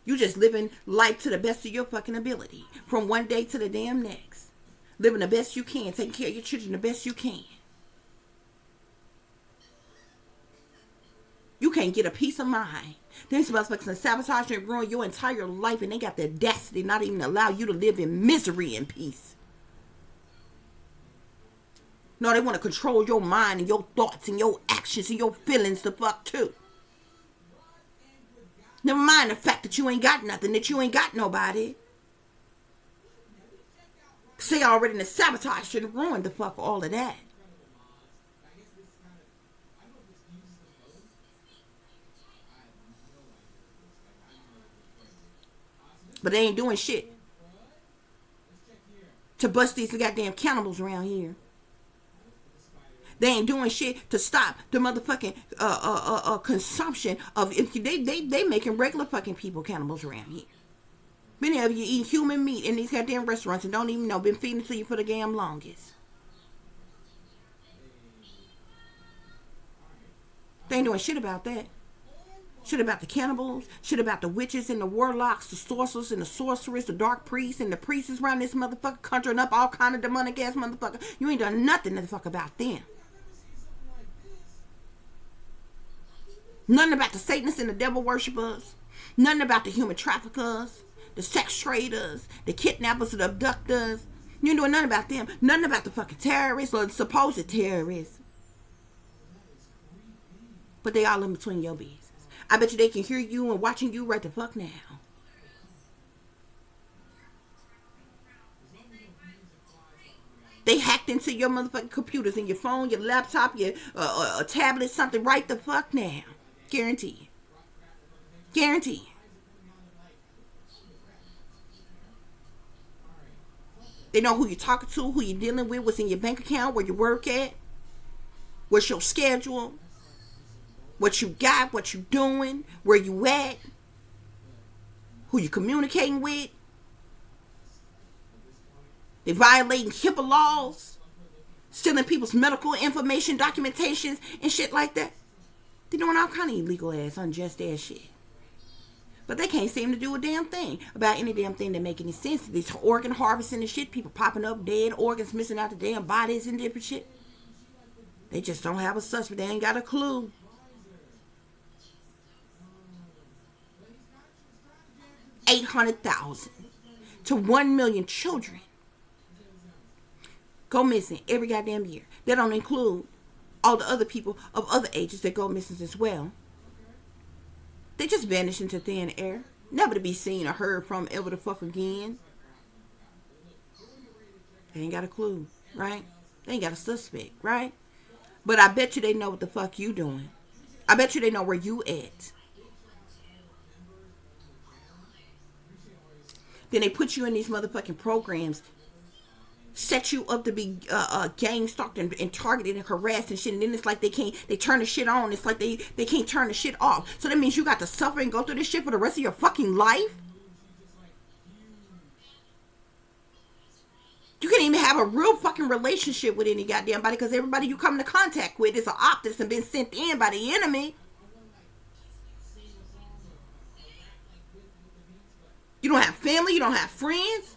You just living life to the best of your fucking ability. From one day to the damn next. Living the best you can. Taking care of your children the best you can. You can't get a peace of mind. These motherfuckers sabotage and ruin your entire life, and they got the audacity not even allow you to live in misery and peace. No, they want to control your mind and your thoughts and your actions and your feelings the fuck too. Never mind the fact that you ain't got nothing, that you ain't got nobody. Say already in the sabotage should have ruined the fuck all of that. But they ain't doing shit to bust these goddamn cannibals around here. They ain't doing shit to stop the motherfucking consumption of. They making regular fucking people cannibals around here. Many of you eat human meat in these goddamn restaurants and don't even know. Been feeding it to you for the damn longest. They ain't doing shit about that. Shit about the cannibals, shit about the witches and the warlocks, the sorcerers and the sorcerers, the dark priests and the priestess around this motherfucker, conjuring up all kind of demonic ass motherfucker. You ain't done nothing to the fuck about them. Nothing about the Satanists and the devil worshippers. Nothing about the human traffickers, the sex traders, the kidnappers and the abductors. You ain't doing nothing about them. Nothing about the fucking terrorists or the supposed terrorists. But they all in between your business. I bet you they can hear you and watching you right the fuck now. They hacked into your motherfucking computers and your phone, your laptop, your tablet, something right the fuck now. Guarantee. Guarantee. They know who you're talking to, who you're dealing with, what's in your bank account, where you work at, what's your schedule. What you got, what you doing, where you at, who you communicating with. They violating HIPAA laws, stealing people's medical information, documentations, and shit like that. They doing all kind of illegal ass, unjust ass shit. But they can't seem to do a damn thing about any damn thing that make any sense. These organ harvesting and shit, people popping up dead, organs missing out the damn bodies and different shit. They just don't have a suspect. They ain't got a clue. 800,000 to 1 million children go missing every goddamn year. That don't include all the other people of other ages that go missing as well. They just vanish into thin air, never to be seen or heard from ever the fuck again. They ain't got a clue, right? They ain't got a suspect, right? But I bet you they know what the fuck you doing. I bet you they know where you at. Then they put you in these motherfucking programs, set you up to be gang stalked and targeted and harassed and shit. And then it's like they turn the shit on. It's like they can't turn the shit off. So that means you got to suffer and go through this shit for the rest of your fucking life. You can't even have a real fucking relationship with any goddamn body because everybody you come into contact with is an optus and been sent in by the enemy. You don't have family. You don't have friends.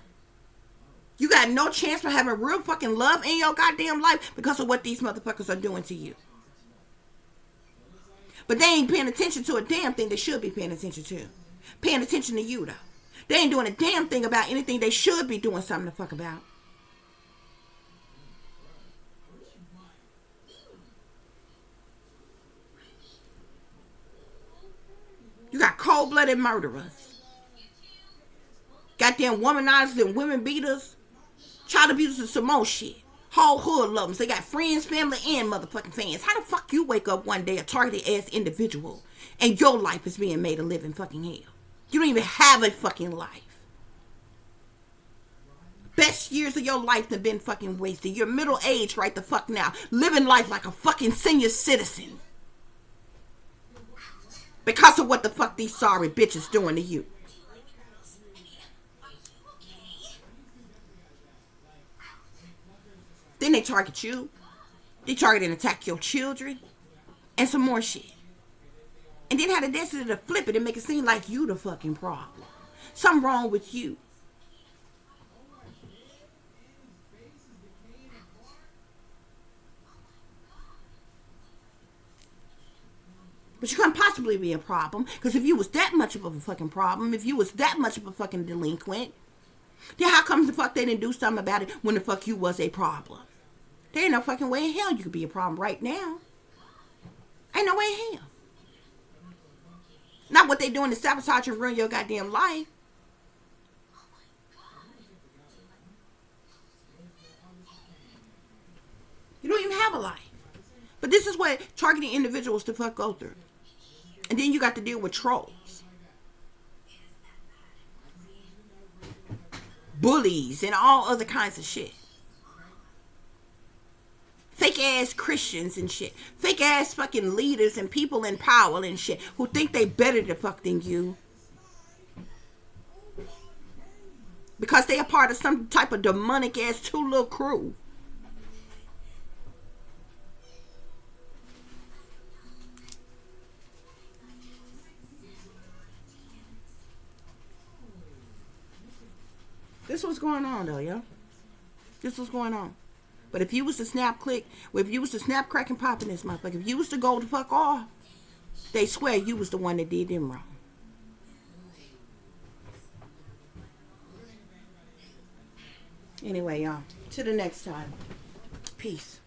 You got no chance for having real fucking love in your goddamn life because of what these motherfuckers are doing to you. But they ain't paying attention to a damn thing they should be paying attention to. Paying attention to you, though. They ain't doing a damn thing about anything they should be doing something to fuck about. You got cold-blooded murderers. Goddamn womanizers and women beaters. Child abusers and some more shit. Whole hood lovers. They got friends, family, and motherfucking fans. How the fuck you wake up one day a targeted ass individual and your life is being made a living fucking hell? You don't even have a fucking life. Best years of your life have been fucking wasted. You're middle aged right the fuck now. Living life like a fucking senior citizen. Because of what the fuck these sorry bitches doing to you. Then they target you. They target and attack your children. And some more shit. And then have the destiny to flip it and make it seem like you the fucking problem. Something wrong with you. But you couldn't possibly be a problem. Because if you was that much of a fucking problem, if you was that much of a fucking delinquent, then how come the fuck they didn't do something about it when the fuck you was a problem? There ain't no fucking way in hell you could be a problem right now. Ain't no way in hell. Not what they doing to sabotage and ruin your goddamn life. You don't even have a life. But this is what targeting individuals to fuck go through. And then you got to deal with trolls. Bullies and all other kinds of shit. Fake ass Christians and shit. Fake ass fucking leaders and people in power and shit who think they better the fuck than you. Because they are part of some type of demonic ass two little crew. This was going on though, yo. This was going on. But if you was to snap click, if you was to snap crack and pop in this motherfucker, if you was to go the fuck off, they swear you was the one that did them wrong. Anyway, y'all. Till the next time. Peace.